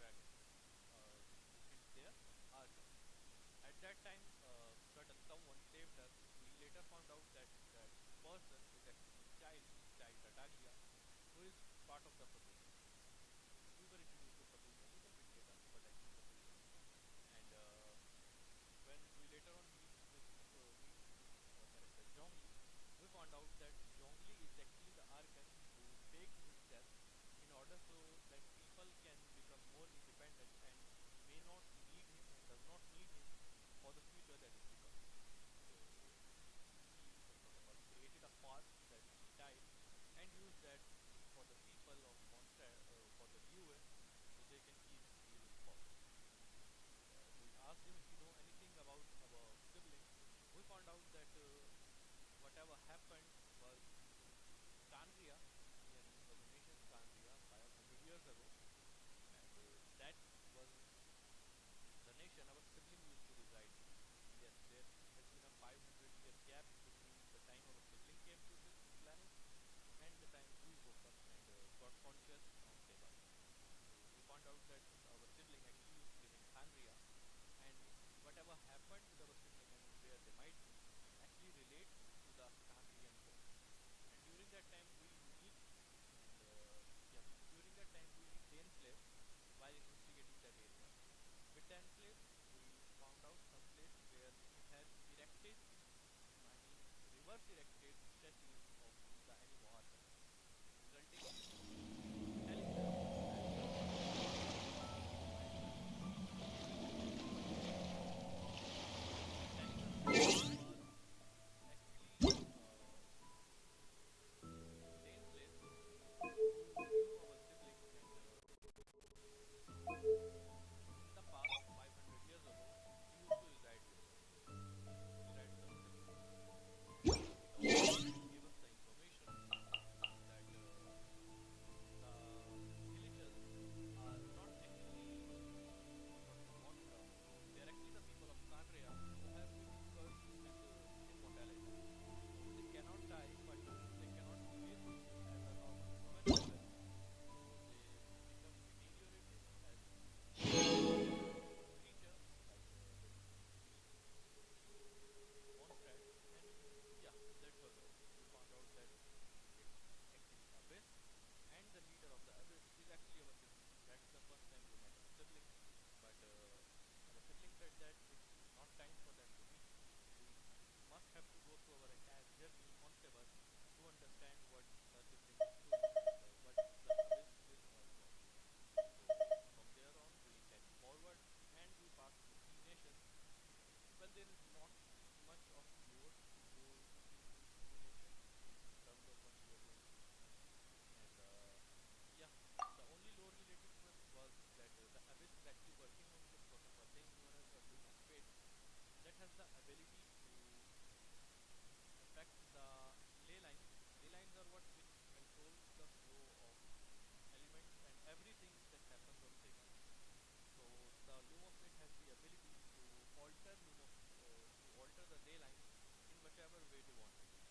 dragon who hid their archon. At that time, certain someone saved us. We later found out that that person is actually child Tartaglia, who is part of the Fabula. We were introduced to Fabula a little bit later, but actually Fabula. And when we later on meet this character Zhongli, we found out that Zhongli is actually the Archon who faked his death in order so that people can become more independent and may not need him and does not need him for the future that is to come. So he sort of created a path that he died and used that for the people of Montreal, for the viewer, so they can keep living forward. And we asked him if he know anything about our sibling. We found out that whatever happened was in Scanria, near Indonesian Scanria, 500 years ago, and that was the nation our sibling used to reside in. Yes, there has been a 500-year gap between the time our sibling came to this planet and the time we woke up and got conscious on Tebas. So we found out that our sibling actually used to live in Khanria, and whatever happened with our sibling and where they might be actually relates to the Khanrian war. And during that time we meet and yeah, during that time we meet Dainsleif while investigating that area. With Dainsleif, we found out some place where it has erected, I mean reverse erected statues of the Anemo Archon, resulting in telling them that telling us that it was actually Dainsleif who knew our sibling and in the past 500 years ago he used to reside with us, reside with our sibling. It also gave us the information that the villagers are not actually sort of a monster. They are actually the people of Kandrea who have been cursed with immortality. So they cannot die, but they cannot live as a normal human people. So they become deteriorated as creature, like monstrous, and yeah, that was all. We found out that it's actually Abyss, and the leader of the Abyss is actually our sibling. That's the first time we met our sibling, but our sibling said that it's not time for them to meet. We must have to go through our entire journey on Tebas to understand what the sibling is doing and what the Abyss is all about. So from there on, we head forward and we pass through 3 nations. Well, there is not much of lore to go into these 3 nations in terms of what we are going to see. And yeah, the only lore related to it was that the Abyss is actually working on some sort of a thing known as the Loom of Fate that has the ability to affect the ley lines. Ley lines are what which controls the flow of elements and everything that happens on Tebas. So the Loom of Fate has the ability to alter the ley lines in whichever way they want it to.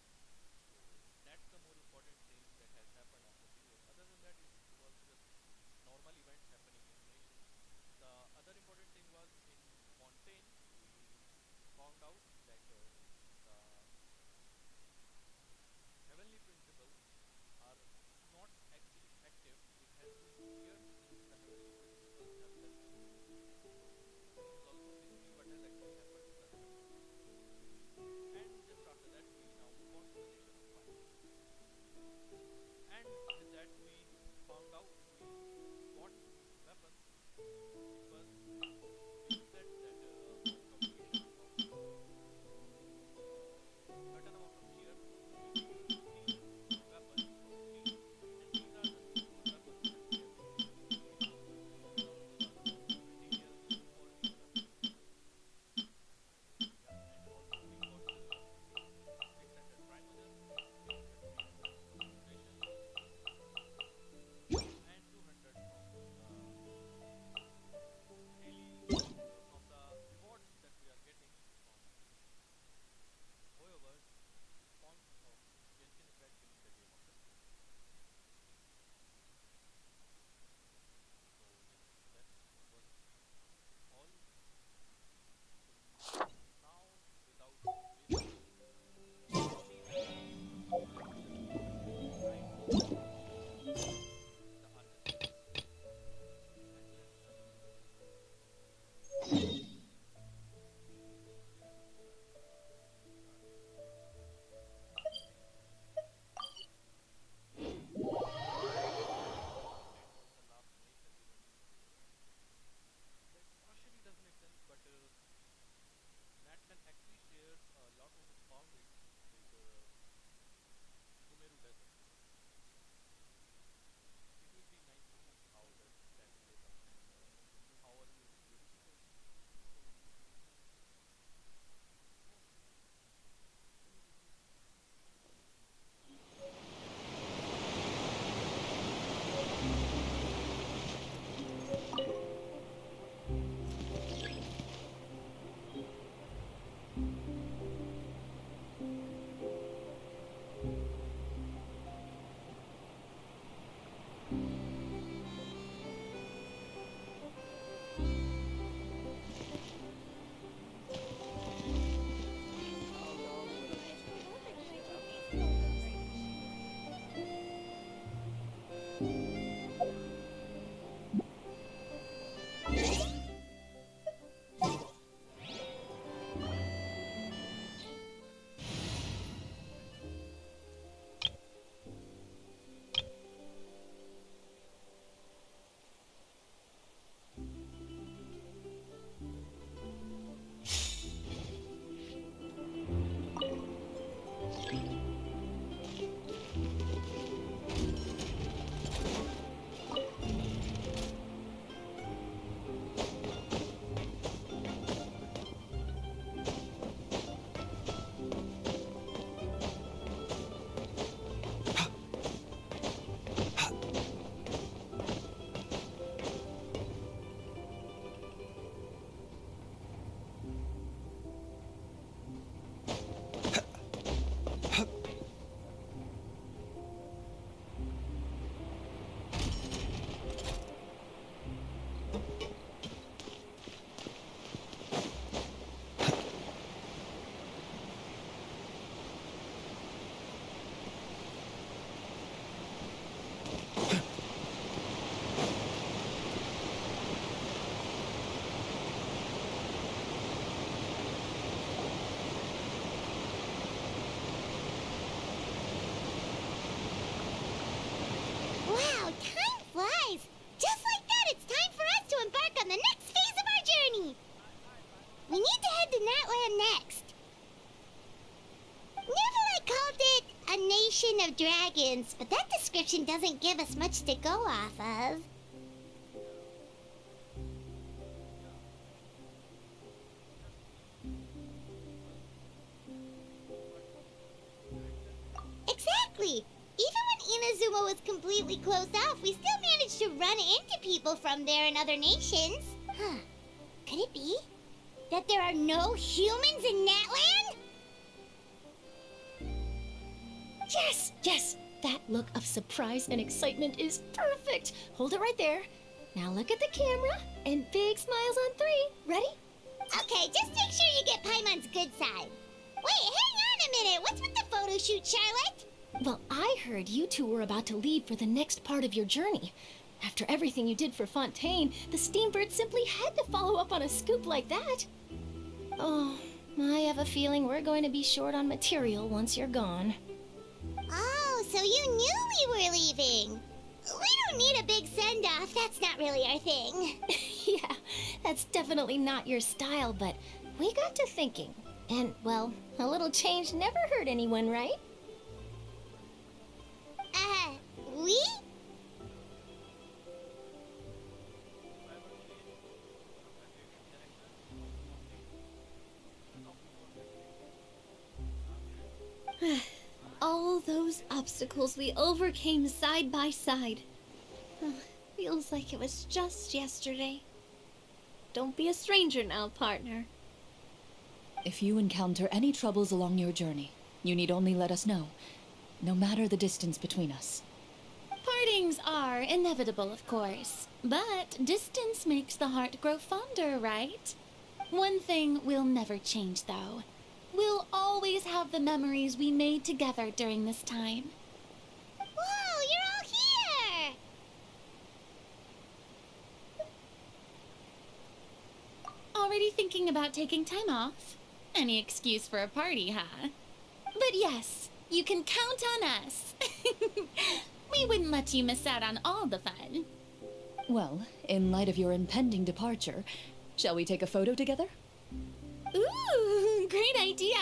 So that's the more important thing that has happened after the war. Other than that, it was just normal events happening in nations. The other important thing was in Fontaine, we found out that the heavenly principles are not actually active. It has been years since the heavenly principles have left Fontaine. So this is also history what has actually happened to the heavenly principles. And just after that we now move on to the nation of fire. And with that we found out, we bought weapons. It was being said that on completion of distance, but that description doesn't give us much to go off of. Exactly! Even when Inazuma was completely closed off, we still managed to run into people from there in other nations. Huh. Could it be that there are no humans in Natlan? Yes, yes! That look of surprise and excitement is perfect! Hold it right there. Now look at the camera, and big smiles on 3. Ready? Okay, just make sure you get Paimon's good side. Wait, hang on a minute! What's with the photo shoot, Charlotte? Well, I heard you two were about to leave for the next part of your journey. After everything you did for Fontaine, the Steambird simply had to follow up on a scoop like that. Oh, I have a feeling we're going to be short on material once you're gone. Oh, so you knew we were leaving. We don't need a big send-off. That's not really our thing. Yeah, that's definitely not your style, but we got to thinking. And, well, a little change never hurt anyone, right? We? All those obstacles we overcame side by side. Feels like it was just yesterday. Don't be a stranger now, partner. If you encounter any troubles along your journey, you need only let us know, no matter the distance between us. Partings are inevitable, of course, but distance makes the heart grow fonder, right? One thing will never change, though. We'll always have the memories we made together during this time. Whoa, you're all here! Already thinking about taking time off? Any excuse for a party, huh? But yes, you can count on us. We wouldn't let you miss out on all the fun. Well, in light of your impending departure, shall we take a photo together? Ooh, great idea!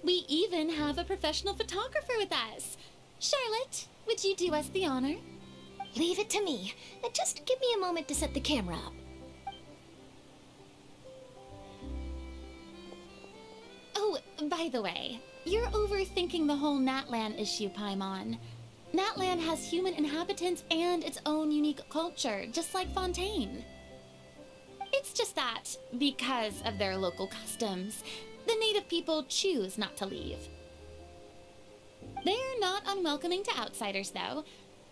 We even have a professional photographer with us. Charlotte, would you do us the honor? Leave it to me. Just give me a moment to set the camera up. Oh, by the way, you're overthinking the whole Natlan issue, Paimon. Natlan has human inhabitants and its own unique culture, just like Fontaine. It's just that, because of their local customs, the native people choose not to leave. They're not unwelcoming to outsiders, though.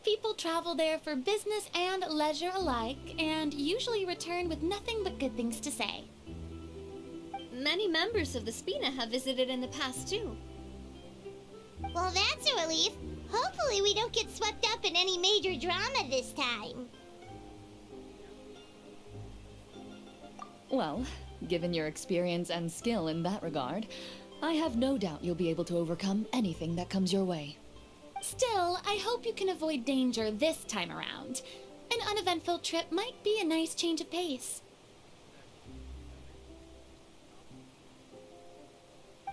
People travel there for business and leisure alike, and usually return with nothing but good things to say. Many members of the Spina have visited in the past, too. Well, that's a relief. Hopefully we don't get swept up in any major drama this time. Well, given your experience and skill in that regard, I have no doubt you'll be able to overcome anything that comes your way. Still, I hope you can avoid danger this time around. An uneventful trip might be a nice change of pace.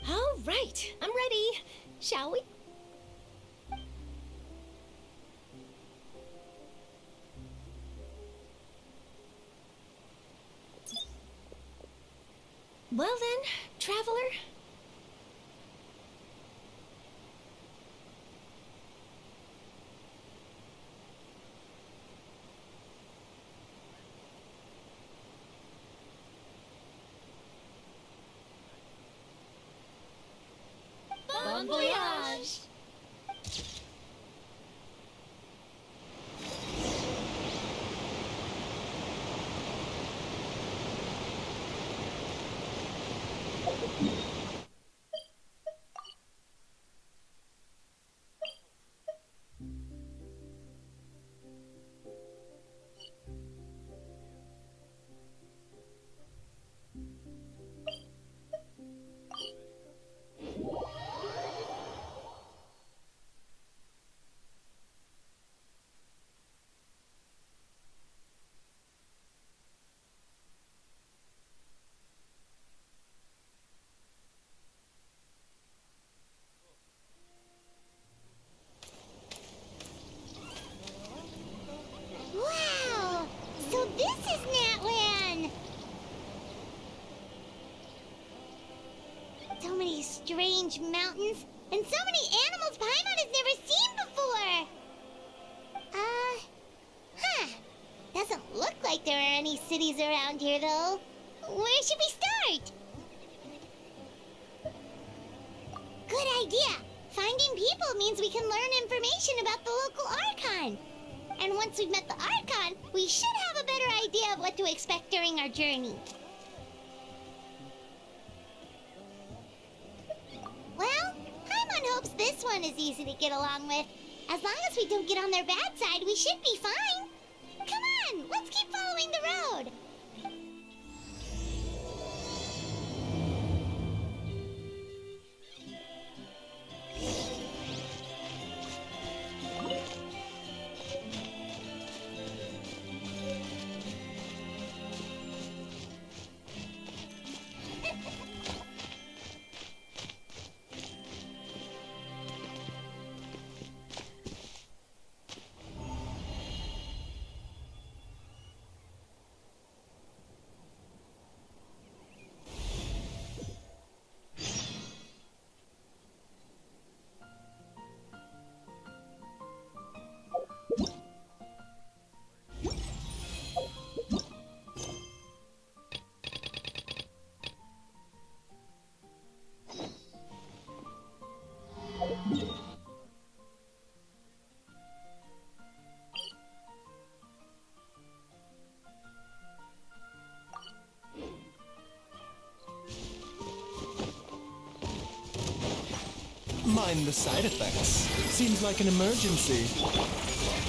All right, I'm ready. Shall we? Well then, traveler. Bon voyage! strange mountains and so many animals Paimon has never seen before. Doesn't look like there are any cities around here, though. Where should we start? Good idea. Finding people means we can learn information about the local Archon. And once we've met the Archon, we should have a better idea of what to expect during our journey. Well, Paimon hopes this one is easy to get along with. As long as we don't get on their bad side, we should be fine. Come on, let's keep following the road. Mind the side effects. Seems like an emergency.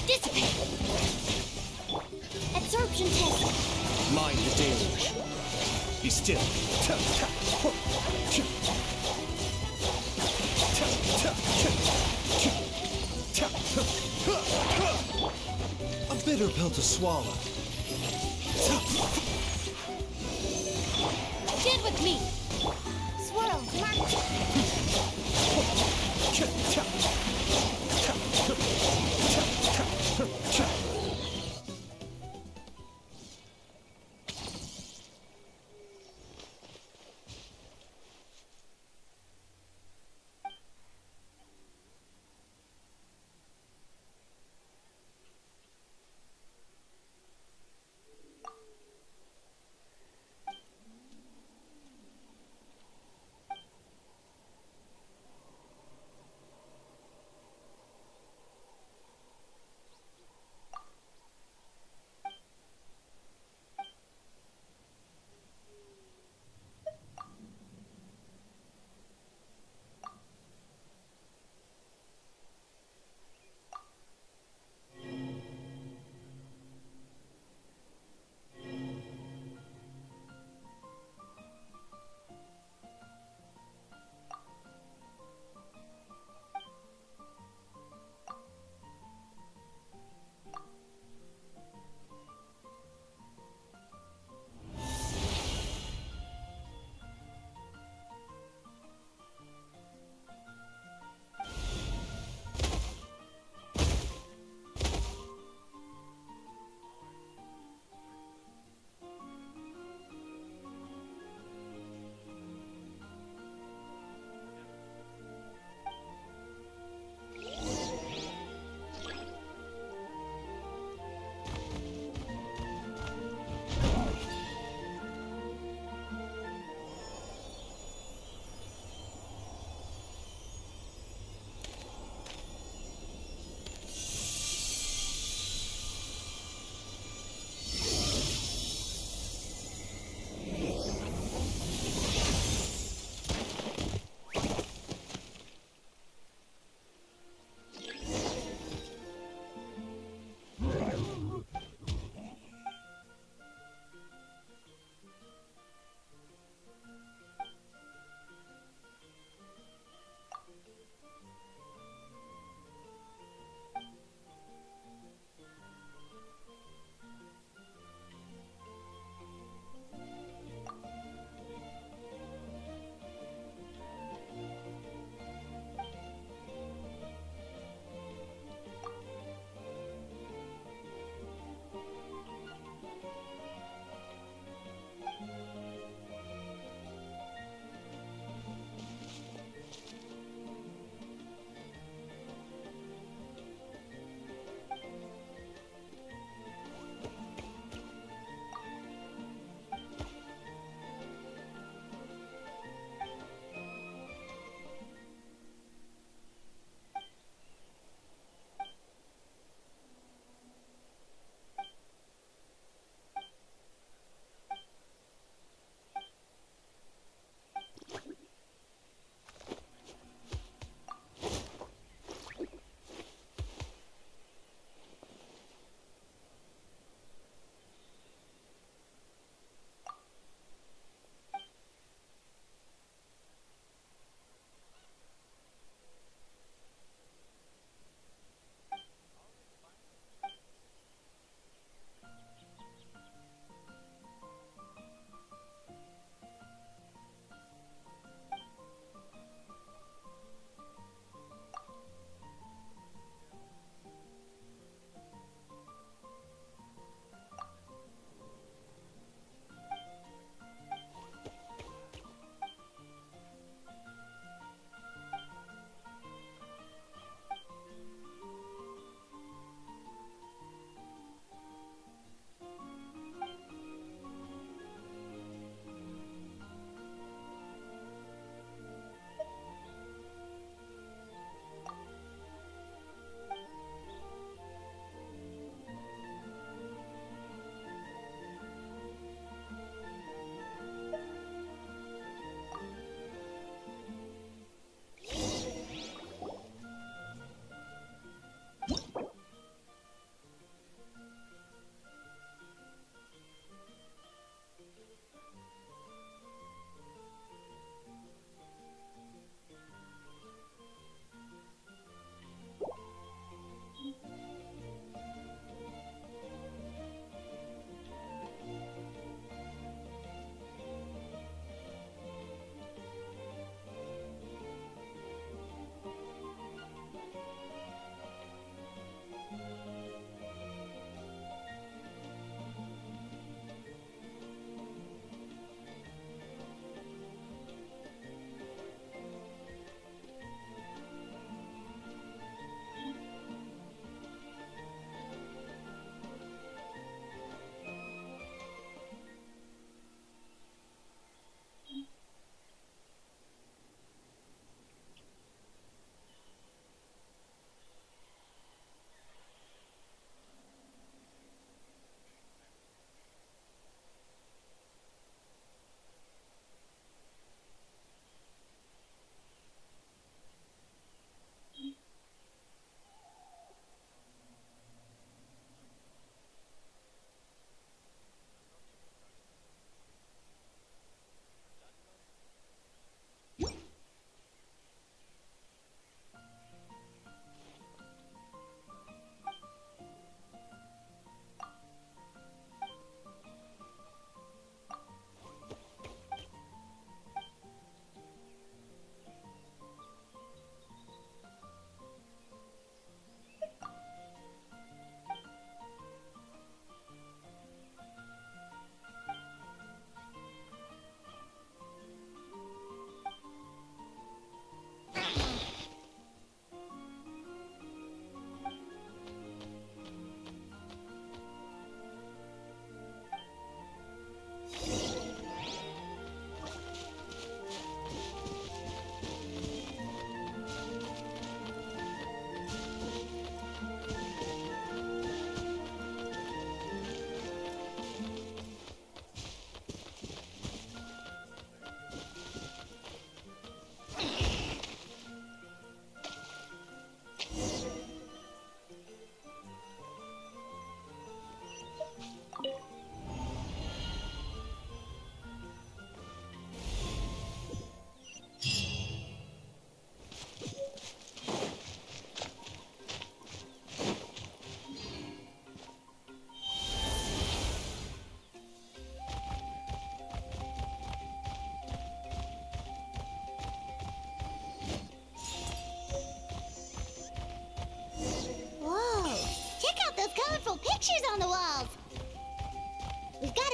Dissipate. Absorption test. Mind the deluge. Be still. A bitter pill to swallow. Get with me! Swirl, march.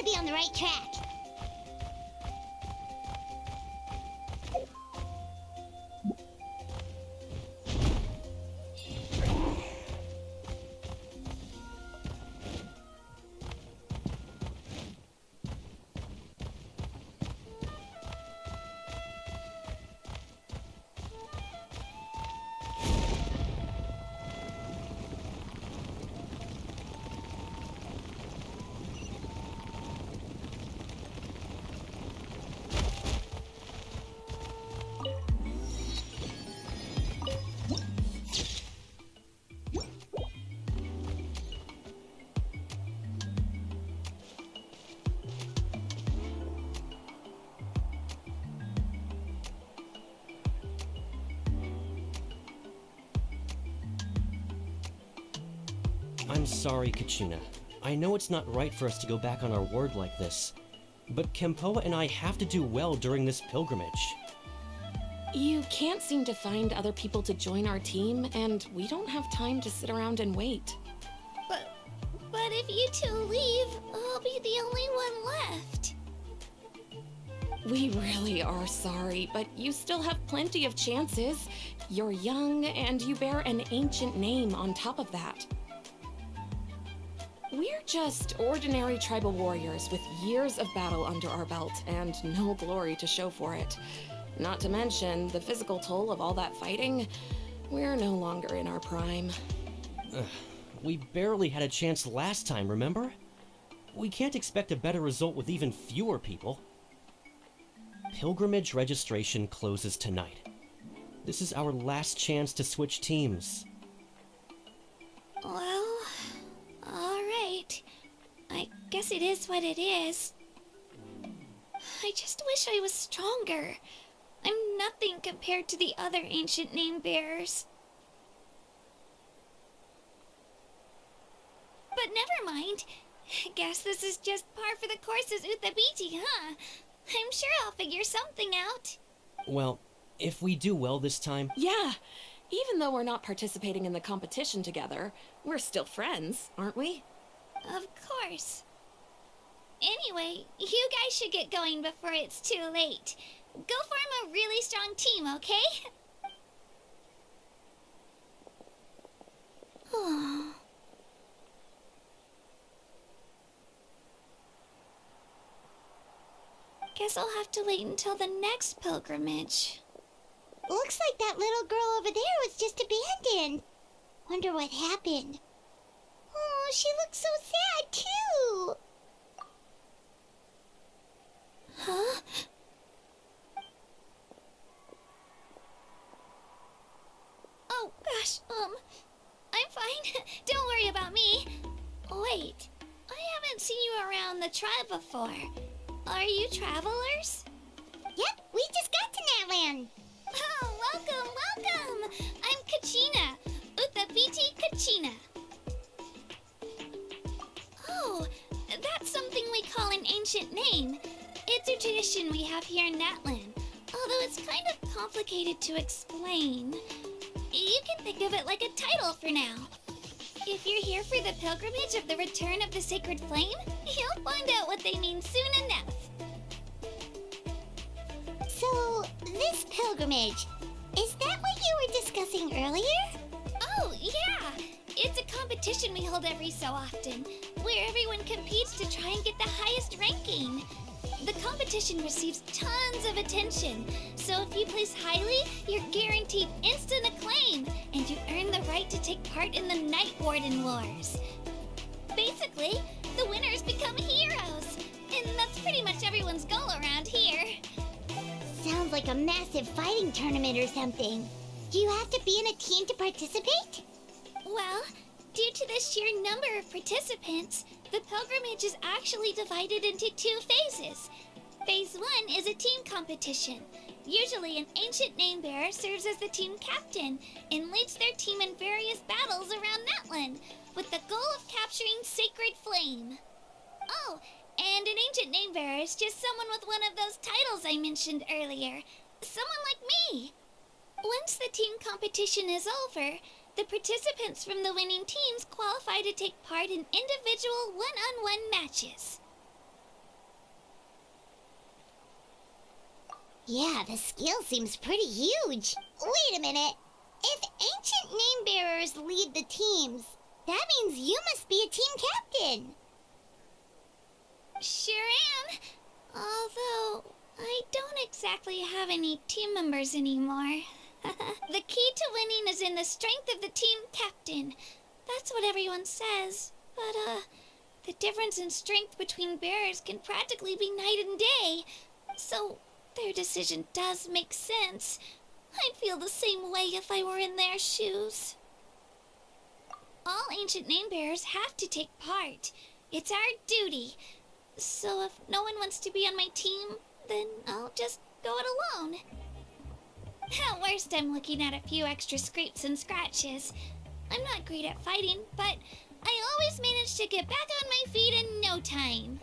to be on the right track. I'm sorry, Kachina. I know it's not right for us to go back on our word like this, but Kempoa and I have to do well during this pilgrimage. You can't seem to find other people to join our team, and we don't have time to sit around and wait. But if you two leave, I'll be the only one left. We really are sorry, but you still have plenty of chances. You're young, and you bear an ancient name on top of that. We're just ordinary tribal warriors with years of battle under our belt and no glory to show for it. Not to mention the physical toll of all that fighting. We're no longer in our prime. We barely had a chance last time, remember? We can't expect a better result with even fewer people. Pilgrimage registration closes tonight. This is our last chance to switch teams. Well, alright. I guess it is what it is. I just wish I was stronger. I'm nothing compared to the other ancient name bearers. But never mind. Guess this is just par for the course as Uthabiti, huh? I'm sure I'll figure something out. Well, if we do well this time... Yeah, even though we're not participating in the competition together, we're still friends, aren't we? Of course. Anyway, you guys should get going before it's too late. Go form a really strong team, okay? Guess I'll have to wait until the next pilgrimage. Looks like that little girl over there was just abandoned. Wonder what happened. Oh, she looks so sad, too. Huh? Oh, gosh, I'm fine. Don't worry about me. Wait, I haven't seen you around the tribe before. Are you travelers? Yep, we just got to Natlan. Oh, welcome! I'm Kachina. Uthabiti Kachina. Oh, that's something we call an ancient name. It's a tradition we have here in Natlan, although it's kind of complicated to explain. You can think of it like a title for now. If you're here for the pilgrimage of the return of the sacred flame, you'll find out what they mean soon enough. So, this pilgrimage, is that what you were discussing earlier? Oh, yeah! It's a competition we hold every so often, where everyone competes to try and get the highest ranking. The competition receives tons of attention, so if you place highly, you're guaranteed instant acclaim, and you earn the right to take part in the Night Warden Wars. Basically, the winners become heroes, and that's pretty much everyone's goal around here. Sounds like a massive fighting tournament or something. Do you have to be in a team to participate? Well, due to the sheer number of participants, the pilgrimage is actually divided into 2 phases. Phase 1 is a team competition. Usually an ancient name bearer serves as the team captain and leads their team in various battles around Natlan, with the goal of capturing Sacred Flame. Oh, and an ancient name bearer is just someone with one of those titles I mentioned earlier. Someone like me. Once the team competition is over, the participants from the winning teams qualify to take part in individual one-on-one matches. Yeah, the skill seems pretty huge. Wait a minute. If ancient name bearers lead the teams, that means you must be a team captain. Sure am. Although, I don't exactly have any team members anymore. The key to winning is in the strength of the team captain. That's what everyone says. But, the difference in strength between bearers can practically be night and day. So, their decision does make sense. I'd feel the same way if I were in their shoes. All ancient name bearers have to take part. It's our duty. So if no one wants to be on my team, then I'll just go it alone. At worst, I'm looking at a few extra scrapes and scratches. I'm not great at fighting, but I always manage to get back on my feet in no time.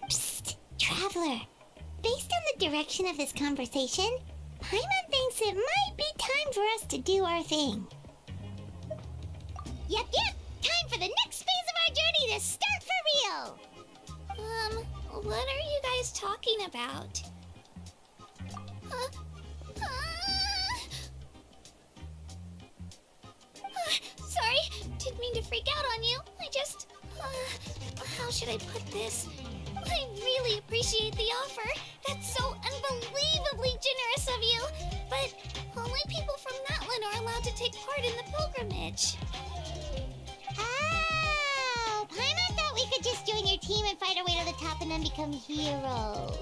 Psst, Traveler. Based on the direction of this conversation, Paimon thinks it might be time for us to do our thing. Yep. Time for the next phase of our journey to start for real. What are you guys talking about? Sorry, didn't mean to freak out on you. I just, how should I put this? I really appreciate the offer. That's so unbelievably generous of you. But only people from Natlan are allowed to take part in the pilgrimage. Oh, Paimon thought we could just join your team and fight our way to the top and then become heroes.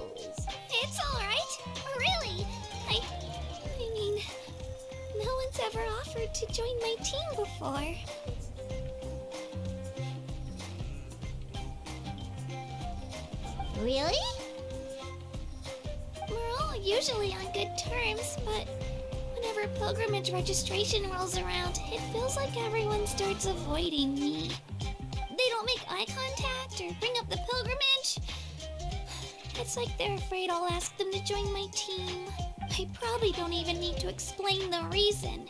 It's all right. Really. I mean, no one's ever offered to join my team before. Really? We're all usually on good terms, but whenever pilgrimage registration rolls around, it feels like everyone starts avoiding me. They don't make eye contact or bring up the pilgrimage. It's like they're afraid I'll ask them to join my team. I probably don't even need to explain the reason.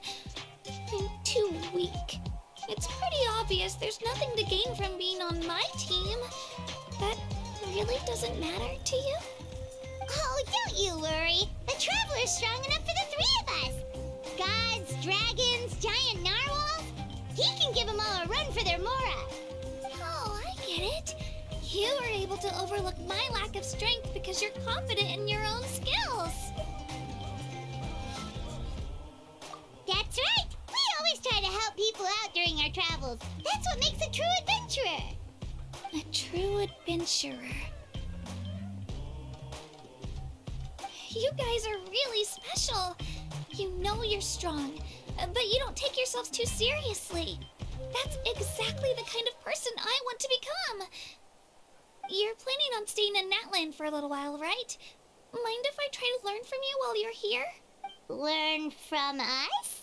I'm too weak. It's pretty obvious there's nothing to gain from being on my team. That really doesn't matter to you? Oh, don't you worry. The Traveler's strong enough for the three of us. Gods, dragons, giant narwhals. He can give them all a run for their Mora. Oh, I get it. You were able to overlook my lack of strength because you're confident in your own skills. That's right. We always try to help people out during our travels. That's what makes a true adventurer. A true adventurer. You guys are really special. You know you're strong, but you don't take yourselves too seriously. That's exactly the kind of person I want to become. You're planning on staying in Natlan for a little while, right? Mind if I try to learn from you while you're here? Learn from us?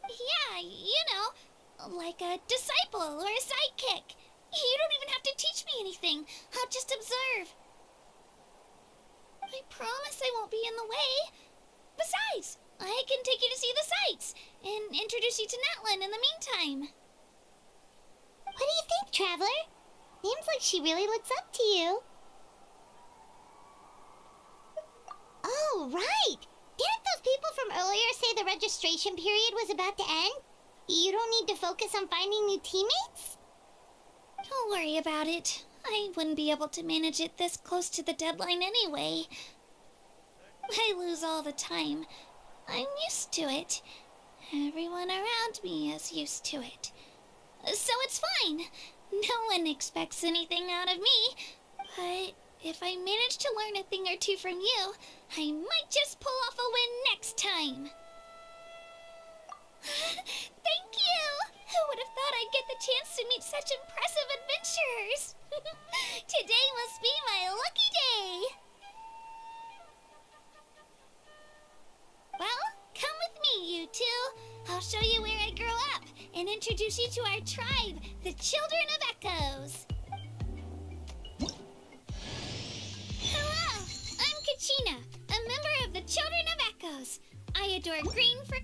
Yeah, you know, like a disciple or a sidekick. You don't even have to teach me anything. I'll just observe. I promise I won't be in the way. Besides, I can take you to see the sights and introduce you to Natlan in the meantime. What do you think, Traveler? Seems like she really looks up to you. Oh, right! Didn't those people from earlier say the registration period was about to end? You don't need to focus on finding new teammates? Don't worry about it. I wouldn't be able to manage it this close to the deadline anyway. I lose all the time. I'm used to it. Everyone around me is used to it. So it's fine. No one expects anything out of me. But if I manage to learn a thing or two from you, I might just pull off a win next time. Thank you! Who would have thought I'd get the chance to meet such impressive adventurers? Today must be my lucky day! Well, come with me, you two. I'll show you where I grew up and introduce you to our tribe, the Children of Echoes. Hello, I'm Kachina, a member of the Children of Echoes. I adore green for...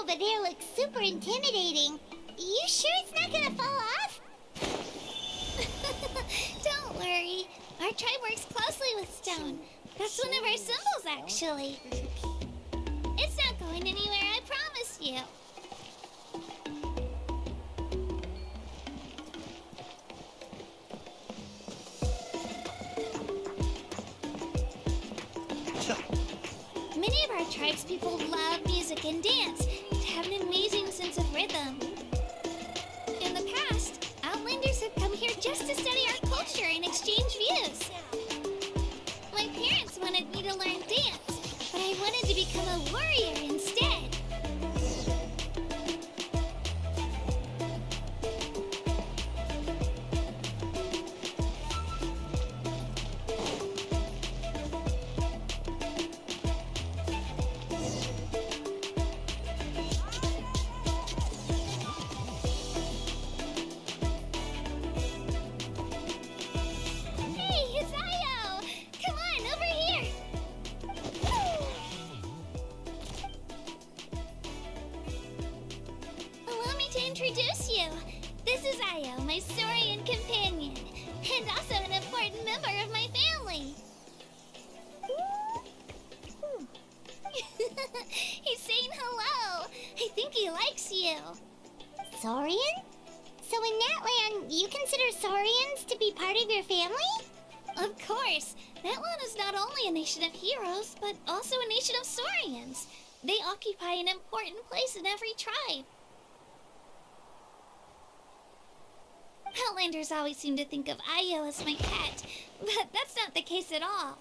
over there looks super intimidating. You sure it's not gonna fall off? Don't worry. Our tribe works closely with stone. That's one of our symbols, actually. It's not going anywhere, I promise you. Many of our tribespeople love music and dance and have an amazing sense of rhythm. In the past, Outlanders have come here just to study our culture and exchange views. My parents wanted me to learn dance, but I wanted to become a warrior instead. Introduce you. This is Io, my Saurian companion, and also an important member of my family. He's saying hello. I think he likes you. Saurian? So in Natlan, you consider Saurians to be part of your family? Of course. Natlan is not only a nation of heroes, but also a nation of Saurians. They occupy an important place in every tribe. Outlanders always seem to think of Io as my pet, but that's not the case at all.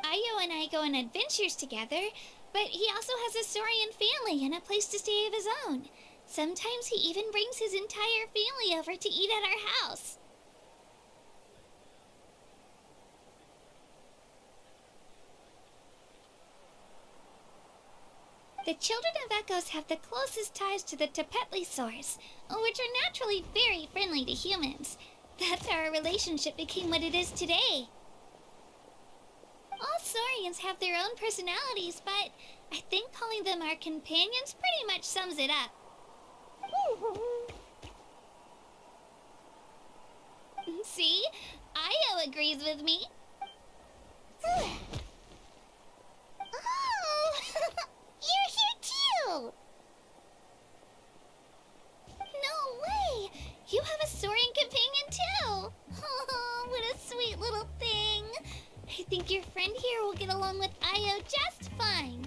Io and I go on adventures together, but he also has a Saurian family and a place to stay of his own. Sometimes he even brings his entire family over to eat at our house. The children of Echoes have the closest ties to the Tepetli source, which are naturally very friendly to humans. That's how our relationship became what it is today. All Saurians have their own personalities, but I think calling them our companions pretty much sums it up. See? Io agrees with me. Oh! You're here too! No way! You have a Saurian companion too! Oh, what a sweet little thing! I think your friend here will get along with Io just fine.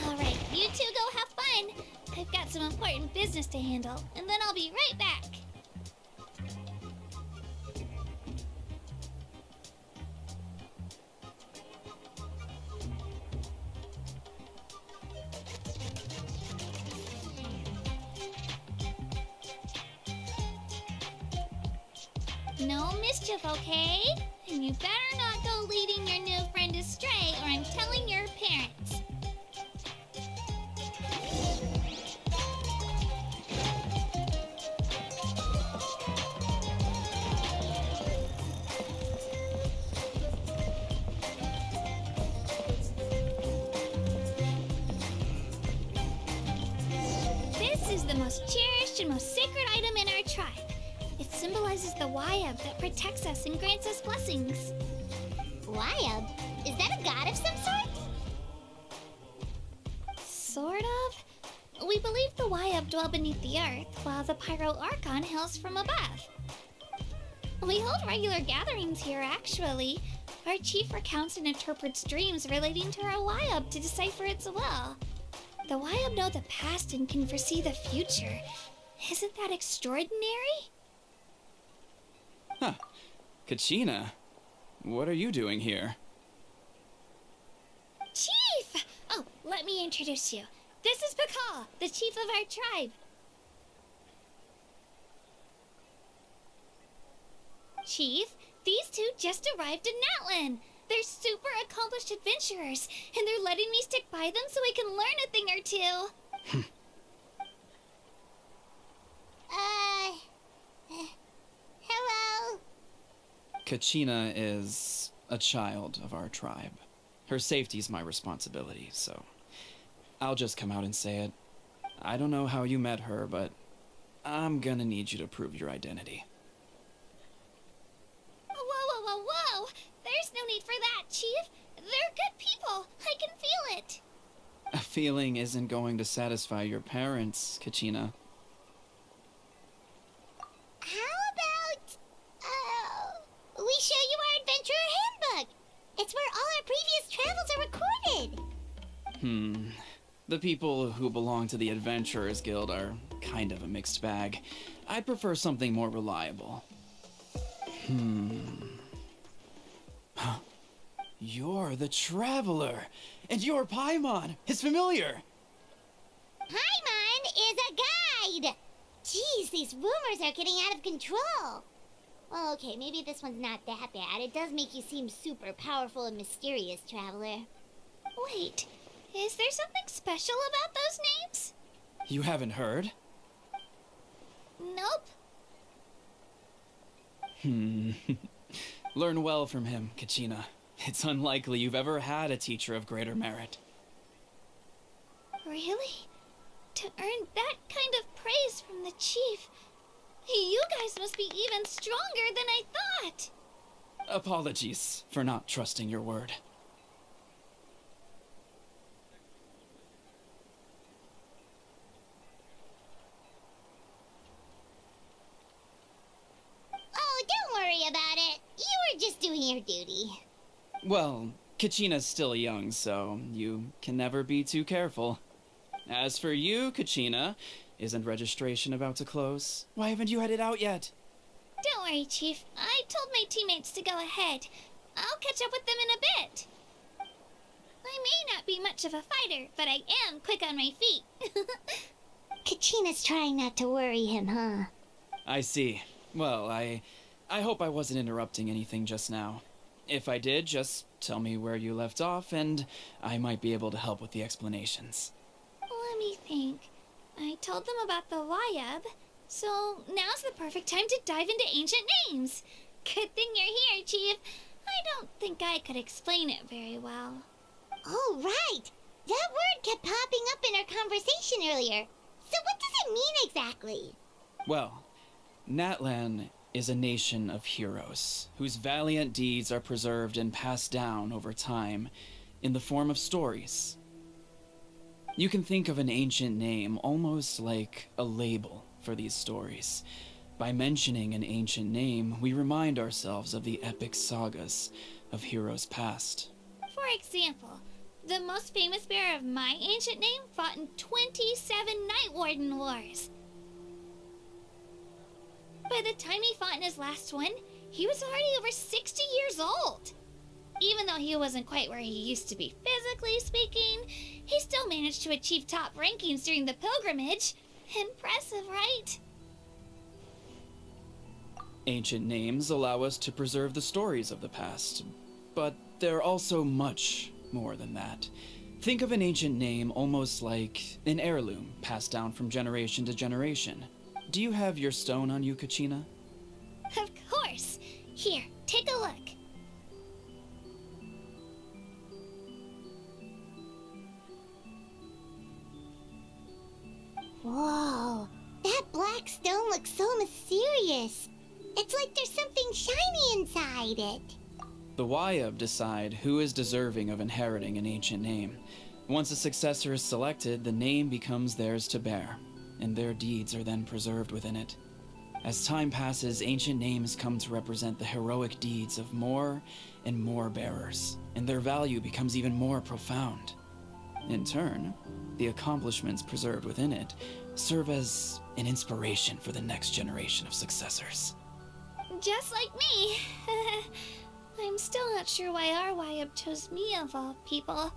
Alright, you two go have fun. I've got some important business to handle, and then I'll be right back. No mischief, okay? And you better not go leading your new friend astray, or I'm telling your parents. This is the most cherished and most sacred item in our tribe. It symbolizes the Wyab that protects us and grants us blessings. Wyab? Is that a god of some sort? Sort of. We believe the Wyab dwell beneath the earth, while the 5.0 Archon hails from above. We hold regular gatherings here, actually. Our chief recounts and interprets dreams relating to our Wyab to decipher its will. The Wyab know the past and can foresee the future. Isn't that extraordinary? Huh. Kachina, what are you doing here? Chief! Oh, let me introduce you. This is Pakal, the chief of our tribe. Chief, these two just arrived in Natlan. They're super accomplished adventurers, and they're letting me stick by them so I can learn a thing or two. Kachina is a child of our tribe. Her safety's my responsibility, so I'll just come out and say it. I don't know how you met her, but I'm gonna need you to prove your identity. Whoa, whoa, whoa, whoa! There's no need for that, Chief. They're good people. I can feel it. A feeling isn't going to satisfy your parents, Kachina. How about, we show you our adventurer handbook? It's where all our previous travels are recorded. The people who belong to the Adventurers Guild are kind of a mixed bag. I'd prefer something more reliable. You're the Traveler, and your Paimon is familiar. Paimon is a guide! Jeez, these rumors are getting out of control. Well, okay, maybe this one's not that bad. It does make you seem super powerful and mysterious, Traveler. Wait, is there something special about those names? You haven't heard? Nope. Learn well from him, Kachina. It's unlikely you've ever had a teacher of greater merit. Really? To earn that kind of praise from the Chief, you guys must be even stronger than I thought. Apologies for not trusting your word. Oh, don't worry about it. You were just doing your duty. Well, Kachina's still young, so you can never be too careful. As for you, Kachina, isn't registration about to close? Why haven't you headed out yet? Don't worry, Chief. I told my teammates to go ahead. I'll catch up with them in a bit. I may not be much of a fighter, but I am quick on my feet. Kachina's trying not to worry him, huh? I see. Well, I hope I wasn't interrupting anything just now. If I did, just tell me where you left off, and I might be able to help with the explanations. Let me think. I told them about the Wayab, so now's the perfect time to dive into ancient names. Good thing you're here, Chief. I don't think I could explain it very well. Oh, right. That word kept popping up in our conversation earlier. So what does it mean exactly? Well, Natlan is a nation of heroes whose valiant deeds are preserved and passed down over time in the form of stories. You can think of an ancient name almost like a label for these stories. By mentioning an ancient name, we remind ourselves of the epic sagas of heroes past. For example, the most famous bearer of my ancient name fought in 27 Night Warden Wars. By the time he fought in his last one, he was already over 60 years old. Even though he wasn't quite where he used to be physically speaking, he still managed to achieve top rankings during the pilgrimage. Impressive, right? Ancient names allow us to preserve the stories of the past, but they're also much more than that. Think of an ancient name almost like an heirloom passed down from generation to generation. Do you have your stone on you, Kachina? Of course. Here, take a look. Whoa, that black stone looks so mysterious. It's like there's something shiny inside it. The Wayab decide who is deserving of inheriting an ancient name. Once a successor is selected, the name becomes theirs to bear, and their deeds are then preserved within it. As time passes, ancient names come to represent the heroic deeds of more and more bearers, and their value becomes even more profound. In turn, the accomplishments preserved within it serve as an inspiration for the next generation of successors. Just like me. I'm still not sure why our Wayab chose me of all people.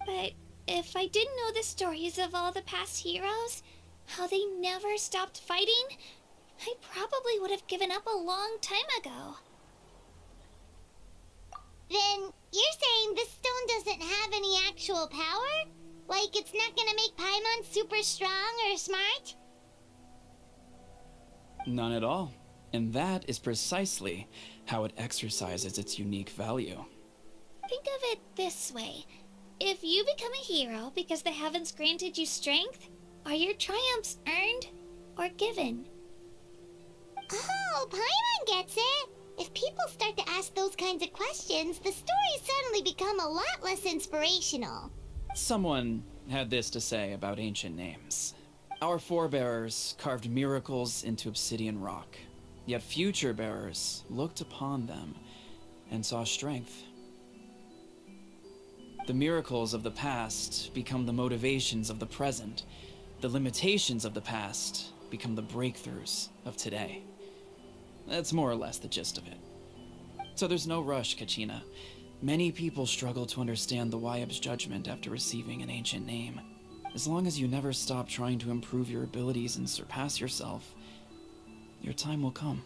But if I didn't know the stories of all the past heroes, how they never stopped fighting, I probably would have given up a long time ago. Then you're saying this stone doesn't have any actual power? Like it's not gonna make Paimon super strong or smart? None at all. And that is precisely how it exercises its unique value. Think of it this way. If you become a hero because the heavens granted you strength, are your triumphs earned or given? Oh, Paimon gets it. If people start to ask those kinds of questions, the stories suddenly become a lot less inspirational. Someone had this to say about ancient names. Our forebears carved miracles into obsidian rock, yet future bearers looked upon them and saw strength. The miracles of the past become the motivations of the present. The limitations of the past become the breakthroughs of today. That's more or less the gist of it. So there's no rush, Kachina. Many people struggle to understand the Wyeb's judgment after receiving an ancient name. As long as you never stop trying to improve your abilities and surpass yourself, your time will come.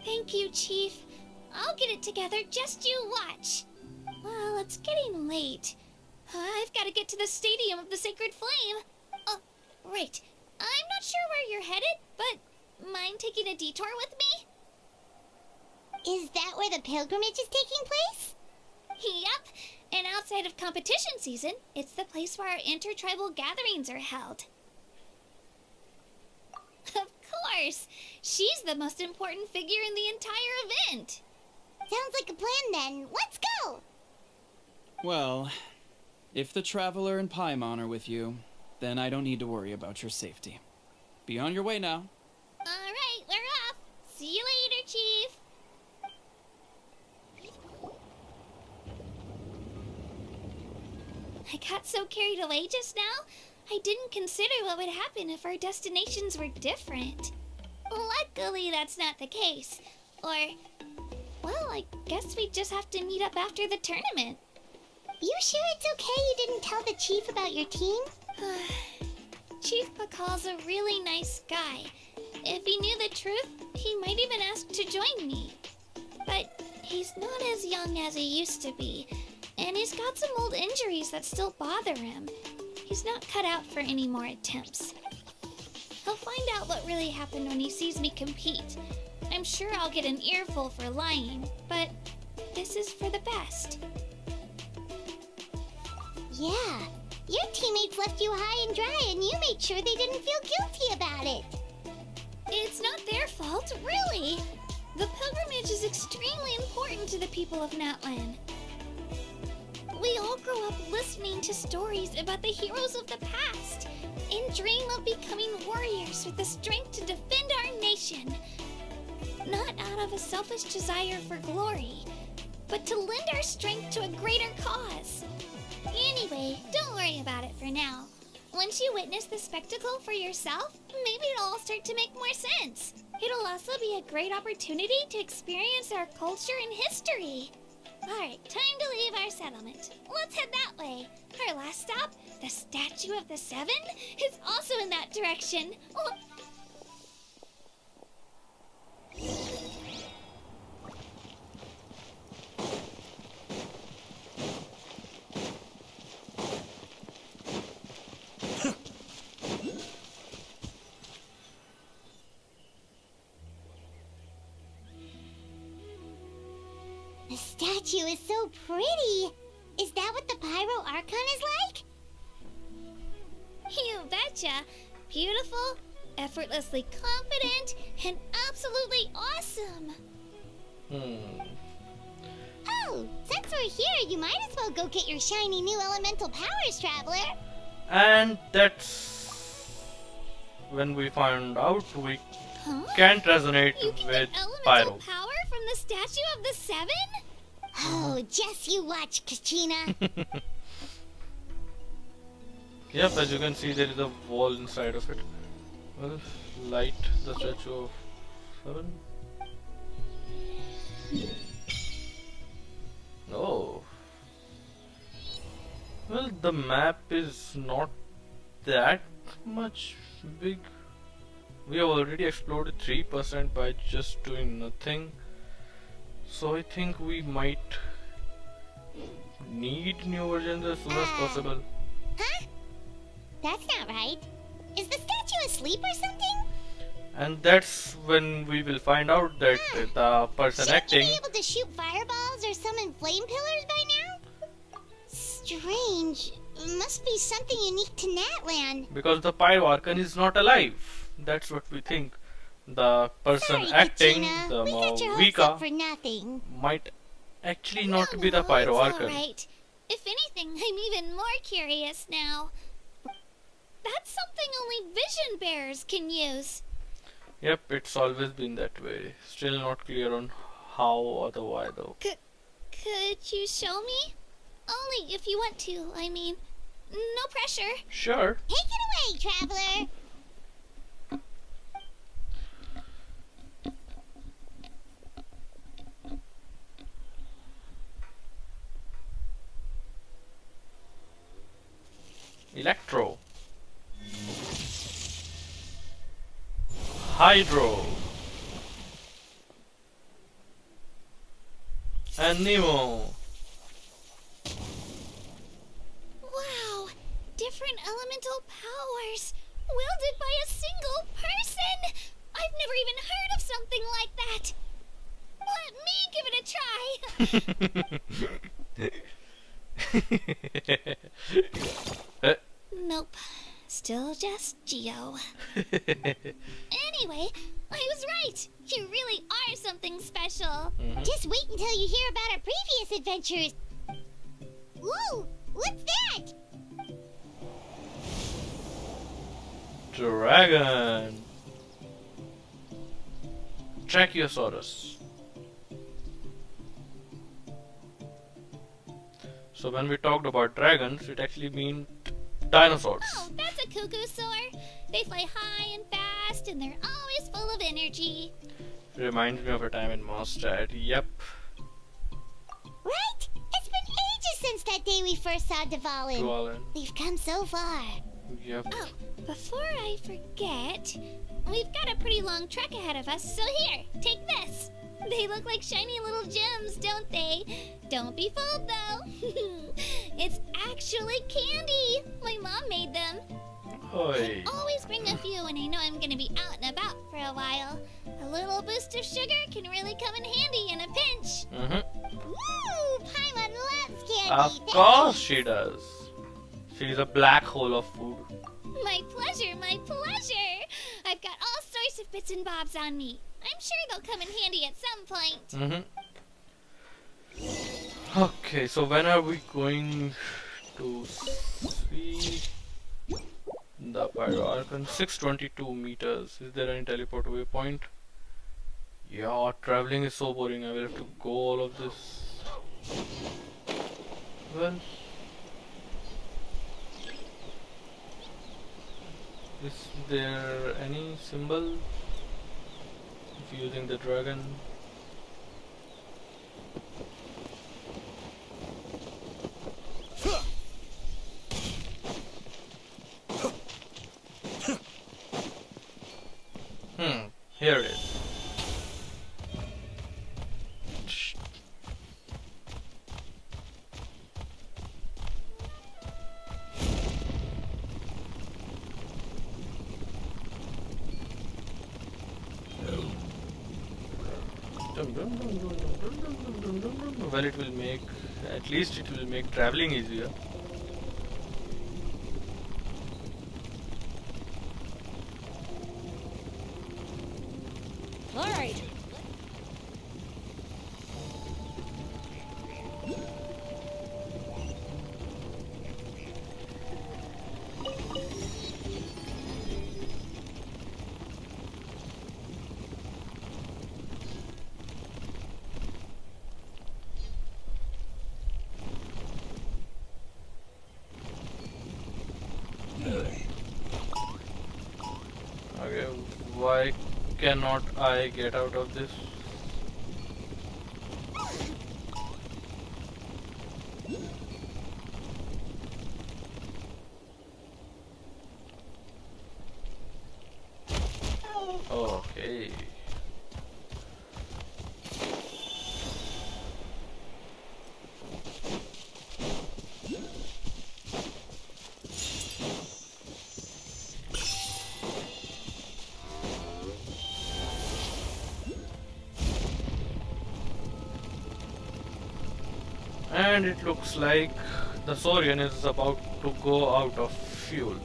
Thank you, Chief. I'll get it together, just you watch. Well, it's getting late. I've got to get to the Stadium of the Sacred Flame. Oh, right. I'm not sure where you're headed, but mind taking a detour with me? Is that where the pilgrimage is taking place? Yep. And outside of competition season, it's the place where our intertribal gatherings are held. Of course. She's the most important figure in the entire event. Sounds like a plan then. Let's go! Well, if the Traveler and Paimon are with you, then I don't need to worry about your safety. Be on your way now. All right, we're off. See you later, Chief. I got so carried away just now, I didn't consider what would happen if our destinations were different. Luckily, that's not the case. Or, well, I guess we just have to meet up after the tournament. You sure it's okay you didn't tell the chief about your team? Chief Pakal's a really nice guy. If he knew the truth, he might even ask to join me. But he's not as young as he used to be, and he's got some old injuries that still bother him. He's not cut out for any more attempts. He'll find out what really happened when he sees me compete. I'm sure I'll get an earful for lying, but this is for the best. Yeah, your teammates left you high and dry and you made sure they didn't feel guilty about it. It's not their fault, really. The pilgrimage is extremely important to the people of Natlan. We all grow up listening to stories about the heroes of the past and dream of becoming warriors with the strength to defend our nation. Not out of a selfish desire for glory, but to lend our strength to a greater cause. Anyway, don't worry about it for now. Once you witness the spectacle for yourself, maybe it'll all start to make more sense. It'll also be a great opportunity to experience our culture and history. Alright, time to leave our settlement. Let's head that way. Our last stop, the Statue of the Seven, is also in that direction. The statue is so pretty. Is that what the pyro Archon is like? You betcha. Beautiful, effortlessly confident, and absolutely awesome. Oh, since we're here, you might as well go get your shiny new elemental powers, Traveler. And that's when we found out we Huh? can't resonate You can with get elemental pyro. power from the Statue of the Seven? Oh, just you watch, Kachina. Yep, as you can see, there is a wall inside of it. Well, light the Statue of Seven. Oh. Well, the map is not that much big. We have already explored 3% by just doing nothing. So I think we might need new versions as soon as possible. Huh? That's not right. Is the statue asleep or something? And that's when we will find out that the person Shouldn't you acting. be able to shoot fireballs or summon flame pillars by now? Strange. Must be something unique to Natlan. Because the pyro Archon is not alive. That's what we think. The person Sorry, acting, Kachina. the We got your hopes Vika, up for nothing. might actually not be the pyro it's Archon. alright. If anything, I'm even more curious now. That's something only vision bearers can use. Yep, it's always been that way. Still not clear on how or the why though. Could you show me? Only if you want to, I mean. No pressure. Sure. Take it away, traveler. Electro. Hydro. And Nemo. Wow, different elemental powers, wielded by a single person. I've never even heard of something like that. Let me give it a try. Nope, still just Geo. Anyway, I was right. You really are something special. Just wait until you hear about our previous adventures. Ooh, what's that? Dragon. Brachiosaurus. So when we talked about dragons, it actually means dinosaurs. Oh, that's a cuckoosaur. They fly high and fast, and they're always full of energy. Reminds me of a time in Mondstadt. Yep. Right? It's been ages since that day we first saw Dvalin. Dvalin. We've come so far. Yep. Oh, before I forget, we've got a pretty long trek ahead of us, so here, take this. They look like shiny little gems, don't they? Don't be fooled, though. It's actually candy. My mom made them. Hoi. Always bring a few when I know I'm gonna be out and about for a while. A little boost of sugar can really come in handy in a pinch. Woo! Paimon loves candy. Of course she does. She's a black hole of food. My pleasure, my pleasure. I've got all sorts of bits and bobs on me. I'm sure they'll come in handy at some point. Okay, so when are we going to see the pyro Archon? 622 meters. Is there any teleport waypoint? Yeah, traveling is so boring. I will have to go all of this. Well, is there any symbol if using the dragon? Here it is. Well, it will make, at least it will make traveling easier. All right. Okay, why cannot I get out of this? Okay. And it looks like the Saurian is about to go out of fuel.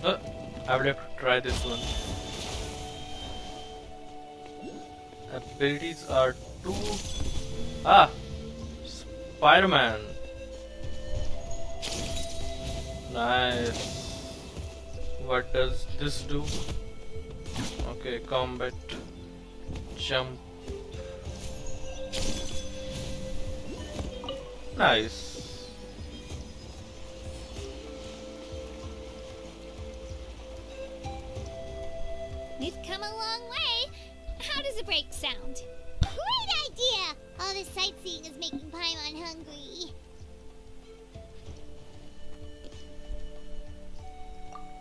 I will have to try this one. Abilities are two. Spider-Man. Nice. What does this do? Okay, combat, jump. Nice. We've come a long way. How does a break sound? Great idea! All this sightseeing is making Paimon hungry.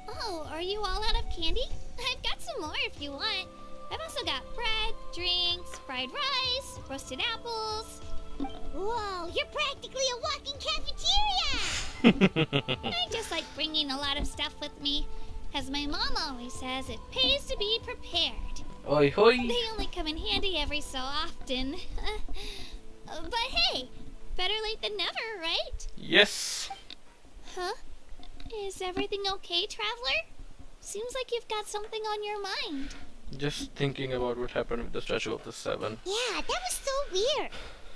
Oh, are you all out of candy? I've got some more if you want. I've also got bread, drinks, fried rice, roasted apples. Whoa, you're practically a walking cafeteria! I just like bringing a lot of stuff with me. As my mom always says, it pays to be prepared. Oi hoi! They only come in handy every so often. But hey, better late than never, right? Yes. Huh? Is everything okay, Traveler? Seems like you've got something on your mind. Just thinking about what happened with the Statue of the Seven. Yeah, that was so weird.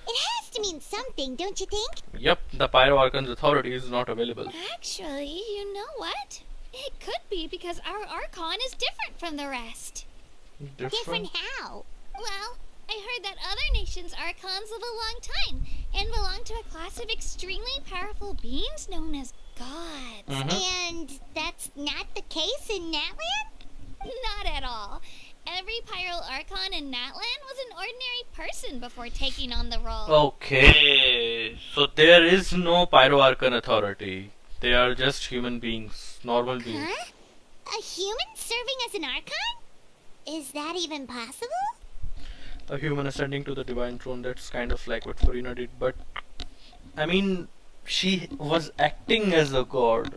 It has to mean something, don't you think? Yep, the Pyro Archon's authority is not available. Actually, you know what? It could be because our Archon is different from the rest. Different how? Well, I heard that other nations' Archons live a long time and belong to a class of extremely powerful beings known as gods. And that's not the case in Natlan? Not at all. Every Pyro Archon in Natlan was an ordinary person before taking on the role. Okay, so there is no Pyro Archon authority. They are just human beings, normal beings. Huh? A human serving as an Archon? Is that even possible? A human ascending to the divine throne, that's kind of like what Farina did, but I mean, she was acting as a god,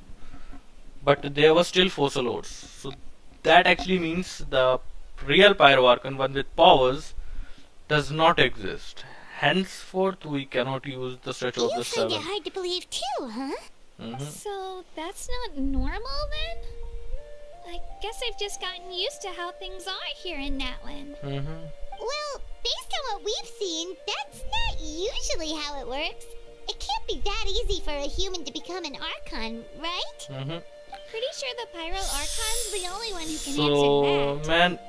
but there was still fossil lords. So that actually means the real Pyro Archon, one with powers, does not exist. Henceforth, we cannot use the Statue of You the find Seven. it hard to believe too, huh? So that's not normal then? I guess I've just gotten used to how things are here in Natlan. Well, based on what we've seen, that's not usually how it works. It can't be that easy for a human to become an Archon, right? Pretty sure the Pyro Archon's the only one who can So, answer that. man,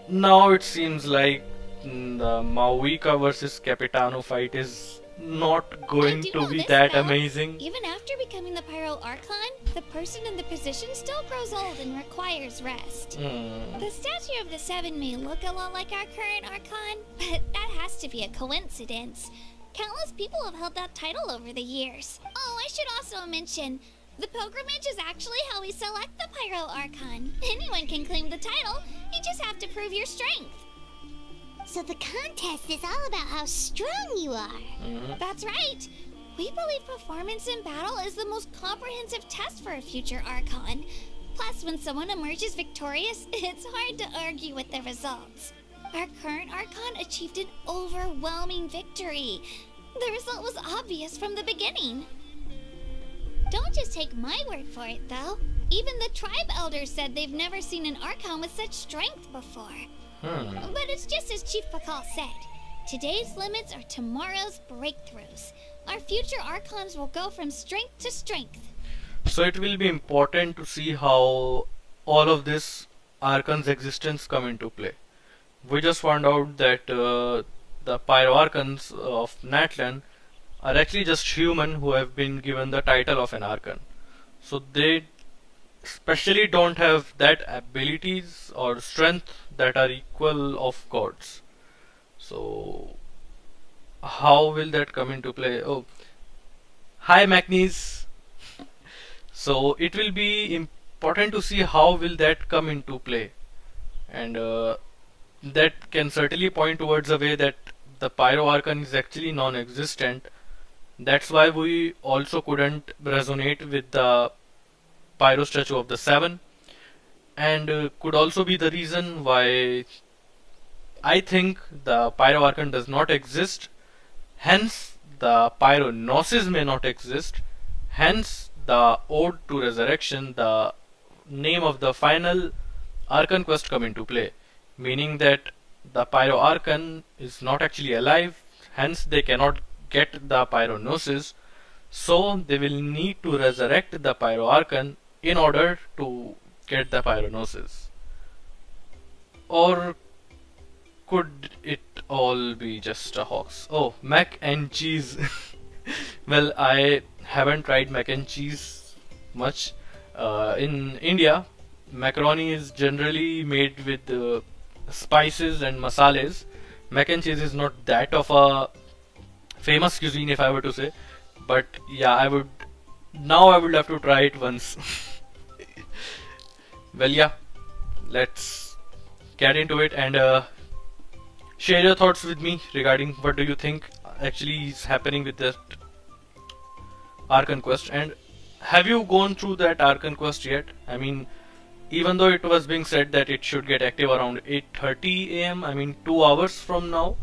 now it seems like the Mauvika versus Capitano fight is not going do to know be this, that though. amazing. Even after becoming the Pyro Archon, the person in the position still grows old and requires rest. The Statue of the Seven may look a lot like our current Archon, but that has to be a coincidence. Countless people have held that title over the years. Oh, I should also mention, the pilgrimage is actually how we select the Pyro Archon. Anyone can claim the title, you just have to prove your strength. So the contest is all about how strong you are. That's right. We believe performance in battle is the most comprehensive test for a future Archon. Plus, when someone emerges victorious, it's hard to argue with the results. Our current Archon achieved an overwhelming victory. The result was obvious from the beginning. Don't just take my word for it, though. Even the tribe elders said they've never seen an Archon with such strength before. But it's just as Chief Pakal said. Today's limits are tomorrow's breakthroughs. Our future Archons will go from strength to strength. So it will be important to see how all of this Archon's existence come into play. We just found out that the Pyro Archons of Natlan are actually just human who have been given the title of an Archon. So they especially don't have that abilities or strength that are equal of gods. So how will that come into play? Oh, hi Magnes. So it will be important to see how will that come into play, and that can certainly point towards a way that the Pyro Archon is actually non-existent. That's why we also couldn't resonate with the Pyro Statue of the Seven, and could also be the reason why I think the pyro archon does not exist, hence the pyronosis may not exist, hence the ode to resurrection, the name of the final archon quest come into play, meaning that the pyro archon is not actually alive, hence they cannot get the pyronosis, so they will need to resurrect the pyro archon in order to get the pyronosis. Or could it all be just a hoax? Oh, mac and cheese. Well, I haven't tried mac and cheese much. In India, macaroni is generally made with spices and masales. Mac and cheese is not that of a famous cuisine, if I were to say, but yeah, I would have to try it once. Well, yeah, let's get into it and share your thoughts with me regarding what do you think actually is happening with that Archon quest, and have you gone through that Archon quest yet? I mean, even though it was being said that it should get active around 8:30 AM, I mean 2 hours from now,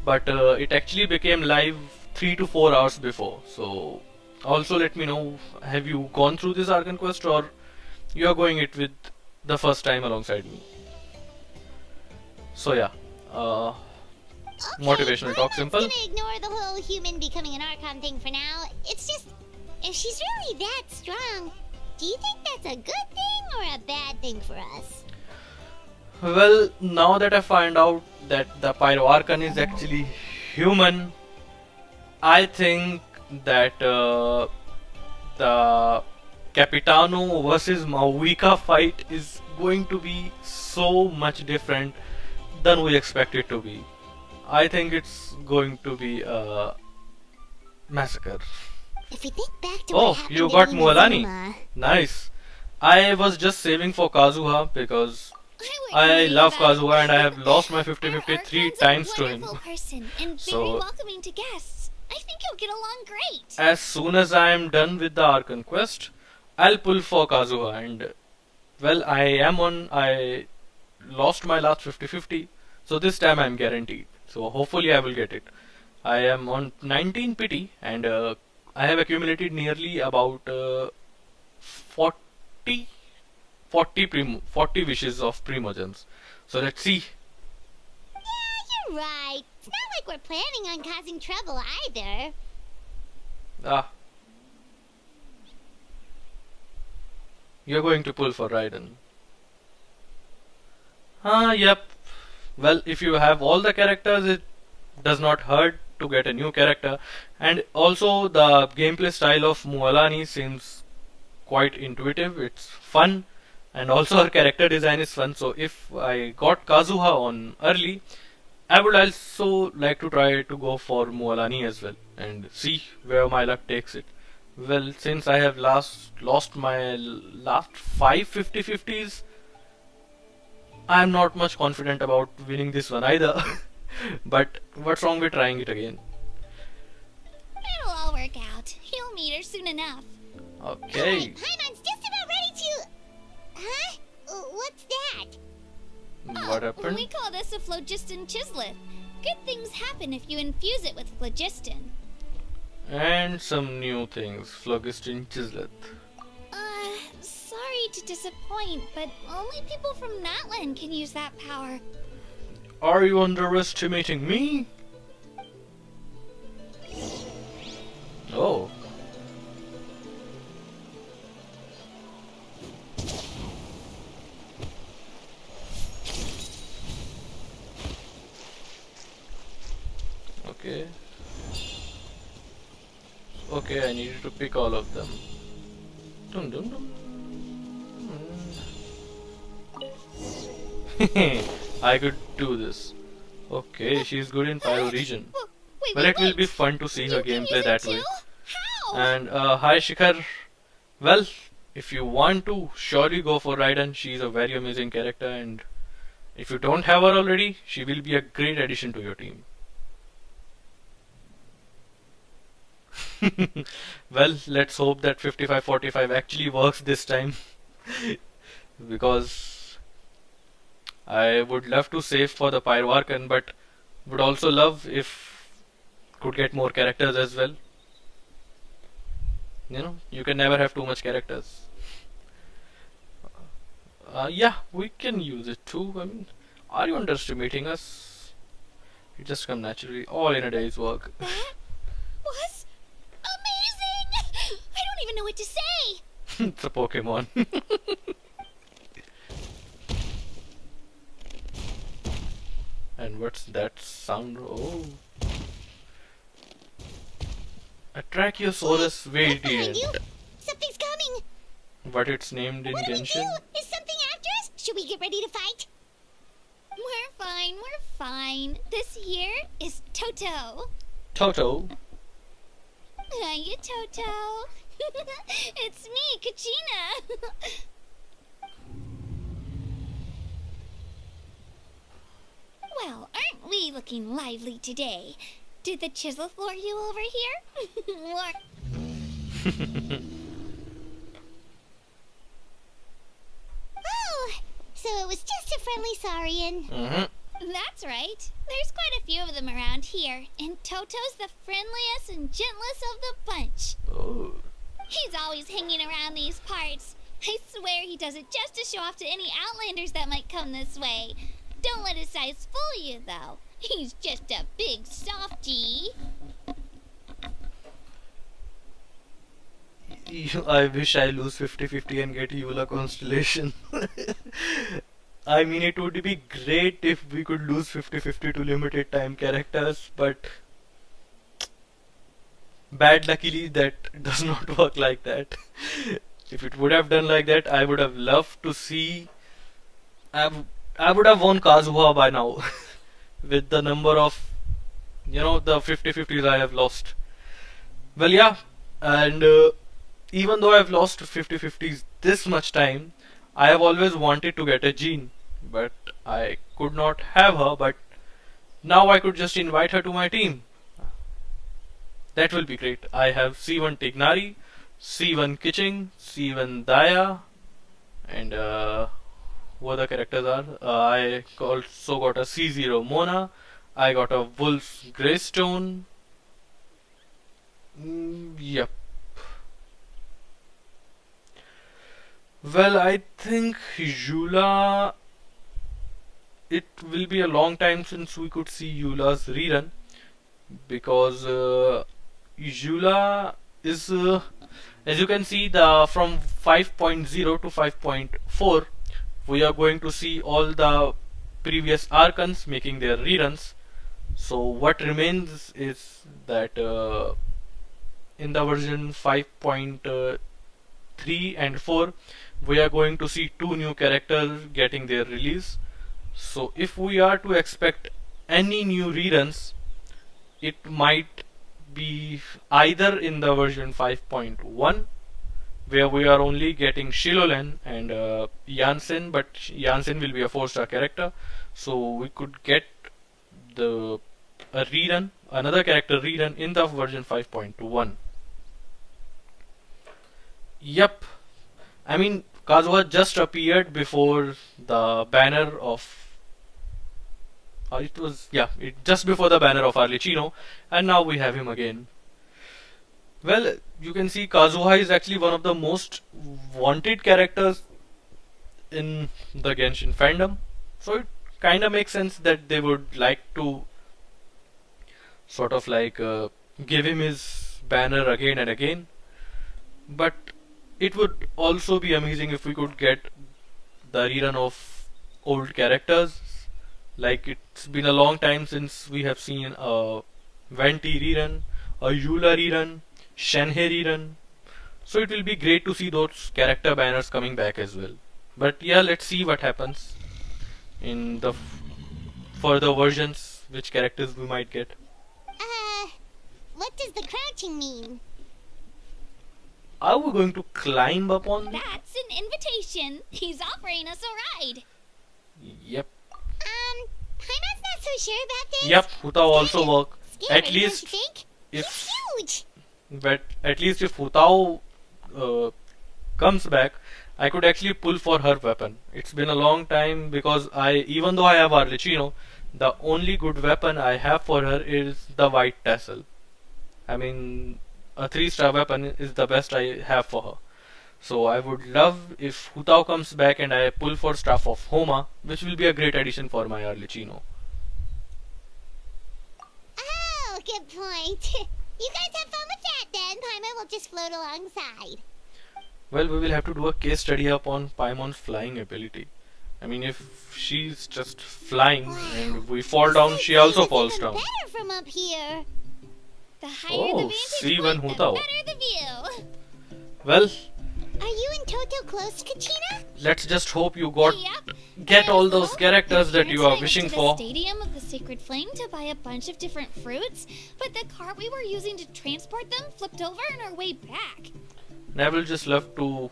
but it actually became live 3 to 4 hours before. So also let me know, have you gone through this Archon quest or you are going it with the first time alongside me? So yeah, motivational talk simple. I'm gonna ignore the whole human becoming an Archon thing for now. It's just, if she's really that strong, do you think that's a good thing or a bad thing for us? Well, now that I find out that the Pyro Archon is actually human, I think that the Capitano versus Mawika fight is going to be so much different than we expect it to be. I think it's going to be a massacre. If we think back to Oh, what happened you to got Mualani. Inazuma, Nice. I was just saving for Kazuha because I wouldn't love believe that. Kazuha and I have lost my Our 50-50 3 Archon's times a to him. wonderful person and So- very welcoming to guests. I think you'll get along great. As soon as I am done with the Archon quest, I'll pull for Kazuha, and well, I lost my last 50-50, so this time I'm guaranteed. So hopefully I will get it. I am on 19 pity and I have accumulated nearly about 40 wishes of Primogens. So let's see. you're right. It's not like we're planning on causing trouble either. Ah. You're going to pull for Raiden. Yep. Well, if you have all the characters, it does not hurt to get a new character. And also, the gameplay style of Mualani seems quite intuitive. It's fun. And also, her character design is fun. So, if I got Kazuha on early, I would also like to try to go for Mualani as well and see where my luck takes it. Well, since I have lost my last 5 50-50s, I am not much confident about winning this one either. But what's wrong with trying it again? It'll all work out. You'll meet her soon enough. Okay. Alright, Paimon's just about ready to... Huh? What's that? What happened? We call this a phlogiston chisleth. Good things happen if you infuse it with phlogiston. And some new things. Phlogiston Chisleth. Sorry to disappoint, but only people from Natlan can use that power. Are you underestimating me? Oh. Okay. Okay, I needed to pick all of them. Dum dum dum. I could do this. Okay, she's good in Pyro region. Well, it will be fun to see her gameplay that way. How? And hi Shikhar. Well, if you want to, surely go for Raiden. She's a very amazing character, and if you don't have her already, she will be a great addition to your team. Well, let's hope that 55-45 actually works this time. Because I would love to save for the Pyro Archon, but would also love if could get more characters as well. You know, you can never have too much characters. Yeah, we can use it too. I mean, are you underestimating us? It just come naturally, all in a day's work. That was amazing! I don't even know what to say! It's a Pokemon. And what's that sound? Oh. A Trachiosaurus Behind Radiant. you! Something's coming! But it's named in What do we do? Genshin. Is something after us? Should we get ready to fight? We're fine. This here is Toto. Toto. Hiya, Toto. It's me, Kachina. Well, aren't we looking lively today? Did the chisel floor you over here? Oh, so it was just a friendly saurian. That's right. There's quite a few of them around here, and Toto's the friendliest and gentlest of the bunch. Oh. He's always hanging around these parts. I swear he does it just to show off to any outlanders that might come this way. Don't let his size fool you, though. He's just a big softie. I wish I lose 50-50 and get Eula Constellation. I mean, it would be great if we could lose 50-50 to limited time characters, but bad luckily that does not work like that. If it would have done like that, I would have loved to see. I would have won Kazuha by now with the number of, the 50-50s I have lost. Well, yeah, and even though I've lost 50-50s this much time, I have always wanted to get a Jean, but I could not have her, but now I could just invite her to my team. That will be great. I have C1 Tignari, C1 Kiching, C1 Daya, and who other characters are? I also got a C0 Mona, I got a Wolf Greystone. Yep. Well, I think Eula. It will be a long time since we could see Eula's rerun, because Eula is, as you can see, from 5.0 to 5.4, we are going to see all the previous Archons making their reruns. So what remains is that in the version 5.3 and 4, we are going to see 2 new characters getting their release. So if we are to expect any new reruns, it might be either in the version 5.1, where we are only getting Shilolen and Jansen, but Jansen will be a 4-star character, so we could get a rerun, another character rerun in the version 5.1. Yep, I mean, Kazuha just appeared before the banner of just before the banner of Arlecchino, and now we have him again. Well, you can see Kazuha is actually one of the most wanted characters in the Genshin fandom, so it kinda makes sense that they would like to sort of like give him his banner again and again. But it would also be amazing if we could get the rerun of old characters. Like, it's been a long time since we have seen a Venti rerun, a Eula rerun, Shenhe rerun. So it will be great to see those character banners coming back as well. But yeah, let's see what happens in the further versions, which characters we might get. What does the crouching mean? Are we going to climb up on? That's an invitation. He's offering us a ride. Yep. Paimon's not so sure about this. Yep, Hutao also work. Scary, At least don't you think? if He's huge. but at least if Hutao comes back, I could actually pull for her weapon. It's been a long time because even though I have Arlecchino, the only good weapon I have for her is the white tassel. I mean, a 3-star weapon is the best I have for her. So I would love if Hutao comes back and I pull for Staff of Homa, which will be a great addition for my Arlecchino. Oh, good point. You guys have fun with that then. Paimon will just float alongside. Well, we will have to do a case study upon Paimon's flying ability. I mean, if she's just flying and we fall down, she also falls down. Better from up here. The higher the vantage see point, one the Hutao. better the view. Well, Are you and Toto close, Kachina? let's just hope you Yep. get all And those so, characters my that you parents are went wishing to for. the Stadium of the Sacred Flame to buy a bunch of different fruits, but the cart we were using to transport them flipped over on our way back. And I will just love to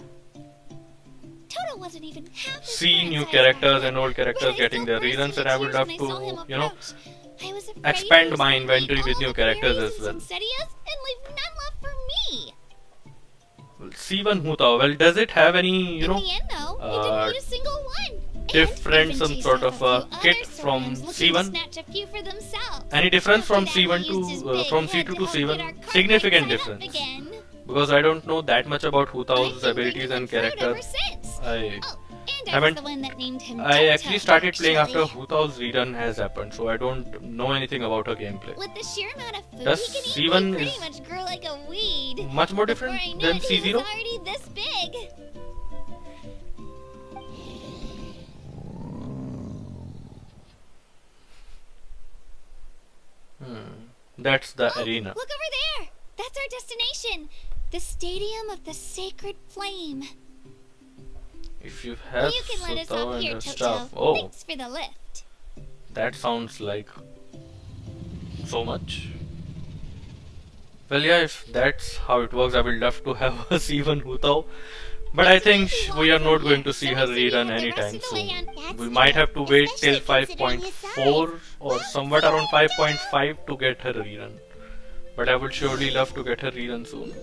Toto wasn't even half as see fun new as I characters expected, and old but characters I getting still their burst reruns, into and I would tears love when I saw him to, you know, approach. I was afraid expand he was my gonna inventory eat with all new the characters berries as and well. poinsettias and leave none left for me. C1 Hutao. Well, does it have any, you In know, the end, though, we uh, didn't eat a single one. And different even some chased sort off of a a few kit other from Sorons looking to C1? snatch a few for themselves. Any difference from After that, C1 he used his to big from head C2 to help get our C1? cart Significant right side up difference. again. Because I don't know that much about I've Hutao's been abilities bringing and him fruit ever characters. since. I Oh, and I haven't- was the one that named him I Toto, actually started playing after actually. Hutao's rerun has happened, so I don't know anything about her gameplay. With the sheer amount of food Does he can eat, C1 he pretty is much grew like a weed. Much more Before different I knew than it, he C0? was already this big. That's the Oh, arena. look over there! That's our destination! The Stadium of the Sacred Flame. If you have You can let us Hutao off and here, her Toto. stuff. Oh, Thanks for the lift. that sounds like so much. Well, yeah, if that's how it works, I would love to have a C1 Hutao. But I think we are not going to see her rerun anytime soon. We might have to wait till 5.4 or somewhat around 5.5 to get her rerun. But I would surely love to get her rerun soon.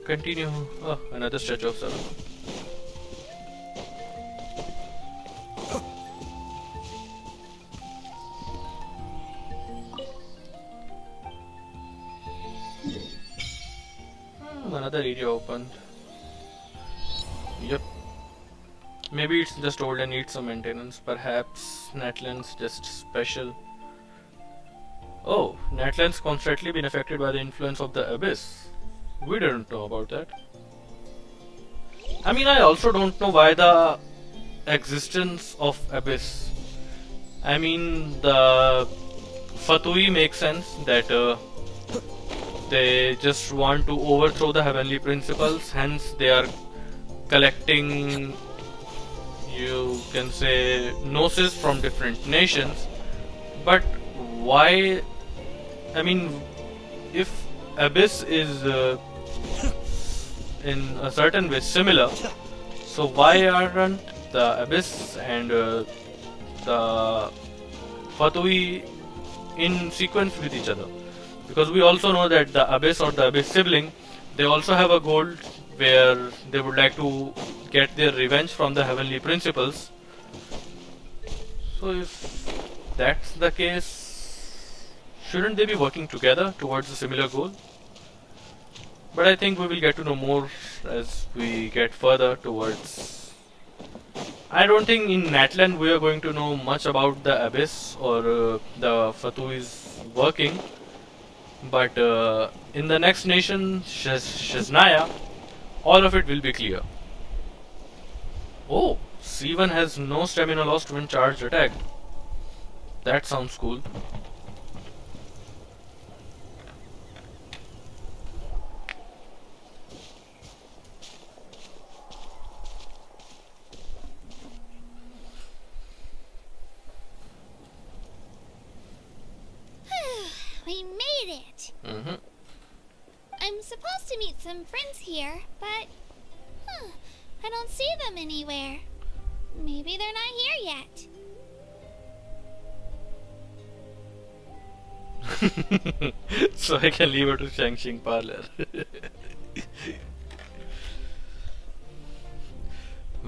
Continue. Oh, another statue of Sarah. Another area opened. Yep. Maybe it's just old and needs some maintenance. Perhaps Natlan's just special. Oh, Natlan's constantly been affected by the influence of the Abyss. We didn't know about that. I mean, I also don't know why the existence of Abyss. I mean, the Fatui makes sense that they just want to overthrow the heavenly principles, hence they are collecting, you can say, gnosis from different nations. But why? I mean, if Abyss is in a certain way similar, so why aren't the Abyss and the Fatui in sequence with each other? Because we also know that the Abyss or the Abyss sibling, they also have a goal where they would like to get their revenge from the heavenly principles. So if that's the case, shouldn't they be working together towards a similar goal? But I think we will get to know more as we get further towards... I don't think in Natlan we are going to know much about the Abyss or the Fatui's working. But in the next nation, Shaznaya, all of it will be clear. Oh, C1 has no stamina lost when charged attack. That sounds cool. We made it! I'm supposed to meet some friends here, but I don't see them anywhere. Maybe they're not here yet. So I can leave her to Shangxing parlor.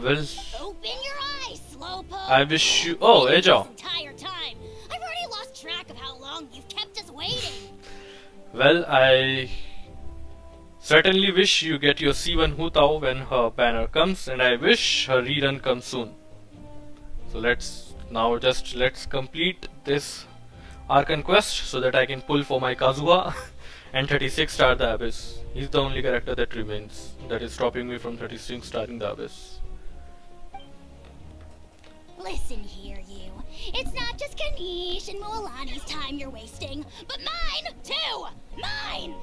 Well, Open your eyes, slowpoke. I wish you. Oh, Aja. This entire time, I've already lost track of how long you've kept us waiting. Well, I certainly wish you get your C1 Hutao when her banner comes, and I wish her rerun comes soon. So let's complete this Archon quest so that I can pull for my Kazuha and 36 star the Abyss. He's the only character that remains that is stopping me from 36 starring the Abyss. Listen here, you. It's not just Kanish and Moalani's time you're wasting, but mine, too! Mine!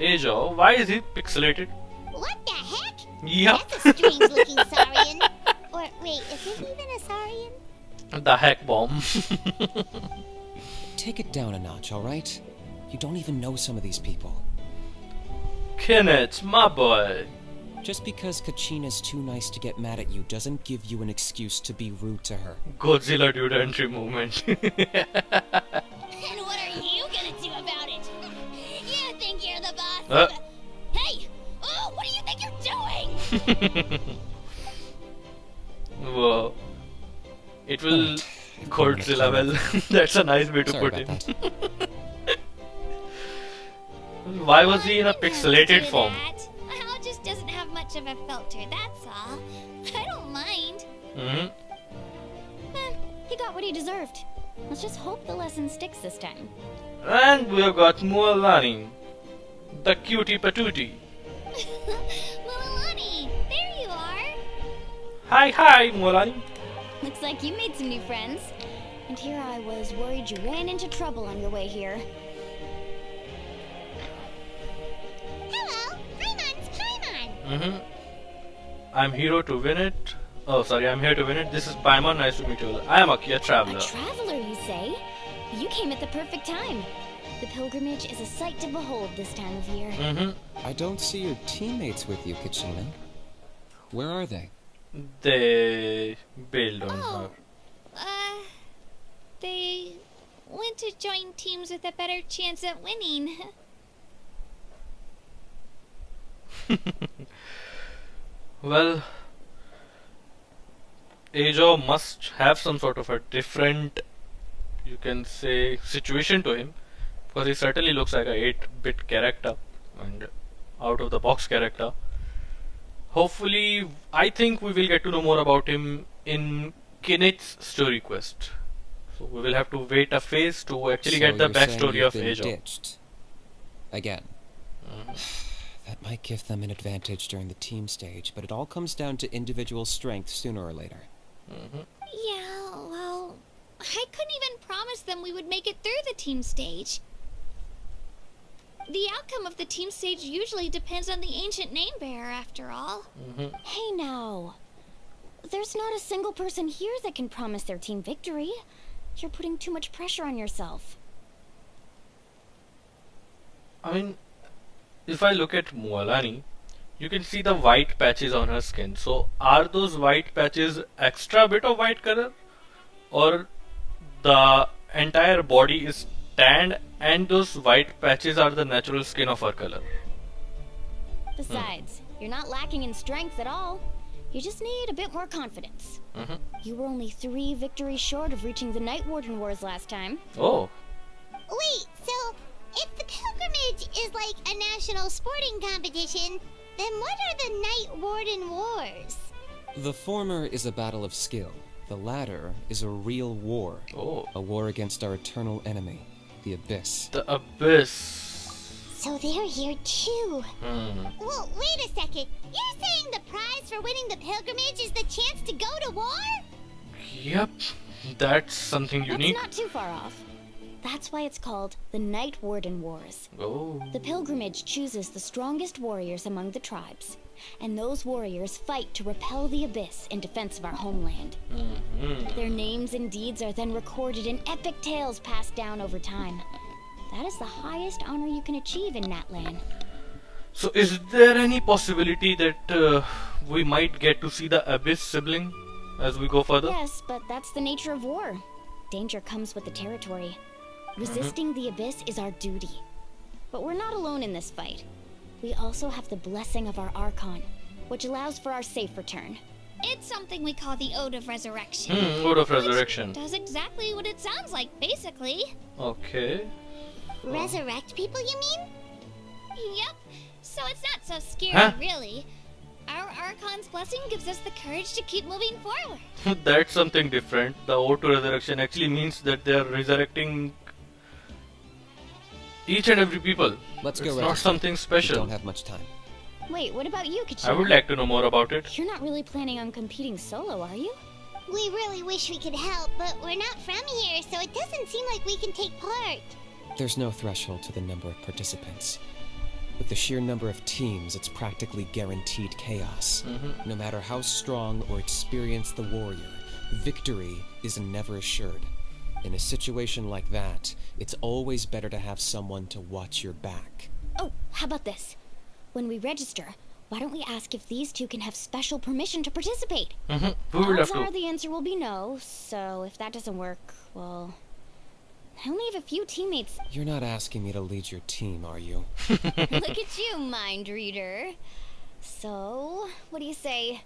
Aja, why is he pixelated? What the heck? Yep. That's a strange-looking Saurian. Or, wait, is this even a Saurian? The heck bomb. Take it down a notch, alright? You don't even know some of these people. Kenneth, my boy. Just because Kachina's too nice to get mad at you doesn't give you an excuse to be rude to her. Godzilla dude entry movement. And what are you gonna do about it? You think you're the boss? Hey! Oh, what do you think you're doing? Whoa. It will Godzilla well. That's a nice way to Sorry put it. about that. Why was he in a pixelated form? Hal just doesn't have much of a filter, that's all. I don't mind. He got what he deserved. Let's just hope the lesson sticks this time. And we've got Moalani, the cutie patootie. Moalani, there you are. Hi, Moalani. Looks like you made some new friends. And here I was worried you ran into trouble on your way here. Hello, Paimon's Paimon. I'm here to win it. Oh, sorry, I'm here to win it. This is Paimon. Nice to meet you all. I am Aki, a traveler. A traveler, you say? You came at the perfect time. The pilgrimage is a sight to behold this time of year. I don't see your teammates with you, Kachina. Where are they? They bailed on her. They went to join teams with a better chance at winning. Well, Aja must have some sort of a different, you can say, situation to him, because he certainly looks like a 8-bit character and out of the box character. Hopefully, I think we will get to know more about him in Kenneth's story quest. So we will have to wait a phase to actually get the you're saying backstory you've of been Aja. ditched. Again. That might give them an advantage during the team stage, but it all comes down to individual strength sooner or later. Yeah, well, I couldn't even promise them we would make it through the team stage. The outcome of the team stage usually depends on the ancient name bearer, after all. Hey now. There's not a single person here that can promise their team victory. You're putting too much pressure on yourself. I mean, if I look at Moalani, you can see the white patches on her skin. So are those white patches extra bit of white color, or the entire body is tanned and those white patches are the natural skin of her color? Besides, you're not lacking in strength at all. You just need a bit more confidence. You were only 3 victories short of reaching the Night Warden Wars last time. Oh, Wait, so if the pilgrimage is like a national sporting competition, then what are the Night Warden Wars? The former is a battle of skill. The latter is a real war. oh, A war against our eternal enemy, the Abyss. the Abyss. So they're here too. Hmm. Well, wait a second. You're saying the prize for winning the pilgrimage is the chance to go to war? Yep, that's something unique. That's not too far off. That's why it's called the Night Warden Wars. Oh, The pilgrimage chooses the strongest warriors among the tribes, and those warriors fight to repel the Abyss in defense of our homeland. Their names and deeds are then recorded in epic tales passed down over time. That is the highest honor you can achieve in Natlan. so is there any possibility that we might get to see the Abyss sibling as we go further? Yes, but that's the nature of war. Danger comes with the territory. Resisting the Abyss is our duty. But we're not alone in this fight. We also have the blessing of our Archon, which allows for our safe return. It's something we call the Ode of Resurrection. Ode of Resurrection. Does exactly what it sounds like, basically. Okay. Resurrect people, you mean? Yep. So it's not so scary, Huh? really. Our Archon's blessing gives us the courage to keep moving forward. That's something different. The Ode to Resurrection actually means that they are resurrecting each and every people. Let's go It's not register. something We special. don't have much time. Wait, what about you, Kachina? I would like to know more about it. You're not really planning on competing solo, are you? We really wish we could help, but we're not from here, so it doesn't seem like we can take part. There's no threshold to the number of participants. With the sheer number of teams, it's practically guaranteed chaos. No matter how strong or experienced the warrior, victory is never assured. In a situation like that, it's always better to have someone to watch your back. Oh, how about this? When we register, why don't we ask if these two can have special permission to participate? We will have Odds are to. the answer will be no, so if that doesn't work, well... I only have a few teammates. You're not asking me to lead your team, are you? Look at you, mind reader. So, what do you say?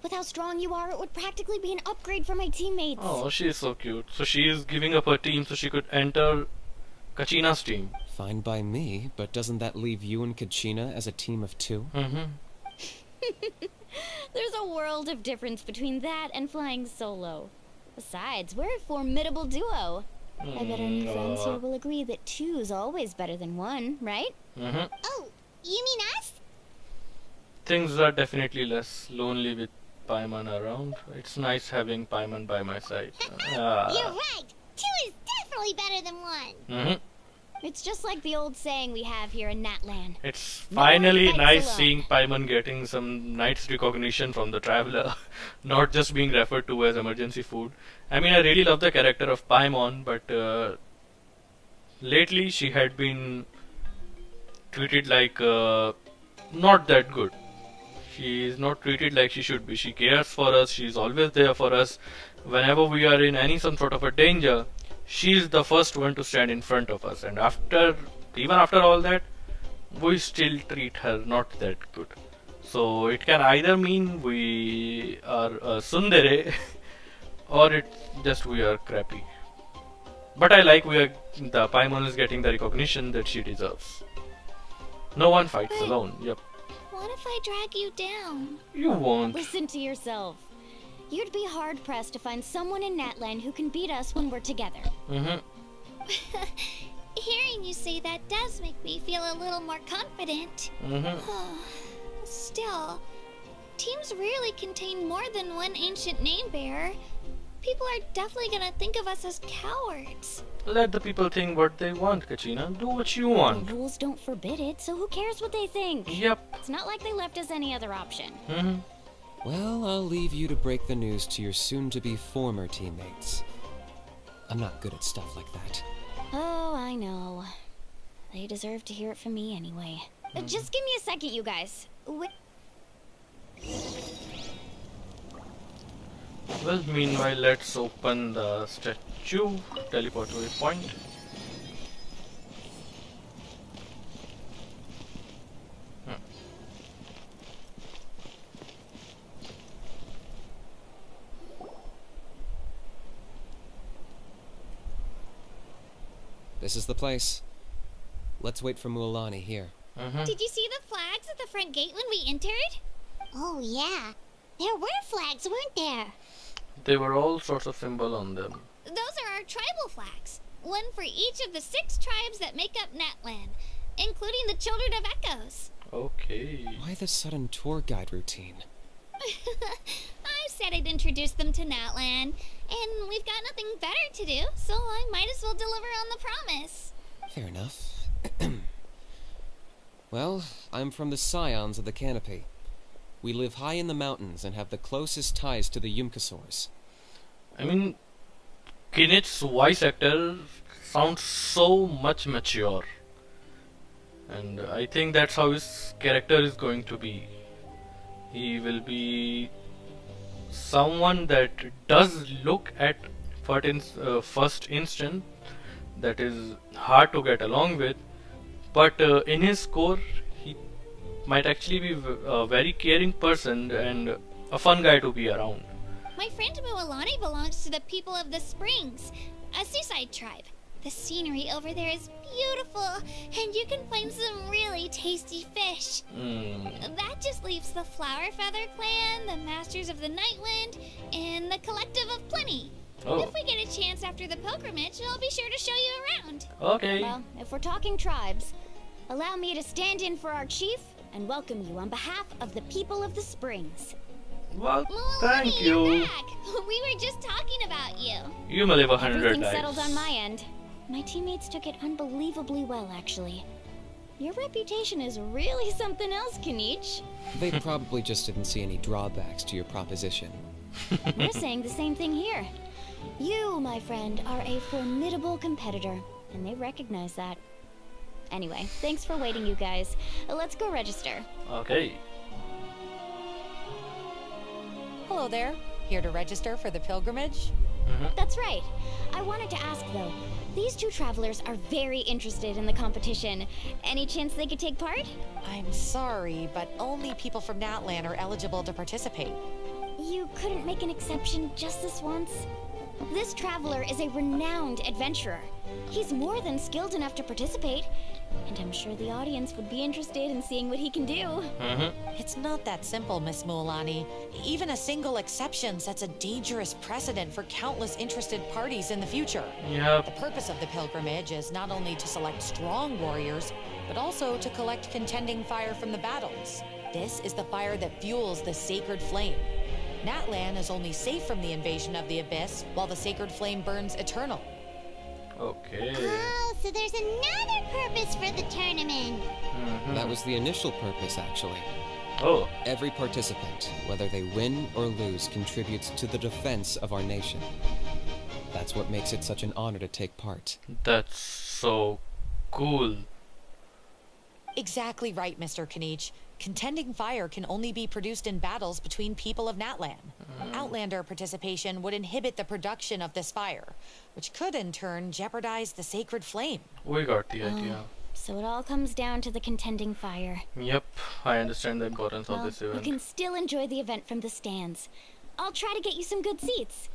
With how strong you are, it would practically be an upgrade for my teammates. Oh, she is so cute. So she is giving up her team so she could enter Kachina's team. Fine by me, but doesn't that leave you and Kachina as a team of two? There's a world of difference between that and flying solo. Besides, we're a formidable duo. I bet our new friends here will agree that two's always better than one, right? Oh, you mean us? Things are definitely less lonely with Paimon around. It's nice having Paimon by my side. You're right. Two is definitely better than one. It's just like the old saying we have here in Natlan. It's No one finally fights nice alone. seeing Paimon getting some nice recognition from the Traveler, not just being referred to as emergency food. I mean, I really love the character of Paimon, but lately she had been treated like not that good. She is not treated like she should be. She cares for us. She is always there for us. Whenever we are in some sort of a danger, she is the first one to stand in front of us. And even after all that, we still treat her not that good. So it can either mean we are tsundere, or it's just we are crappy. But I like the Paimon is getting the recognition that she deserves. No one fights alone. Yep. What if I drag you down? You won't. Listen to yourself. You'd be hard-pressed to find someone in Natlan who can beat us when we're together. Hearing you say that does make me feel a little more confident. Still, teams rarely contain more than one ancient name bearer. People are definitely gonna think of us as cowards. Let the people think what they want, Kachina. Do what you want. The rules don't forbid it, so who cares what they think? Yep. It's not like they left us any other option. Well, I'll leave you to break the news to your soon-to-be former teammates. I'm not good at stuff like that. Oh, I know. They deserve to hear it from me anyway. Just give me a second, you guys. Well, meanwhile, let's open the statue. Teleport to a point. This is the place. Let's wait for Mualani here. Did you see the flags at the front gate when we entered? Oh, yeah. There were flags, weren't there? There were all sorts of symbols on them. Those are our tribal flags. One for each of the 6 tribes that make up Natlan, including the Children of Echoes. Okay. Why the sudden tour guide routine? I said I'd introduce them to Natlan, and we've got nothing better to do, so I might as well deliver on the promise. Fair enough. Well, I'm from the Scions of the Canopy. We live high in the mountains and have the closest ties to the Yumkasaurs. I mean, Kinnich's voice actor sounds so much mature. And I think that's how his character is going to be. He will be someone that does look at first instant that is hard to get along with, but in his core he might actually be a very caring person, and A fun guy to be around. My friend Mualani belongs to the people of the Springs, a seaside tribe. The scenery over there is beautiful, and you can find some really tasty fish. That just leaves the Flower Feather Clan, the Masters of the Nightwind, and the Collective of Plenty. Oh. If we get a chance after the pilgrimage, I'll be sure to show you around. Okay. Well, if we're talking tribes, allow me to stand in for our chief and welcome you on behalf of the people of the Springs. Well, Mualani, thank you're you. back. We were just talking about you. You may live 100 Everything's lives. settled on my end. My teammates took it unbelievably well, actually. Your reputation is really something else, Kanich. They probably just didn't see any drawbacks to your proposition. We're saying the same thing here. You, my friend, are a formidable competitor, and they recognize that. Anyway, thanks for waiting, you guys. Let's go register. Okay. Hello there. Here to register for the pilgrimage? That's right. I wanted to ask, though. These two travelers are very interested in the competition. Any chance they could take part? I'm sorry, but only people from Natlan are eligible to participate. You couldn't make an exception just this once? This traveler is a renowned adventurer. He's more than skilled enough to participate, and I'm sure the audience would be interested in seeing what he can do. It's not that simple, Miss Mualani. Even a single exception sets a dangerous precedent for countless interested parties in the future. Yep. The purpose of the pilgrimage is not only to select strong warriors, but also to collect contending fire from the battles. This is the fire that fuels the sacred flame. Natlan is only safe from the invasion of the Abyss, while the sacred flame burns eternal. Okay. Oh, so there's another purpose for the tournament. That was the initial purpose, actually. Oh. Every participant, whether they win or lose, contributes to the defense of our nation. That's what makes it such an honor to take part. That's so cool. Exactly right, Mr. Kanich. Contending fire can only be produced in battles between people of Natlan. Outlander participation would inhibit the production of this fire, which could in turn jeopardize the sacred flame. We got the idea. So it all comes down to the contending fire. Yep, I understand the importance of Well, this you event. can still enjoy the event from the stands. I'll try to get you some good seats.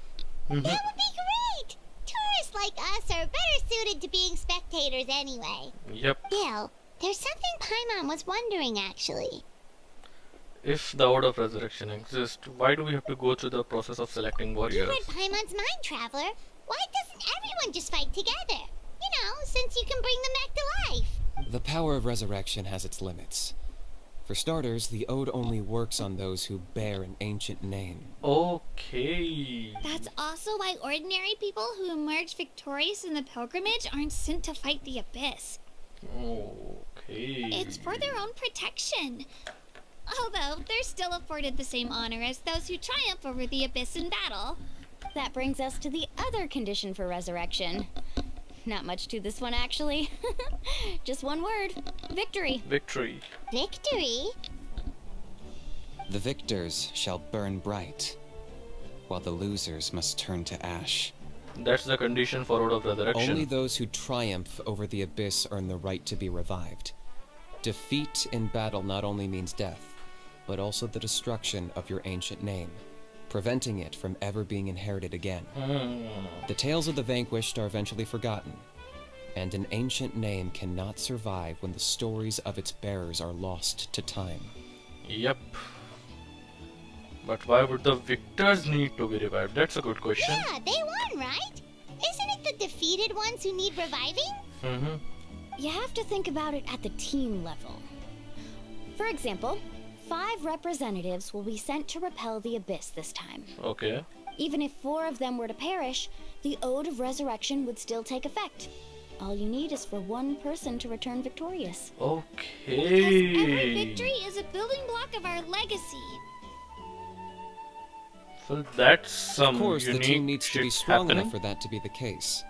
Mhm. That would be great! Tourists like us are better suited to being spectators anyway. Yep. Bill, there's something Paimon was wondering, actually. If the Order of Resurrection exists, why do we have to go through the process of selecting You warriors? read Paimon's mind, Traveler. Why doesn't everyone just fight together? You know, since you can bring them back to life. The power of resurrection has its limits. For starters, the ode only works on those who bear an ancient name. Okay. That's also why ordinary people who emerge victorious in the pilgrimage aren't sent to fight the Abyss. Okay. It's for their own protection. Although, they're still afforded the same honor as those who triumph over the Abyss in battle. That brings us to the other condition for resurrection. Not much to this one, actually. Just one word. Victory. Victory. Victory? The victors shall burn bright, while the losers must turn to ash. That's the condition for Order of Resurrection. Only those who triumph over the Abyss earn the right to be revived. Defeat in battle not only means death, but also the destruction of your ancient name, preventing it from ever being inherited again. The tales of the vanquished are eventually forgotten, and an ancient name cannot survive when the stories of its bearers are lost to time. Yep. But why would the victors need to be revived? That's a good question. Yeah, they won, right? Isn't it the defeated ones who need reviving? You have to think about it at the team level. For example, 5 representatives will be sent to repel the Abyss this time. Okay. Even if 4 of them were to perish, the Ode of Resurrection would still take effect. All you need is for 1 person to return victorious. Okay. Because every victory is a building block of our legacy. So that's some Of course, the unique team needs to be shit strong happening. enough for that to be the case.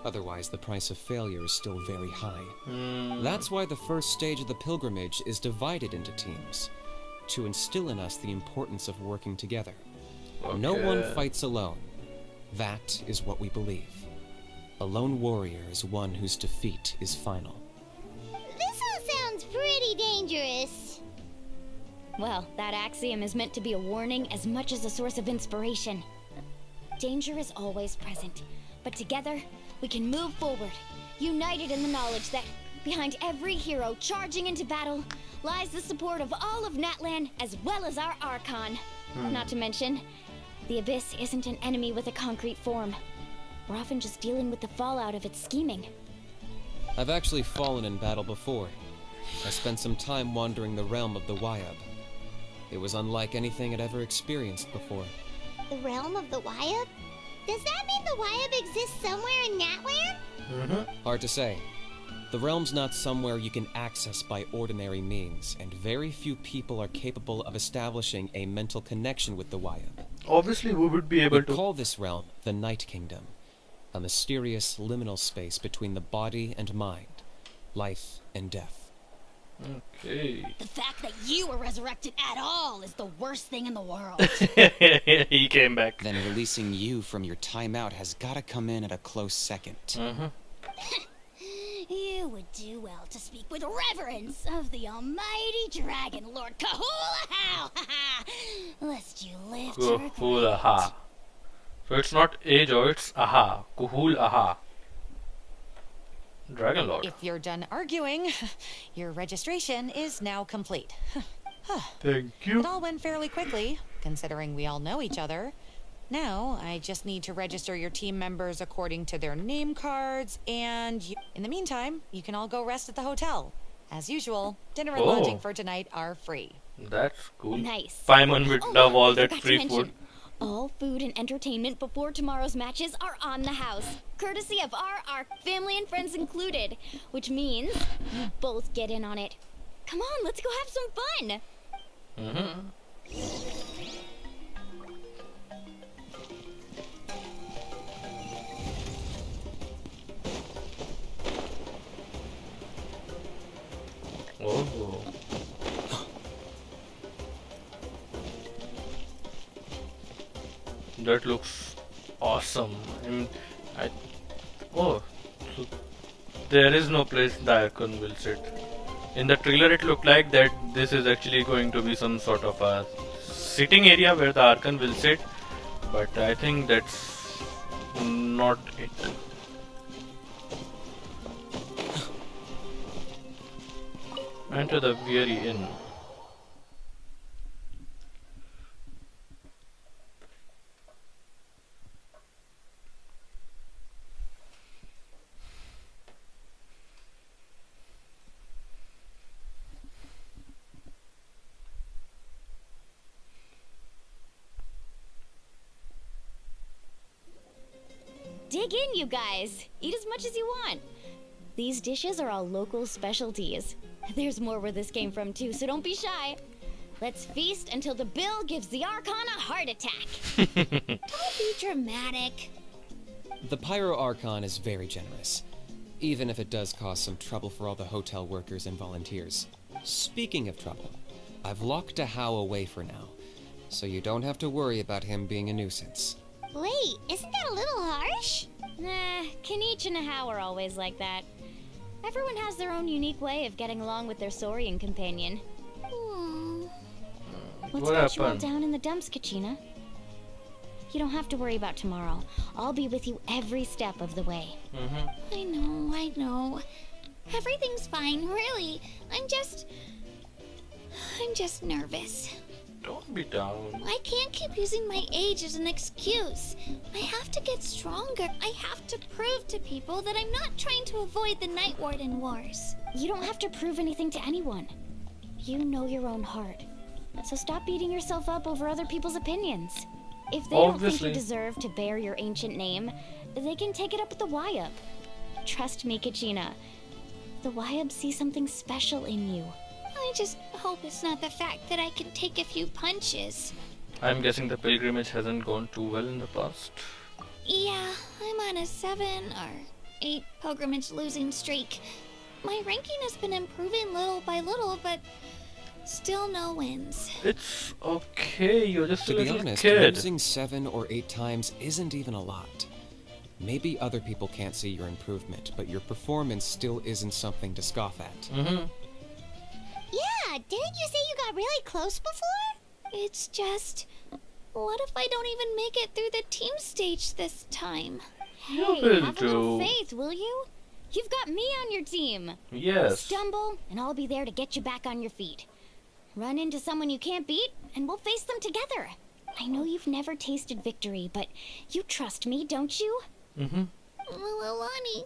Otherwise, the price of failure is still very high. That's why the first stage of the pilgrimage is divided into teams, to instill in us the importance of working together. No one Okay. fights alone. That is what we believe. A lone warrior is one whose defeat is final. This all sounds pretty dangerous. Well, that axiom is meant to be a warning as much as a source of inspiration. Danger is always present, but together we can move forward, united in the knowledge that behind every hero charging into battle lies the support of all of Natlan as well as our Archon. Not to mention, the Abyss isn't an enemy with a concrete form. We're often just dealing with the fallout of its scheming. I've actually fallen in battle before. I spent some time wandering the realm of the Wyab. It was unlike anything I'd ever experienced before. The realm of the Wyab? Does that mean the Wyab exists somewhere in Natlan? Hard to say. The realm's not somewhere you can access by ordinary means, and very few people are capable of establishing a mental connection with the Wyab. Obviously, we would be able We to. call this realm the Night Kingdom, a mysterious liminal space between the body and mind, life and death. Okay. The fact that you were resurrected at all is the worst thing in the world. He came back. Then releasing you from your timeout has gotta come in at a close second. You would do well to speak with reverence of the almighty dragon lord Kahula-How! Lest you live to regret. Kuhul aha. So it's not Ajo, it's aha. Kuhul aha. Dragon Lord. If you're done arguing, your registration is now complete. Thank It you. all went fairly quickly, considering we all know each other. Now, I just need to register your team members according to their name cards, and in the meantime, you can all go rest at the hotel. As usual, dinner and Oh. lodging for tonight are free. That's cool. Nice. Paimon would love all I that forgot to free mention, food. all food and entertainment before tomorrow's matches are on the house, courtesy of our family and friends included, which means you both get in on it. Come on, let's go have some fun. Oh. That looks awesome. Oh, so there is no place the Archon will sit. In the trailer, it looked like that this is actually going to be some sort of a sitting area where the Archon will sit, but I think that's not it. Enter the Weary Inn. Dig in, you guys. Eat as much as you want. These dishes are all local specialties. There's more where this came from too, so don't be shy. Let's feast until the bill gives the Archon a heart attack. Don't be dramatic. The Pyro Archon is very generous, even if it does cause some trouble for all the hotel workers and volunteers. Speaking of trouble, I've locked a How away for now, so you don't have to worry about him being a nuisance. Wait, isn't that a little harsh? Nah, Kanich and How are always like that. Everyone has their own unique way of getting along with their Saurian companion. What's What got you all happened? down in the dumps, Kachina? You don't have to worry about tomorrow. I'll be with you every step of the way. I know. Everything's fine, really. I'm just nervous. Don't be down. I can't keep using my age as an excuse. I have to get stronger. I have to prove to people that I'm not trying to avoid the Night Warden Wars. You don't have to prove anything to anyone. You know your own heart. So stop beating yourself up over other people's opinions. If they don't think Obviously. you deserve to bear your ancient name, they can take it up with the Wyab. Trust me, Kachina. The Wyab see something special in you. I just hope it's not the fact that I can take a few punches. I'm guessing the pilgrimage hasn't gone too well in the past. Yeah, I'm on a 7 or 8 pilgrimage losing streak. My ranking has been improving little by little, but still no wins. It's okay, you're just To a be little honest, kid. losing 7 or 8 times isn't even a lot. Maybe other people can't see your improvement, but your performance still isn't something to scoff at. Yeah, didn't you say you got really close before? It's just, what if I don't even make it through the team stage this time? You Hey, will have a little do. faith, will you? You've got me on your team. Yes. Stumble, and I'll be there to get you back on your feet. Run into someone you can't beat, and we'll face them together. I know you've never tasted victory, but you trust me, don't you? Mm-hmm. Milani,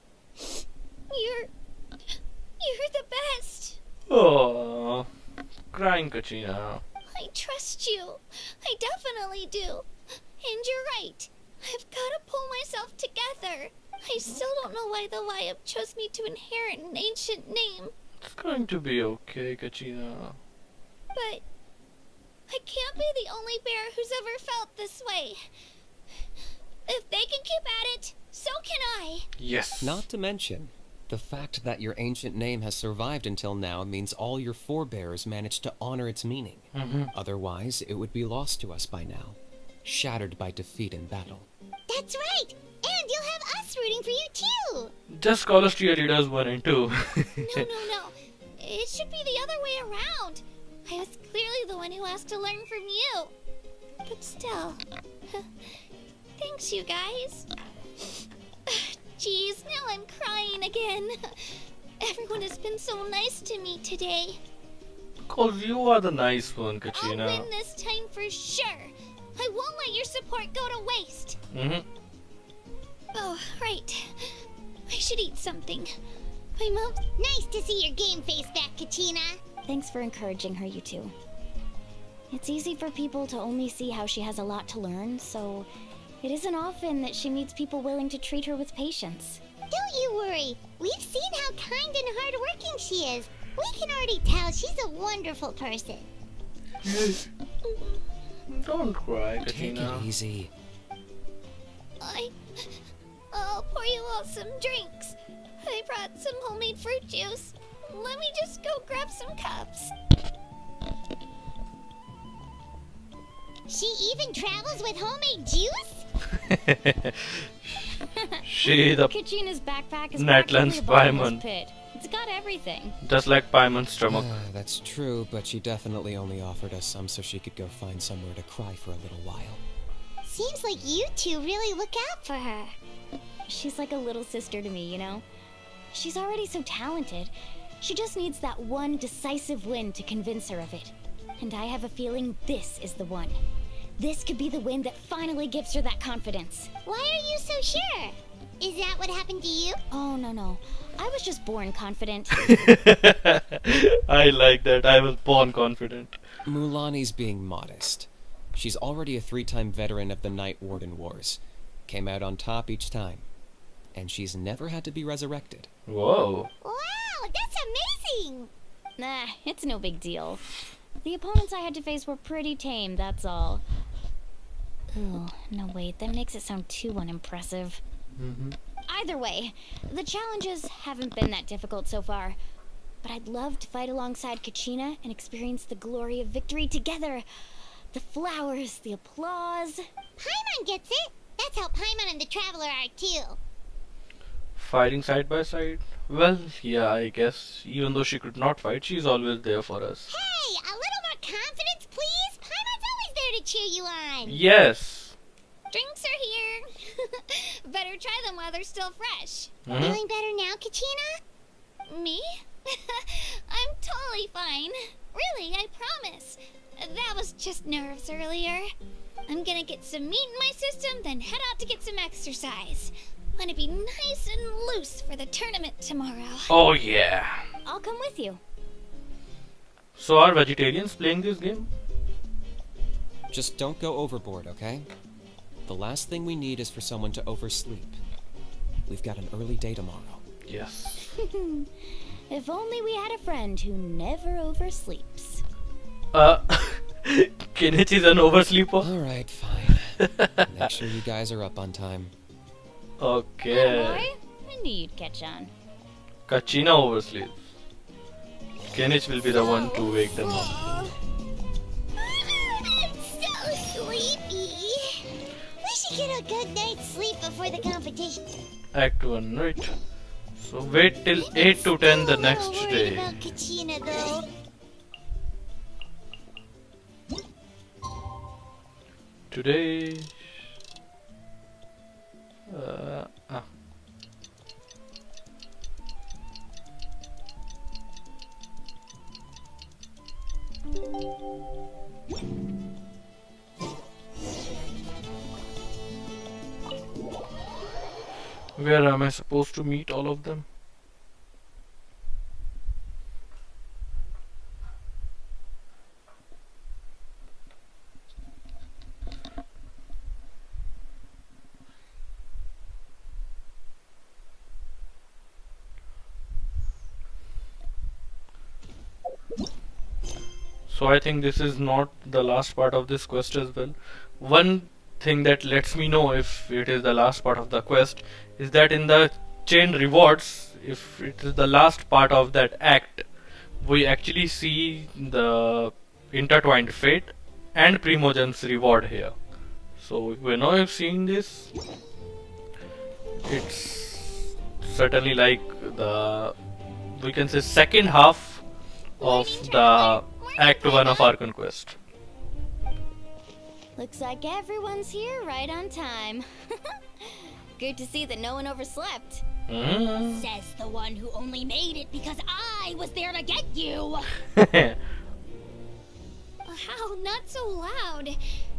you're the best. Oh, crying Kachina. I trust you. I definitely do. And you're right. I've got to pull myself together. I still don't know why the Lyab chose me to inherit an ancient name, It's going to be okay, Kachina. but I can't be the only bear who's ever felt this way. If they can keep at it, so can I. Yes. Not to mention, the fact that your ancient name has survived until now means all your forebears managed to honor its meaning. Mm-hmm. Otherwise, it would be lost to us by now, shattered by defeat in battle. That's right! And you'll have us rooting for you too! Just call us cheerleaders 1 and 2. No. It should be the other way around. I was clearly the one who asked to learn from you. But still. Thanks, you guys. Jeez, now I'm crying again. Everyone has been so nice to me today. Cause you are the nice one, I'll Kachina. win this time for sure. I won't let your support go to waste. Mm-hmm. Oh, right. I should eat something. My mom. Nice to see your game face back, Kachina. Thanks for encouraging her, you two. It's easy for people to only see how she has a lot to learn, so it isn't often that she meets people willing to treat her with patience. Don't you worry. We've seen how kind and hardworking she is. We can already tell she's a wonderful person. Don't cry, Take Kachina. it easy. I'll pour you all some drinks. I brought some homemade fruit juice. Let me just go grab some cups. She even travels with homemade juice? She the Kachina's backpack is Natlan's practically a bottomless Paimon. pit. It's got everything. Just like Paimon's stomach. That's true, but she definitely only offered us some so she could go find somewhere to cry for a little while. Seems like you two really look out for her. She's like a little sister to me, you know? She's already so talented. She just needs that one decisive win to convince her of it. And I have a feeling this is the one. This could be the win that finally gives her that confidence. Why are you so sure? Is that what happened to you? Oh, no. I was just born confident. I like that. I was born confident. Mulani's being modest. She's already a 3-time veteran of the Night Warden Wars. Came out on top each time. And she's never had to be resurrected. Whoa. Wow, that's amazing! Nah, it's no big deal. The opponents I had to face were pretty tame, that's all. Ooh, no wait, that makes it sound too unimpressive. Mm-hmm. Either way, the challenges haven't been that difficult so far. But I'd love to fight alongside Kachina and experience the glory of victory together. The flowers, the applause. Paimon gets it! That's how Paimon and the Traveler are too. Fighting side by side? Well, yeah, I guess. Even though she could not fight, she's always there for us. Hey, a little more confidence, please? Paimon's always there to cheer you on. Yes! Drinks are here. Better try them while they're still fresh. Mhm. Feeling better now, Kachina? Me? I'm totally fine. Really, I promise. That was just nerves earlier. I'm gonna get some meat in my system, then head out to get some exercise. Want to be nice and loose for the tournament tomorrow. Oh yeah. I'll come with you. So are vegetarians playing this game? Just don't go overboard, okay? The last thing we need is for someone to oversleep. We've got an early day tomorrow. Yes. If only we had a friend who never oversleeps. Kenichi is an oversleeper? Alright, fine. Make sure you guys are up on time. Okay. I knew you'd catch on. Kachina oversleeps. Kenich will be the one to wake them up. I'm so sleepy. We should get a good night's sleep before the competition. Act 1, right? So wait till 8 to 10 the next I'm day. about Kachina, though. today. Ah. Where am I supposed to meet all of them? So I think this is not the last part of this quest as well. One thing that lets me know if it is the last part of the quest is that in the chain rewards, if it is the last part of that act, we actually see the intertwined fate and Primogen's reward here. So when I've seen this, it's certainly like the, we can say, second half of the Act 1 of Archon quest. Looks like everyone's here right on time. Good to see that no one overslept. Says the one who only made it because I was there to get you. How? Not so loud.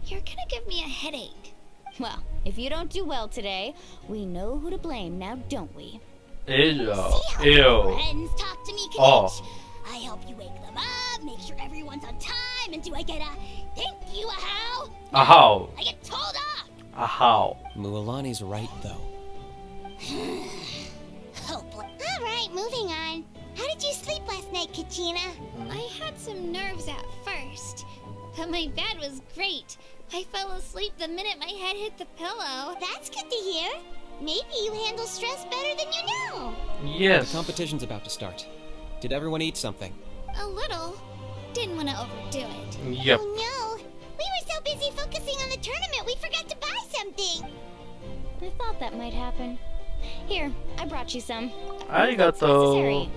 You're gonna give me a headache. Well, if you don't do well today, we know who to blame now, don't we? Ew. See how Ew. your friends talk to me, Kach? Oh. I help you wake them up, make sure everyone's on time, and do I get a thank you, a how? A how? I get told off. A how? Mualani's right, though. Hopeless. All right, moving on. How did you sleep last night, Kachina? I had some nerves at first, but my bed was great. I fell asleep the minute my head hit the pillow. That's good to hear. Maybe you handle stress better than you know. Yes. The competition's about to start. Did everyone eat something? A little. Didn't want to overdo it. Yep. Oh no! We were so busy focusing on the tournament we forgot to buy something. I thought that might happen. Here, I brought you some. Arigato.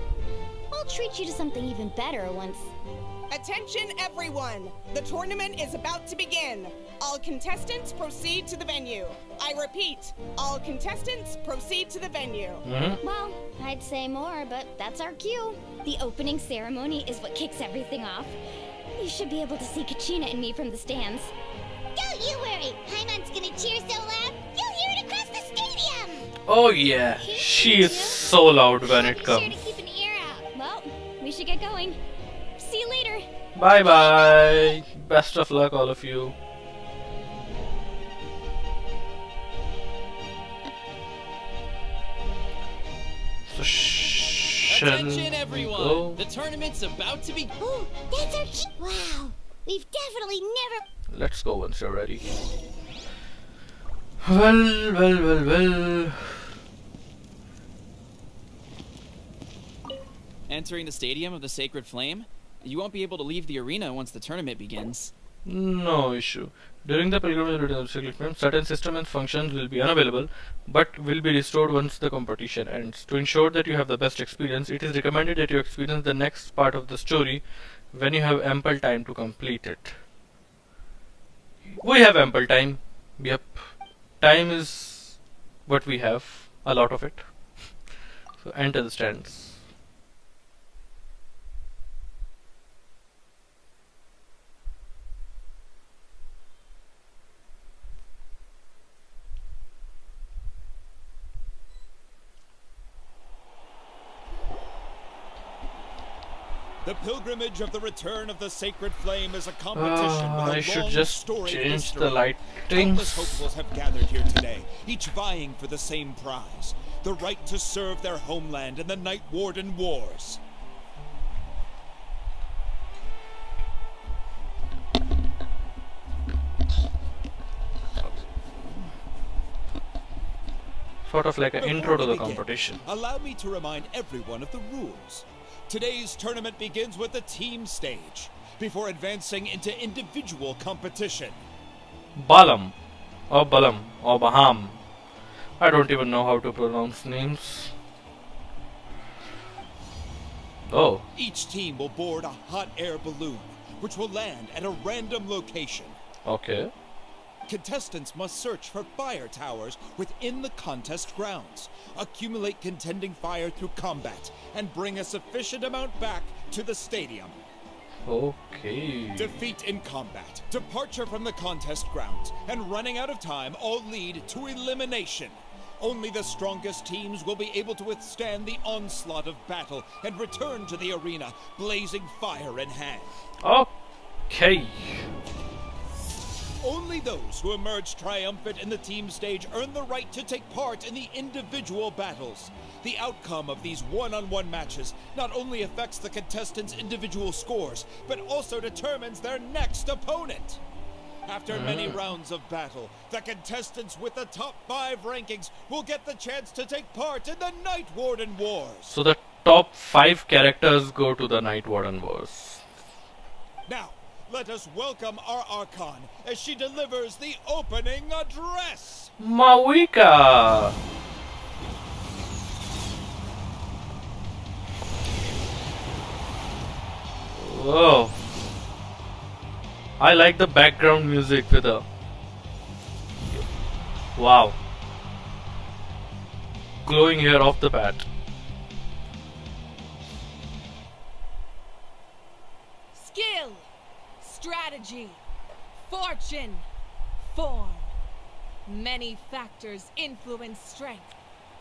I'll treat you to something even better once. Attention everyone! The tournament is about to begin. All contestants proceed to the venue. I repeat, all contestants proceed to the venue. Well, I'd say more, but that's our cue. The opening ceremony is what kicks everything off. You should be able to see Kachina and me from the stands. Don't you worry! Paimon's gonna cheer so loud, you'll hear it across the stadium! Oh yeah, she is so loud when it Be sure to comes. keep an ear out. Well, we should get going. See you later. Bye bye. Best of luck, all of you. So Attention everyone! go? The tournament's about to be. Oh, that's our cue. Wow, we've definitely never. Let's go once you're ready. Well. Entering the stadium of the Sacred Flame? You won't be able to leave the arena once the tournament begins. No issue. During the pilgrimage routine of Sacred Flame, certain systems and functions will be unavailable, but will be restored once the competition ends. To ensure that you have the best experience, it is recommended that you experience the next part of the story when you have ample time to complete it. We have ample time. Yep. Time is what we have. A lot of it. So enter the stands. The pilgrimage of the return of the Sacred Flame is a competition with a I should long just storied change history. the lightings. Countless hopefuls have gathered here today, each vying for the same prize, the right to serve their homeland in the Night Warden Wars. Sort of like an Before intro to we the begin, competition. Allow me to remind everyone of the rules. Today's tournament begins with the team stage, before advancing into individual competition. Balam, or Balam, or Baham. I don't even know how to pronounce names. Oh, Each team will board a hot air balloon, which will land at a random location. okay. Contestants must search for fire towers within the contest grounds, accumulate contending fire through combat, and bring a sufficient amount back to the stadium. Okay. Defeat in combat, departure from the contest grounds, and running out of time all lead to elimination. Only the strongest teams will be able to withstand the onslaught of battle and return to the arena, blazing fire in hand. Okay. Only those who emerge triumphant in the team stage earn the right to take part in the individual battles. The outcome of these one-on-one matches not only affects the contestants' individual scores, but also determines their next opponent. After many rounds of battle, the contestants with the top 5 rankings will get the chance to take part in the Night Warden Wars. So the top 5 characters go to the Night Warden Wars. Now, let us welcome our Archon as she delivers the opening address. Mawika! Whoa. I like the background music with her. Wow. Glowing hair off the bat. Skill, strategy, fortune, form. Many factors influence strength,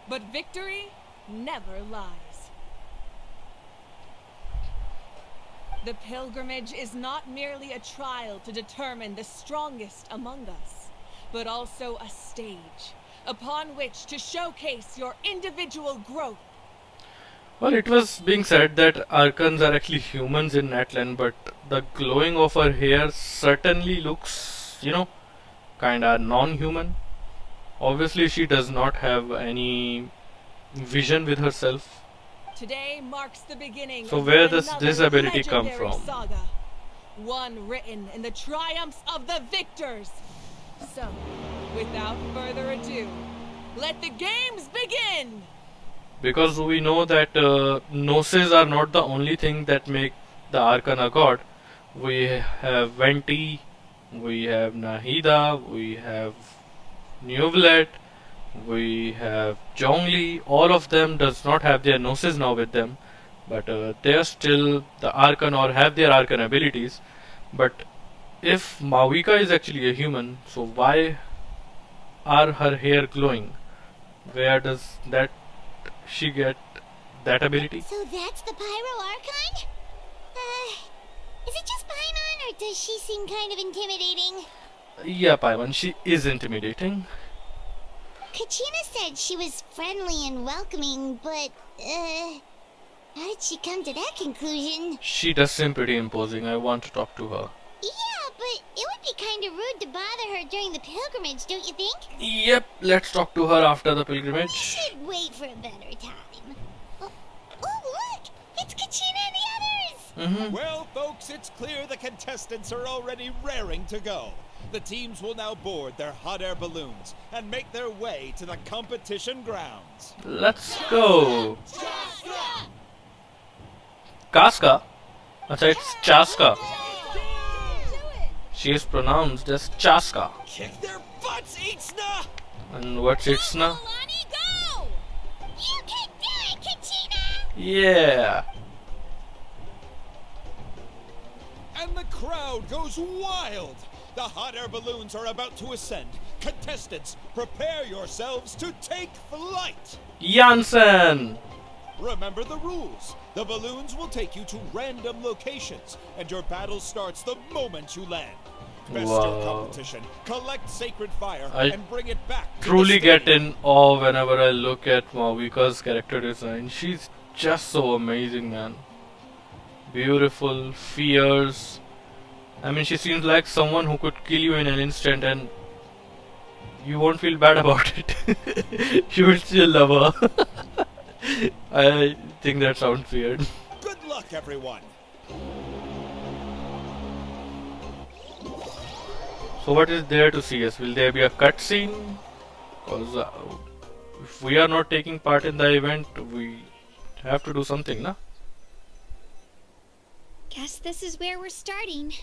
but victory never lies. The pilgrimage is not merely a trial to determine the strongest among us, but also a stage upon which to showcase your individual growth. Well, it was being said that Archons are actually humans in Natlan, but the glowing of her hair certainly looks, you know, kinda non-human. Obviously, she does not have any vision with herself. Today marks the beginning So of where does another this ability come legendary from? Saga, one written in the triumphs of the victors. So, without further ado, let the games begin! Because we know that Gnosis are not the only thing that make the Archon a god. We have Venti, we have Nahida, we have Neuvlet, we have Zhongli. All of them does not have their Gnosis now with them, but they are still the Archon or have their Archon abilities. But if Mawika is actually a human, so why are her hair glowing? Where does that she get that ability? So that's the Pyro Archon? Is it just Paimon, or does she seem kind of intimidating? Yeah, Paimon, she is intimidating. Kachina said she was friendly and welcoming, but, how did she come to that conclusion? She does seem pretty imposing. I want to talk to her. Yeah, but it would be kind of rude to bother her during the pilgrimage, don't you think? Yep, let's talk to her after the We pilgrimage. should wait for a better time. Oh, look! It's Kachina and the others! Well, folks, it's clear the contestants are already raring to go. The teams will now board their hot air balloons and make their way to the competition grounds. Let's go. Casca? Achha, it's Chaska. She is pronounced as Chaska. Kick their butts, Itzna! And what's Itzna? Go! You can do it, Kachina! Yeah. And the crowd goes wild. The hot air balloons are about to ascend. Contestants, prepare yourselves to take flight. Janssen. Remember the rules. The balloons will take you to random locations, and your battle starts the moment you land. Best your Wow. competition, collect sacred fire, I and bring it back to Truly the get stadium. in awe whenever I look at Mawika's character design. She's just so amazing, man. Beautiful, fierce. I mean, she seems like someone who could kill you in an instant and you won't feel bad about it. You will still love her. I think that sounds weird. Good luck, everyone. So what is there to see us? Will there be a cutscene? Because if we are not taking part in the event, we have to do something, nah? Guess this is where we're starting.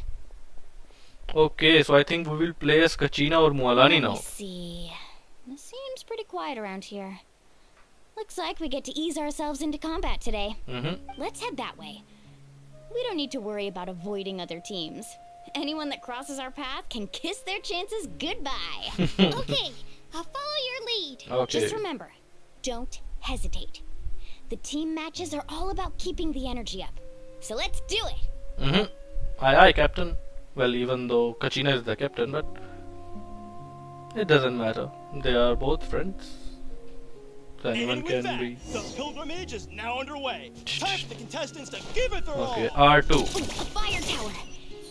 Okay, so I think we will play as Kachina or Mualani now. Let's see. It seems pretty quiet around here. Looks like we get to ease ourselves into combat today. Let's head that way. We don't need to worry about avoiding other teams. Anyone that crosses our path can kiss their chances goodbye. Okay, I'll follow your lead. Okay. Just remember, don't hesitate. The team matches are all about keeping the energy up. So let's do it. Aye, aye, Captain. Well, even though Kachina is the captain, but it doesn't matter. They are both friends. So anyone And with can that, be. the pilgrimage is now underway. Time for the contestants to give it their all. Okay, R2. A fire tower.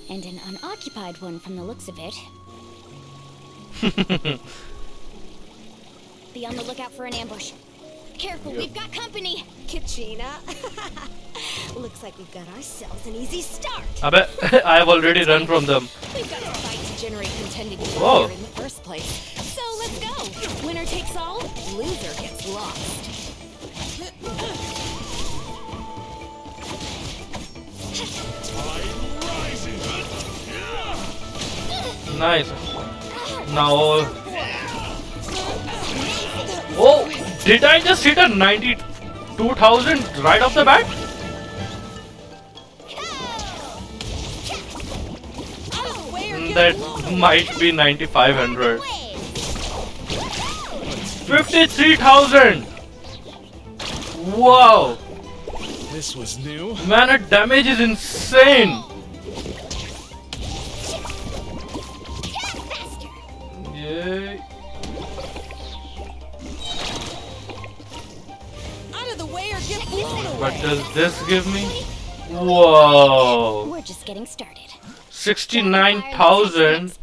And an unoccupied one from the looks of it. Be on the lookout for an ambush. Careful, we've got company. Kachina. Looks like we've got ourselves an easy start. Abbe, I have already run from them. We've got to fight to generate contending Whoa. warrior in the first place. So let's go. Winner takes all, loser gets lost. Nice. Now. Oh, did I just hit a 92,000 right off the bat? That might be 9,500. 53,000! Wow! This was new. Man, her damage is insane! Yay! Out of the way or get blown away. What does this give me? Whoa! We're just getting started. 69,000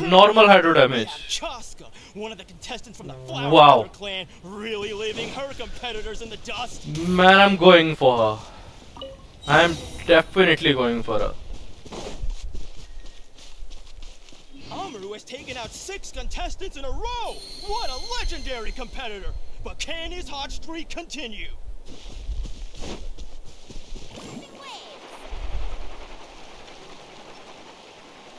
normal hydro damage. Chaska, one of the contestants from the Flower Wow. Powder clan, really leaving her competitors in the dust. Man, I'm going for her. I'm definitely going for her. Amaru has taken out 6 contestants in a row. What a legendary competitor! But can his hot streak continue?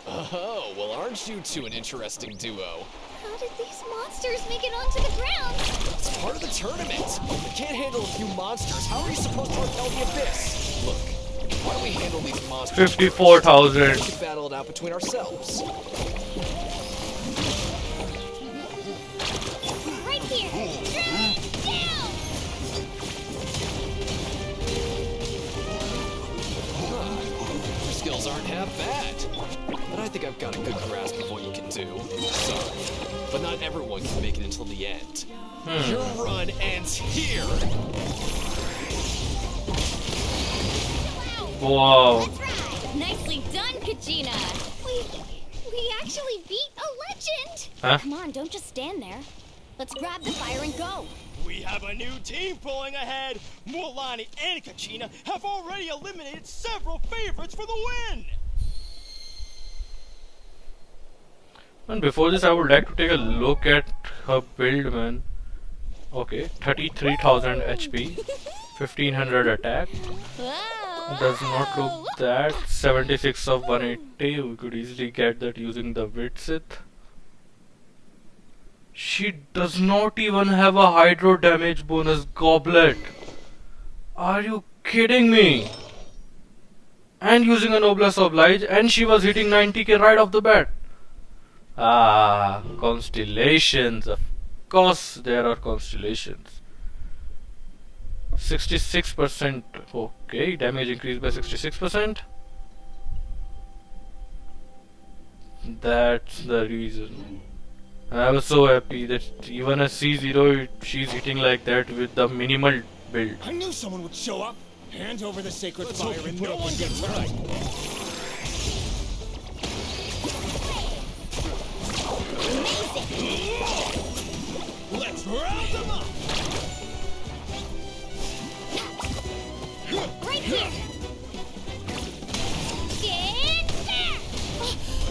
Oh, well, aren't you two an interesting duo? How did these monsters make it onto the ground? It's part of the tournament. If we can't handle a few monsters, how are you supposed to repel the abyss? Look, why don't we handle these monsters? 54,000. We can battle it out between ourselves. Right here. Down. Your skills aren't half bad. But I think I've got a good grasp of what you can do. Sorry, but not everyone can make it until the end. Your run ends here. Wow. Nicely done, Kachina. We actually beat a legend. Huh? Come on, don't just stand there. Let's grab the fire and go. We have a new team pulling ahead. Mualani and Kachina have already eliminated several favorites for the win. And before this, I would like to take a look at her build, man. Okay, 33,000 HP, 1,500 attack. Does not look that. 76 of 180. We could easily get that using the Witsith. She does not even have a hydro damage bonus goblet. Are you kidding me? And using a Noblesse Oblige, and she was hitting 90k right off the bat. Ah, constellations. Of course, there are constellations. 66%. Okay, damage increased by 66%. That's the reason. I was so happy that even a C0, she's hitting like that with the minimal build. I knew someone would show up. Hand over the sacred fire and no one gets hurt. Let's round them up. Right here. Get there.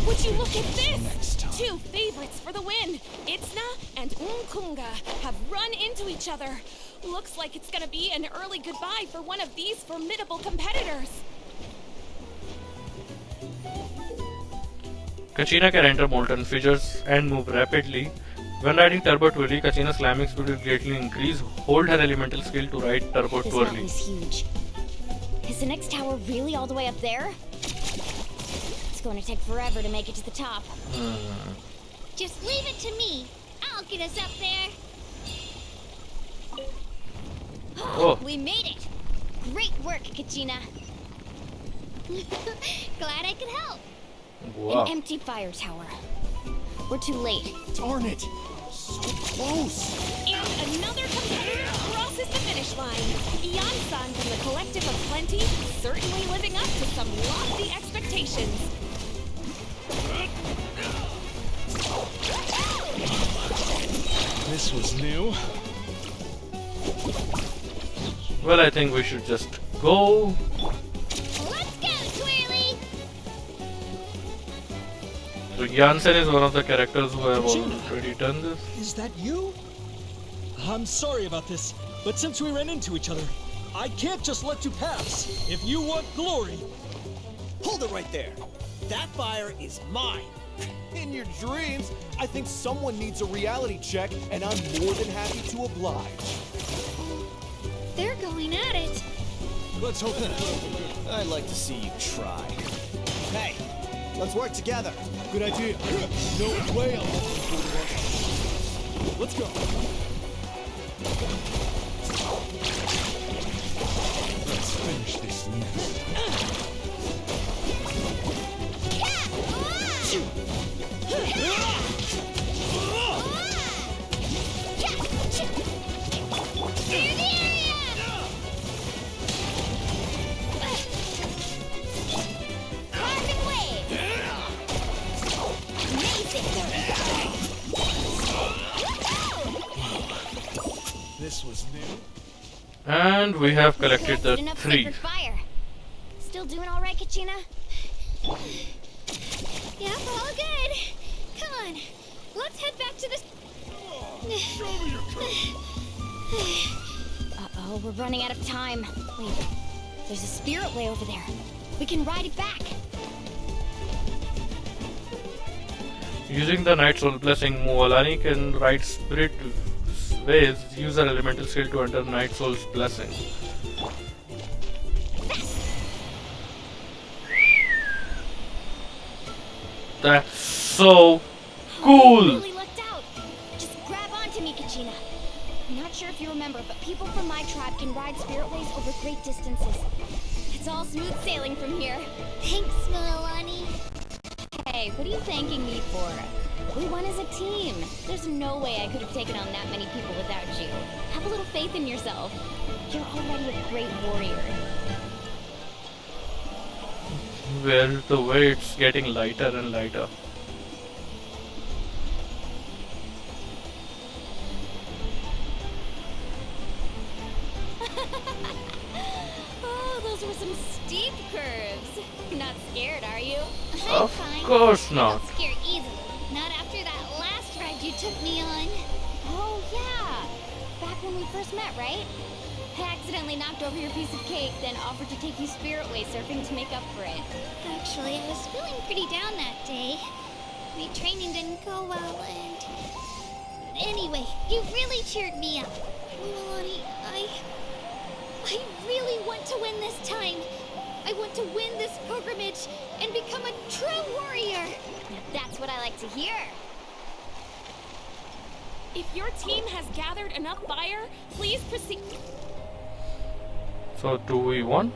Would you look at this? 2 favorites for the win. Itzna and Unkunga have run into each other. Looks like it's gonna be an early goodbye for one of these formidable competitors. Kachina can enter molten fissures and move rapidly. When riding Turbo Twirly, Kachina's climbing speed will greatly increase. Hold her elemental skill to ride Turbo This Twirly. mountain is huge. Is the next tower really all the way up there? It's going to take forever to make it to the top. Just leave it to me. I'll get us up there. Oh. We made it. Great work, Kachina. Glad I could help. Wow. An empty fire tower. We're too late. Darn it! So close! And another competitor crosses the finish line. Ian-san from the Collective of Plenty, certainly living up to some lofty expectations. This was new. Well, I think we should just go. Let's go, Twirly. So Jansen is one of the characters who have already done this. Is that you? I'm sorry about this, but since we ran into each other, I can't just let you pass. If you want glory... Hold it right there. That fire is mine. In your dreams, I think someone needs a reality check, and I'm more than happy to oblige. They're going at it. Let's hope I'd like to see you try. Hey, let's work together. Good idea. No way I'll let you do it. Let's go. Let's finish this mess. This was new. And we have collected the Enough 3. sacred fire. Still doing all right, Kachina? Yep, all good. Come on, let's head back to this. Uh-oh, we're running out of time. Wait, there's a spirit way over there. We can ride it back. Using the Night Soul Blessing, Mualani can ride Spirit Ways, use her elemental skill to enter Night Soul's Blessing. That's so cool! Really lucked out. Just grab onto me, Kachina. I'm not sure if you remember, but people from my tribe can ride spirit ways over great distances. It's all smooth sailing from here. Thanks, Milani. Hey, what are you thanking me for? We won as a team. There's no way I could have taken on that many people without you. Have a little faith in yourself. You're already a great warrior. Where the way it's getting lighter and lighter. Oh, those were some steep curves. Not scared, are you? Of course I not. don't scare easily. Not after that last ride you took me on. Oh, yeah. Back when we first met, right? I accidentally knocked over your piece of cake, then offered to take you spirit way surfing to make up for it. Actually, I was feeling pretty down that day. My training didn't go well, and... Anyway, you really cheered me up. Milani, I really want to win this time. I want to win this pilgrimage and become a true warrior. That's what I like to hear. If your team has gathered enough fire, please proceed. So do we want?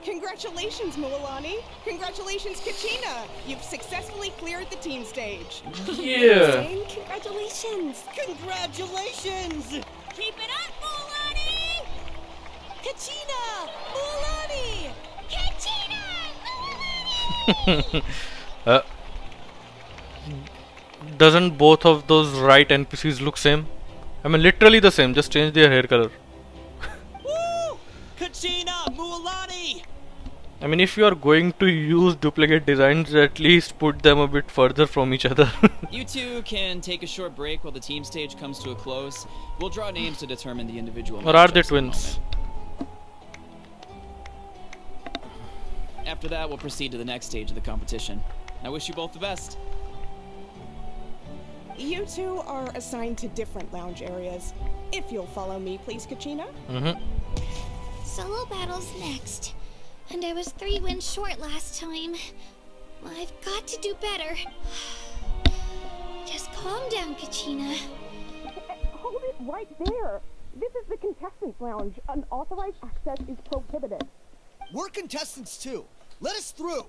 Congratulations, Milani. Congratulations, Kachina. You've successfully cleared the team stage. Yeah. Amazing. Congratulations. Congratulations! Keep it up, Milani! Kachina! Milani! Kachina! Doesn't both of those right NPCs look same? I mean literally the same, just change their hair color. Woo! Kachina! Mualani! I mean, if you are going to use duplicate designs, at least put them a bit further from each other. You two can take a short break while the team stage comes to a close. We'll draw names to determine the individual Or are they matchups in a twins? moment. After that, we'll proceed to the next stage of the competition. I wish you both the best. You two are assigned to different lounge areas. If you'll follow me, please, Kachina. Solo battles next. And I was 3 wins short last time. I've got to do better. Just calm down, Kachina. Hold it right there. This is the contestants' lounge. Unauthorized access is prohibited. We're contestants too. Let us through.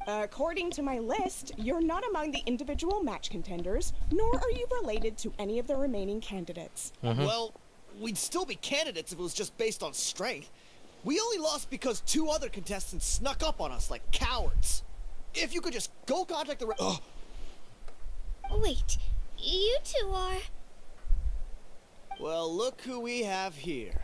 According to my list, you're not among the individual match contenders, nor are you related to any of the remaining candidates. Well, we'd still be candidates if it was just based on strength. We only lost because 2 other contestants snuck up on us like cowards. If you could just go contact the Wait, you two are... Well, look who we have here.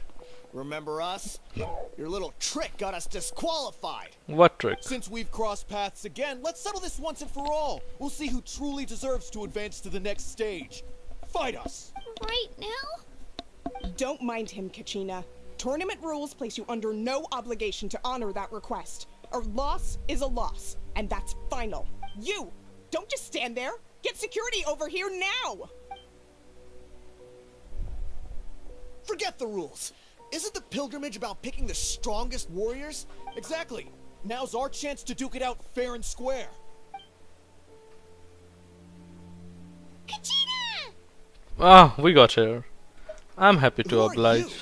Remember us? Your little trick got us disqualified. What trick? Since we've crossed paths again, let's settle this once and for all. We'll see who truly deserves to advance to the next stage. Fight us! Right now? Don't mind him, Kachina. Tournament rules place you under no obligation to honor that request. A loss is a loss, and that's final. You! Don't just stand there! Get security over here now! Forget the rules. Isn't the pilgrimage about picking the strongest warriors? Exactly. Now's our chance to duke it out fair and square. Kachina! Ah, we got here. I'm happy to oblige.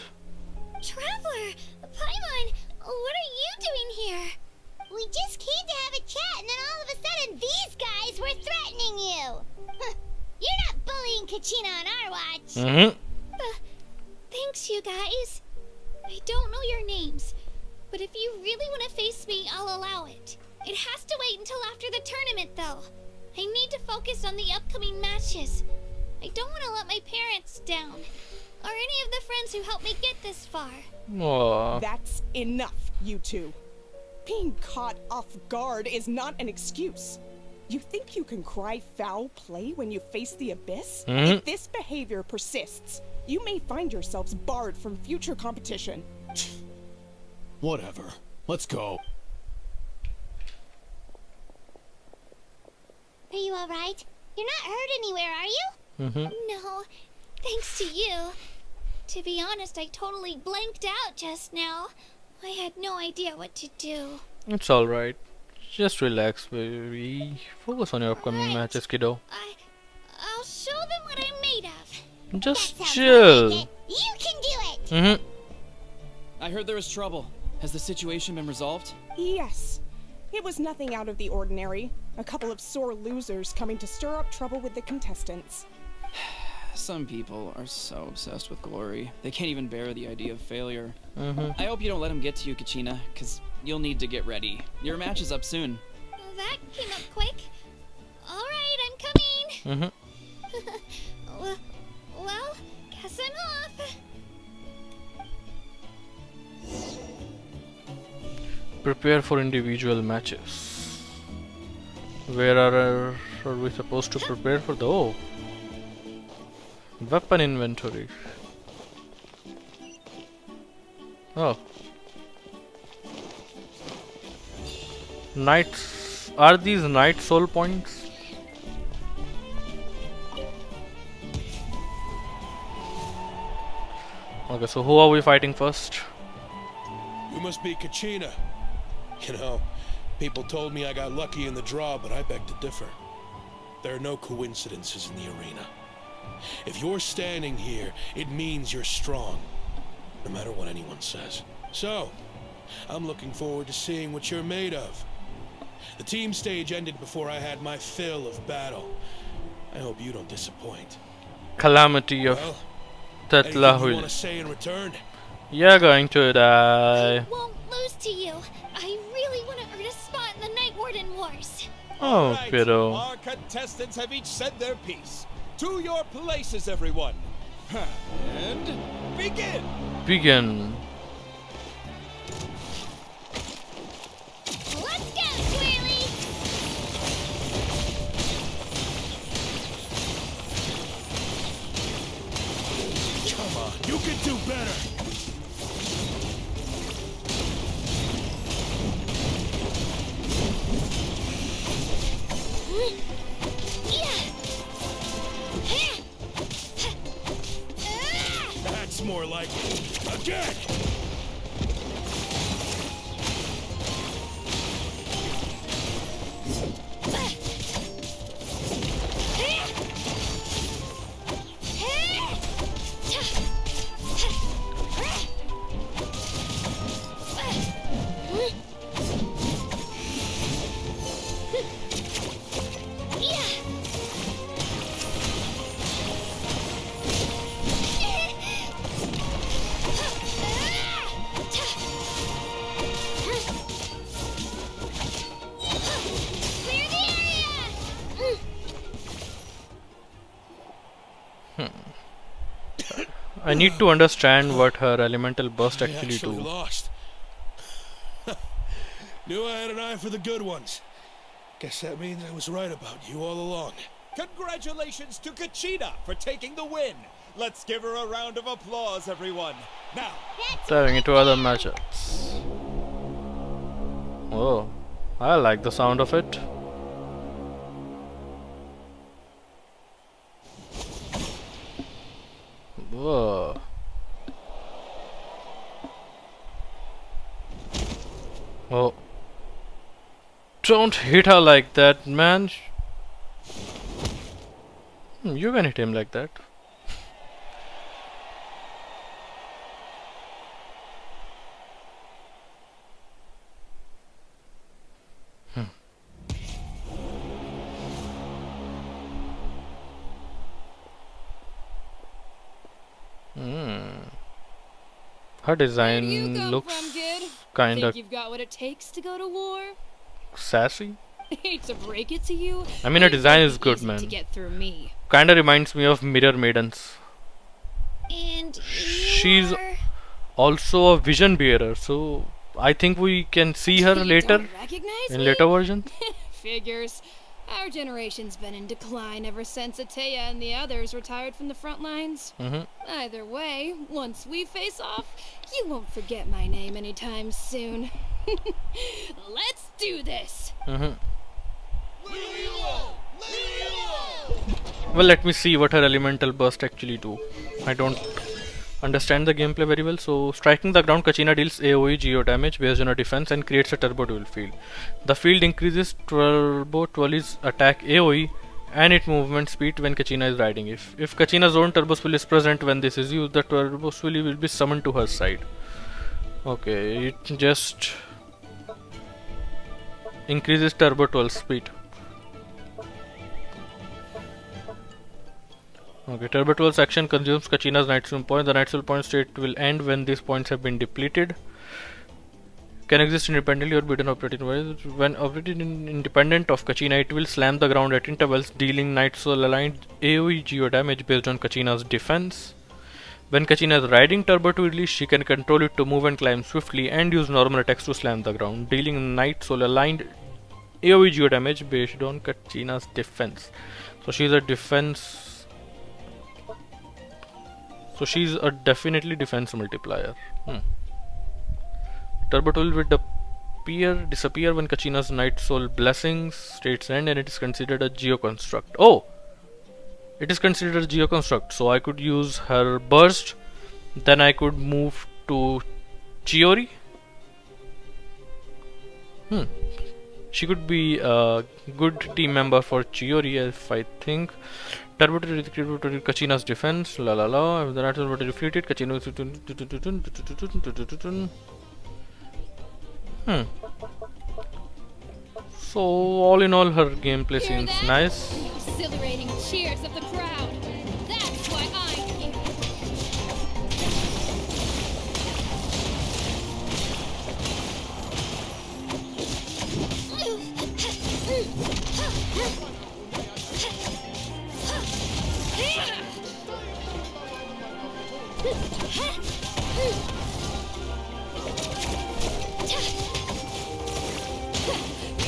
Traveler! Paimon! What are you doing here? We just came to have a chat, and then all of a sudden these guys were threatening you. You're not bullying Kachina on our watch. Thanks, you guys. I don't know your names, but if you really want to face me, I'll allow it. It has to wait until after the tournament, though. I need to focus on the upcoming matches. I don't want to let my parents down, or any of the friends who helped me get this far. Aww. That's enough, you two. Being caught off guard is not an excuse. You think you can cry foul play when you face the abyss? If this behavior persists, you may find yourselves barred from future competition. Whatever. Let's go. Are you alright? You're not hurt anywhere, are you? No, thanks to you. To be honest, I totally blanked out just now. I had no idea what to do. It's alright. Just relax, baby. Focus on your upcoming matches, kiddo. I'll show them what I'm made of. Just chill. You can do it! I heard there was trouble. Has the situation been resolved? Yes. It was nothing out of the ordinary. A couple of sore losers coming to stir up trouble with the contestants. Some people are so obsessed with glory, they can't even bear the idea of failure. I hope you don't let them get to you, Kachina, because you'll need to get ready. Your match is up soon. That came up quick. Alright, I'm coming. Well, guess I'm off. Prepare for individual matches. Where are we supposed to prepare for the... Oh! Weapon inventory. Oh. Knights. Are these knight soul points? Okay, so who are we fighting first? You must be Kachina. You know, people told me I got lucky in the draw, but I beg to differ. There are no coincidences in the arena. If you're standing here, it means you're strong, no matter what anyone says. So, I'm looking forward to seeing what you're made of. The team stage ended before I had my fill of battle. I hope you don't disappoint. Calamity of Anything you want to say in return? You're going to die. Won't lose to you. I really want to earn a spot in the Night Warden Wars. Oh, kiddo. Our contestants have each said their piece. To your places, everyone. And begin. Begin. again! I need to understand what her elemental burst actually do. Lost. Knew I had an eye for the good ones. Guess that means I was right about you all along. Congratulations to Kachina for taking the win. Let's give her a round of applause, everyone. Now, Diving into other matchups. Oh, I like the sound of it. Whoa. Oh. Don't hit her like that, man. You can hit him like that. Her design looks kinda Think you've got what it takes to go to war? sassy. Hate to break it to you. I mean, her but it's design really is good, easy man. To get through me. Kinda reminds me of Mirror Maidens. And She's also a vision bearer, so I think we can see her later in later versions. Figures. Our generation's been in decline ever since Ateya and the others retired from the front lines. Either way, once we face off, you won't forget my name anytime soon. Let's do this! Well, let me see what her elemental burst actually do. I don't understand the gameplay very well. So, striking the ground, Kachina deals AoE geo damage based on her defense and creates a turbo duel field. The field increases Turbo Twirly's attack AoE and its movement speed when Kachina is riding. If Kachina's own Turbo Swirl is present when this is used, the Turbo Swirl will be summoned to her side. Okay, it just increases Turbo Twirl speed. Okay, Turbo Twirl's action consumes Kachina's Night Soul point. The Night Soul point state will end when these points have been depleted. Can exist independently or be done operating wise. When operating independent of Kachina, it will slam the ground at intervals, dealing Night Soul aligned AoE geo damage based on Kachina's defense. When Kachina is riding Turbo Twirly, she can control it to move and climb swiftly and use normal attacks to slam the ground, dealing Night Soul aligned AoE geo damage based on Kachina's defense. So she's a defense. So she's a definitely defense multiplier. Turbo Twirl will disappear when Kachina's Night Soul blessings states end, and it is considered a geo construct. Oh, it is considered a geo construct. So I could use her burst, then I could move to Chiori. She could be a good team member for Chiori, if I think. Turbo Kachina's defense. La la la. If the Night Soul were defeated, Kachina. So all in all, her gameplay seems nice. The exhilarating cheers of the crowd. That's why I'm here.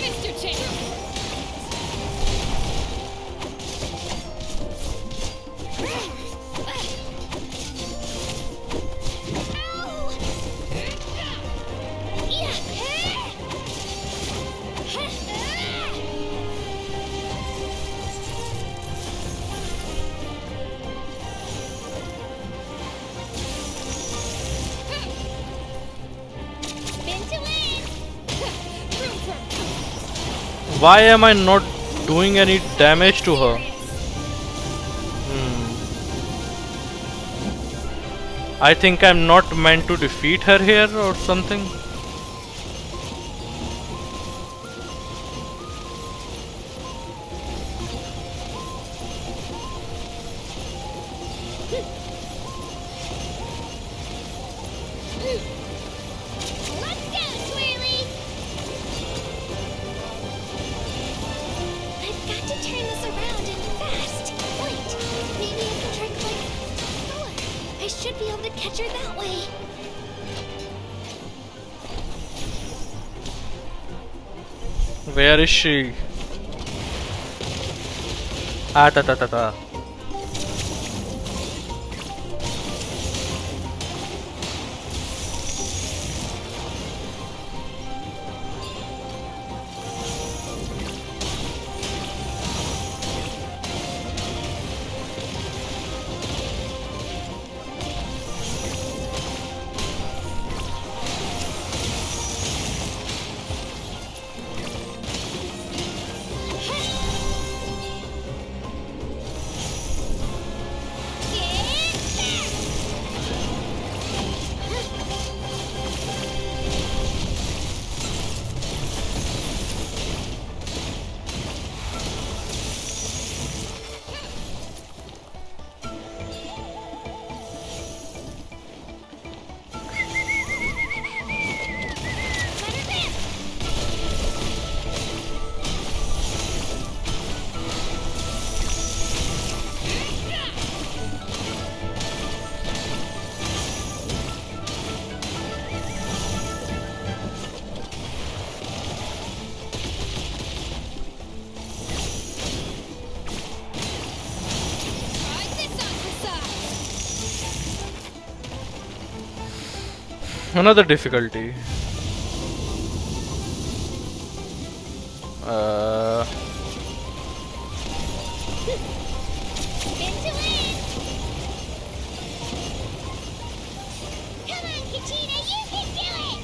Mr. Chamber. Why am I not doing any damage to her? I think I'm not meant to defeat her here or something. Where is she? Ah, ta ta ta ta. Another difficulty. Come on, Kachina, you can do it!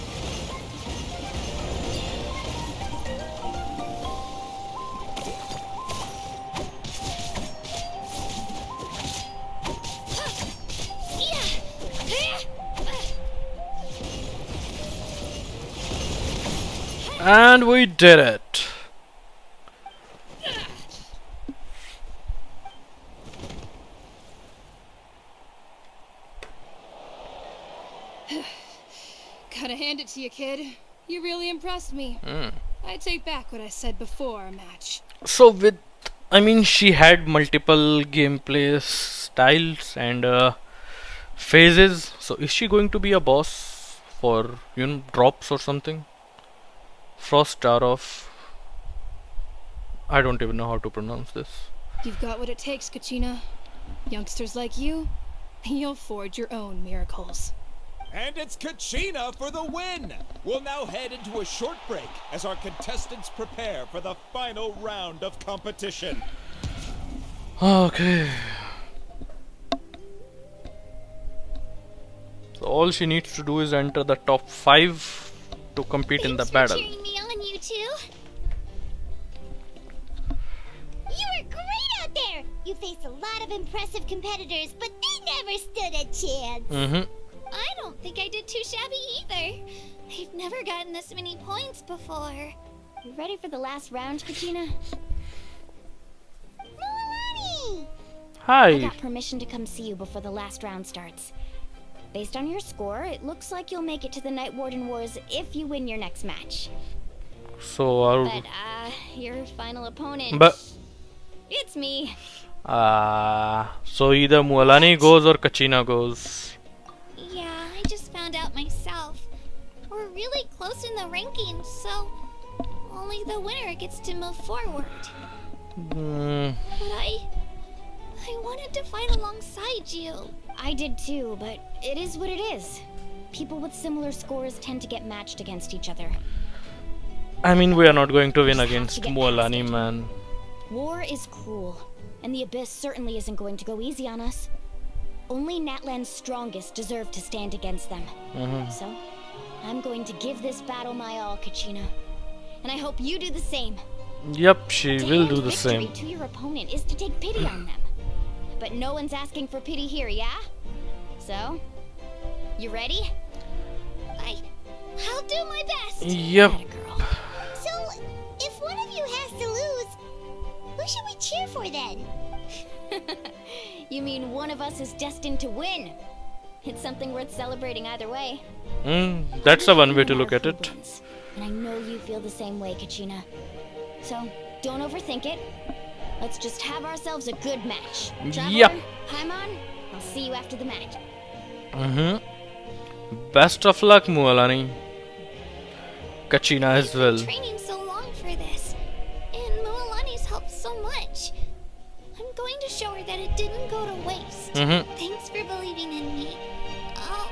And we did it. Gotta hand it to you, kid. You really impressed me. I take back what I said before our match. So I mean, she had multiple gameplay styles and phases. So is she going to be a boss for, you know, drops or something? Frost Star of... I don't even know how to pronounce this. You've got what it takes, Kachina. Youngsters like you, you'll forge your own miracles. And it's Kachina for the win! We'll now head into a short break as our contestants prepare for the final round of competition. Okay. So all she needs to do is enter the top 5 to compete in the battle. Cheering me on, you two. You were great out there. You faced a lot of impressive competitors, but they never stood a chance. I don't think I did too shabby either. I've never gotten this many points before. You ready for the last round, Kachina? Milani! Hi. I got permission to come see you before the last round starts. Based on your score, it looks like you'll make it to the Night Warden Wars if you win your next match. So But, your final opponent... But... It's me. So either Mualani goes or Kachina goes. Yeah, I just found out myself. We're really close in the rankings, so only the winner gets to move forward. But I wanted to fight alongside you. I did too, but it is what it is. People with similar scores tend to get matched against each other. I mean, we are not going to win against Mualani, man. War is cruel, and the Abyss certainly isn't going to go easy on us. Only Natlan's strongest deserve to stand against them. So, I'm going to give this battle my all, Kachina. And I hope you do the same. Yep, she will do the Victory same. to your opponent is to take pity on them. But no one's asking for pity here, yeah? So, you ready? I'll do my best. Yep. So, if one of you has to lose, who should we cheer for then? You mean one of us is destined to win? It's something worth celebrating either way. That's a one way to look at it. And I know you feel the same way, Kachina. So, don't overthink it. Let's just have ourselves a good match. Traveler, Yep. Paimon, I'll see you after the match. Best of luck, Mualani. Kachina as well. Training so long for this, and Moalani's helped so much. I'm going to show her that it didn't go to waste. Thanks for believing in me. I'll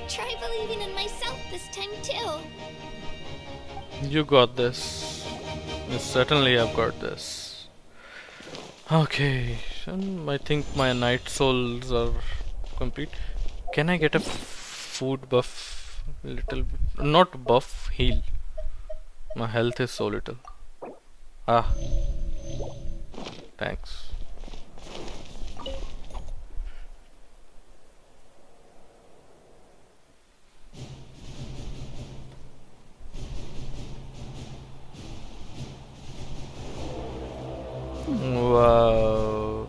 try believing in myself this time too. You got this. You certainly have got this. Okay, I think my night souls are complete. Can I get a food buff? Little, not buff, heal. My health is so little. Thanks. Wow.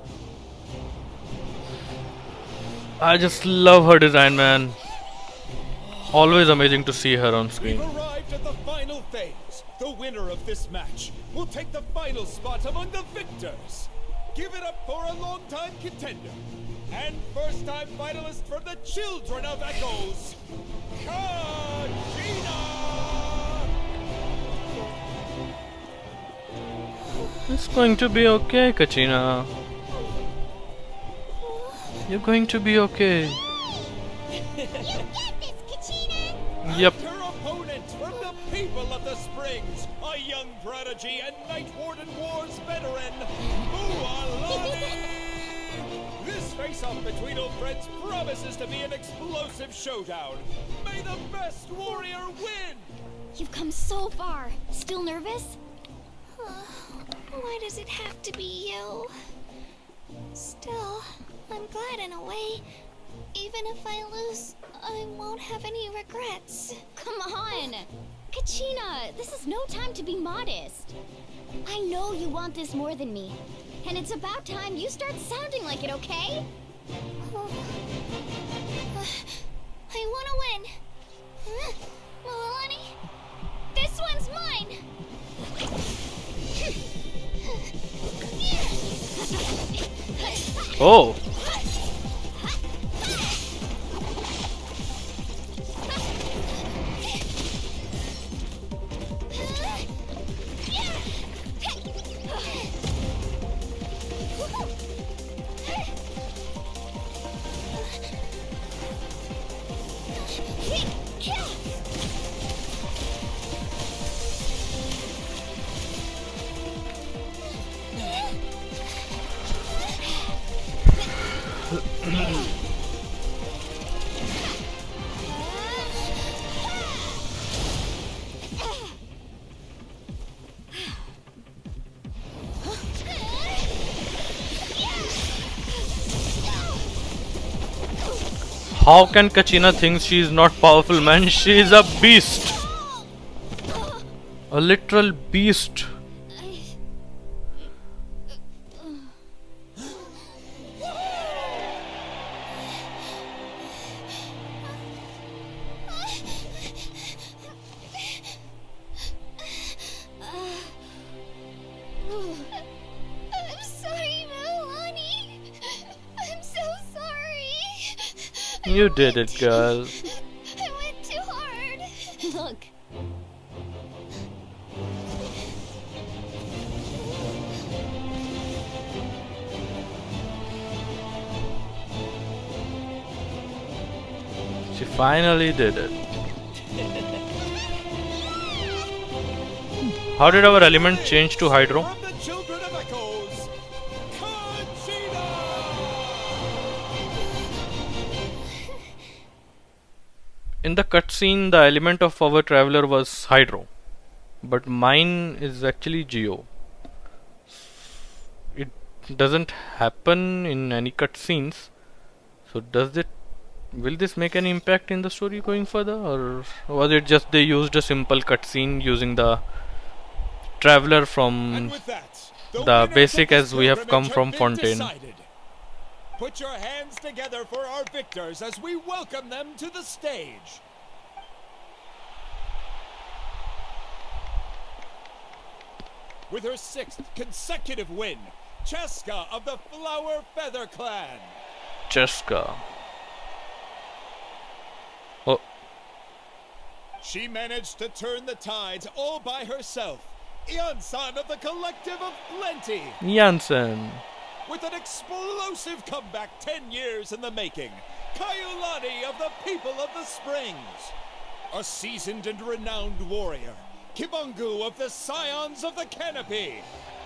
I just love her design, man. Always amazing to see her on screen. We've arrived at the final phase. The winner of this match will take the final spot among the victors. Give it up for a long-time contender and first-time finalist for the Children of Echoes, Kachina! It's going to be okay, Kachina. You're going to be okay. Yep. Your opponent from the people of the Springs, a young prodigy and Night Warden Wars veteran, Mualani! This face-off between old friends promises to be an explosive showdown. May the best warrior win! You've come so far. Still nervous? Why does it have to be you? Still, I'm glad in a way. Even if I lose, I won't have any regrets. Come on! Kachina, this is no time to be modest. I know you want this more than me. And it's about time you start sounding like it, okay? I want to win. Moalani, this one's mine. Oh. How can Kachina think she is not powerful, man? She is a beast. A literal beast. I'm sorry, Moalani. I'm so sorry. You did it, girl. I went too hard. Look. She finally did it. How did our element change to Hydro? From the Children of Echoes, Kachina! In the cutscene, the element of our traveler was Hydro. but mine is actually Geo. It doesn't happen in any cutscenes. So will this make any impact in the story going further, or was it just they used a simple cutscene using the traveler from the basic as we have come from Fontaine? Decided. Put your hands together for our victors as we welcome them to the stage. With her 6th consecutive win, Cheska of the Flower Feather Clan. Cheska. Oh. She managed to turn the tides all by herself. Janssen of the Collective of Plenty. Janssen. With an explosive comeback 10 years in the making, Kayulani of the People of the Springs. A seasoned and renowned warrior, Kibungu of the Scions of the Canopy.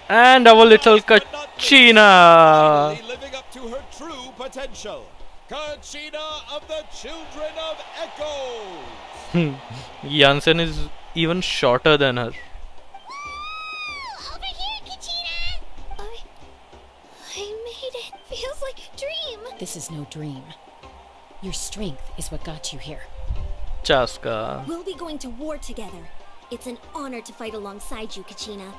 And our little Kachina. Living up to her true potential, Kachina of the Children of Echoes. Janssen is even shorter than her. Over here, Kachina! I made it. Feels like a dream. This is no dream. Your strength is what got you here. Cheska. We'll be going to war together. It's an honor to fight alongside you, Kachina.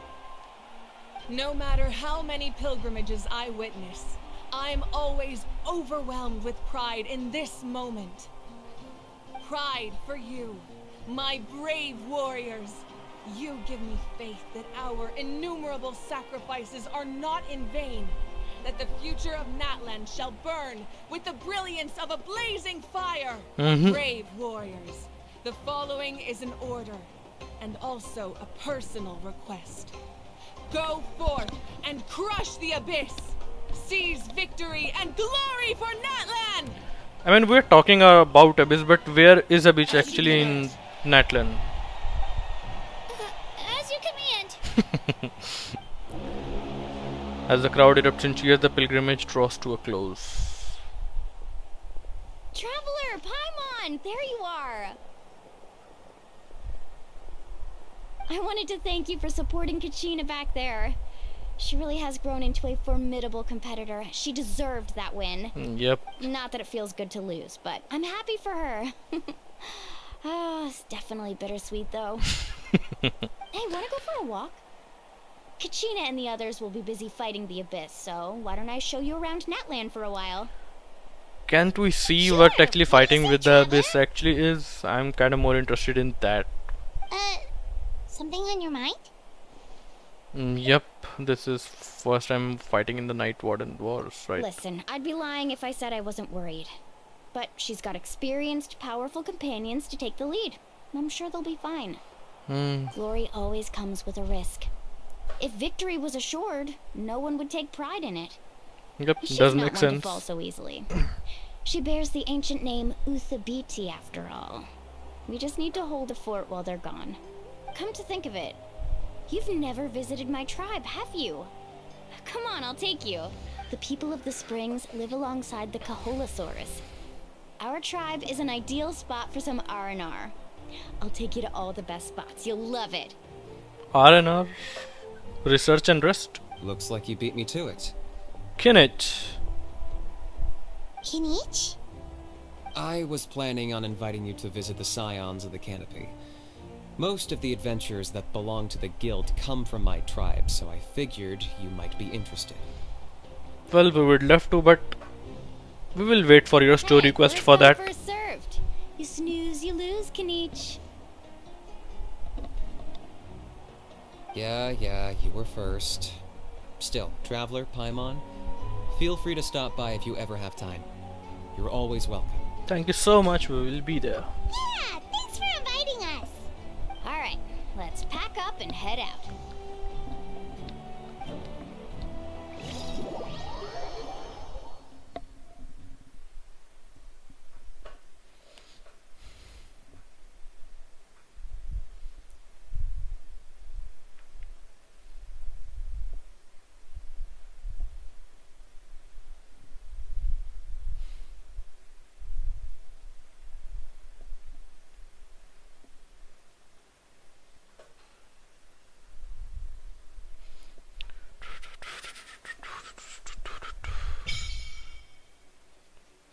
No matter how many pilgrimages I witness, I'm always overwhelmed with pride in this moment. Pride for you, my brave warriors. You give me faith that our innumerable sacrifices are not in vain, that the future of Natlan shall burn with the brilliance of a blazing fire. Brave warriors, the following is an order, and also a personal request. Go forth and crush the Abyss! Seize victory and glory for Natlan! I mean, we're talking about Abyss, but where is Abyss actually in Natlan? As you command. As the crowd erupts in cheers, the pilgrimage draws to a close. Traveler, Paimon, there you are. I wanted to thank you for supporting Kachina back there. She really has grown into a formidable competitor. She deserved that win. Yep. Not that it feels good to lose, but I'm happy for her. It's definitely bittersweet, though. Hey, wanna go for a walk? Kachina and the others will be busy fighting the Abyss, so why don't I show you around Natlan for a while? Can't we see what actually fighting with the Abyss actually is? I'm kind of more interested in that. Something on your mind? Yep, this is first time fighting in the Night Warden Wars, right? Listen, I'd be lying if I said I wasn't worried. But she's got experienced, powerful companions to take the lead. I'm sure they'll be fine. Glory always comes with a risk. If victory was assured, no one would take pride in it. Yep, She's doesn't not make one sense. to fall so easily. She bears the ancient name Uthabiti after all. We just need to hold the fort while they're gone. Come to think of it, you've never visited my tribe, have you? Come on, I'll take you. The people of the springs live alongside the Kaholasaurus. Our tribe is an ideal spot for some R&R. I'll take you to all the best spots. You'll love it. R&R? Research and rest? Looks like you beat me to it. Kinich. Kinich? I was planning on inviting you to visit the Scions of the Canopy. Most of the adventurers that belong to the guild come from my tribe, so I figured you might be interested. Well, we would love to, but we will wait for your story quest for that. First served. You snooze, you lose, Kinich. Yeah, you were first. Still, Traveler, Paimon, feel free to stop by if you ever have time. You're always welcome. Thank you so much, we will be there. Yeah, thanks for inviting us. Alright, let's pack up and head out.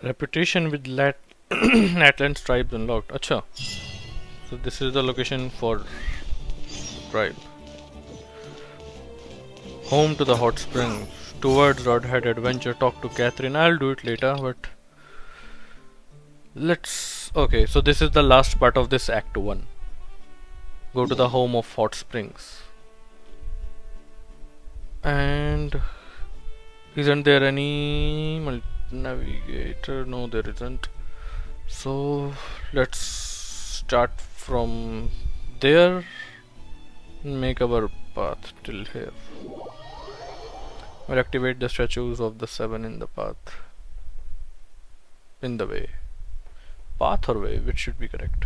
Reputation with Natlan tribes unlocked. Acha. So this is the location for tribe. Home to the hot springs. Towards Rodhead Adventure. Talk to Catherine. I'll do it later, but let's. Okay, so this is the last part of this Act 1. Go to the home of hot springs. And isn't there any navigator? No, there isn't. So let's start from there and make our path till here. We'll activate the statues of the 7 in the path. In the way. Path or way, which should be correct?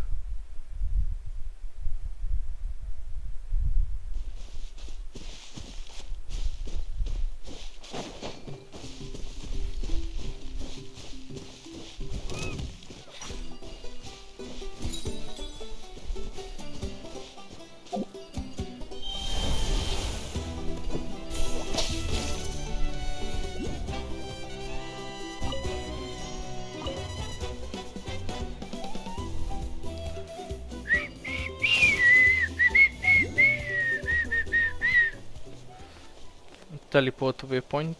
Teleport waypoint.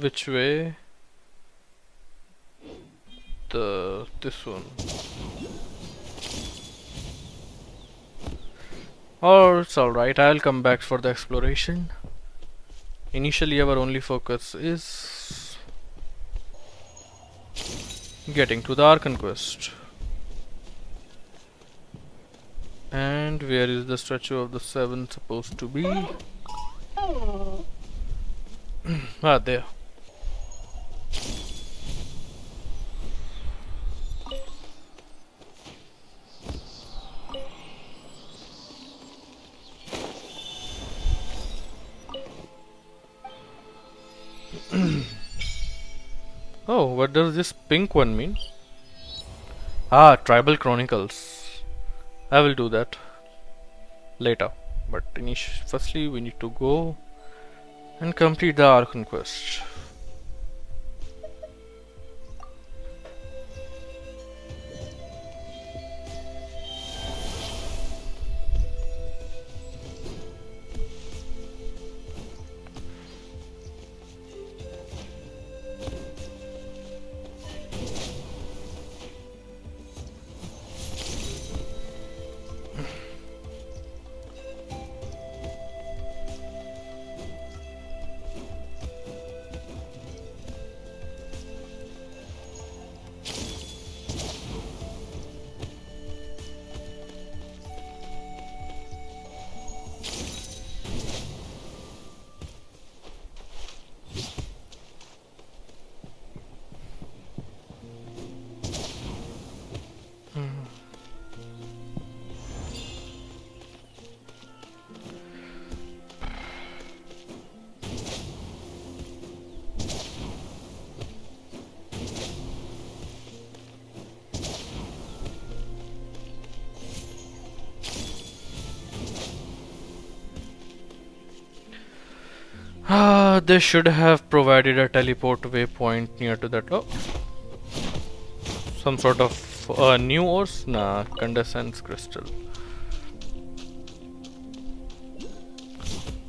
Which way? This one. Oh, it's alright, I'll come back for the exploration. Initially our only focus is getting to the Archon quest. And where is the statue of the 7 supposed to be? Ah, there. Oh, what does this pink one mean? Ah, Tribal Chronicles. I will do that later. But firstly we need to go and complete the Archon quest. They should have provided a teleport waypoint near to that. Oh, some sort of new ores? Nah, condensance crystal.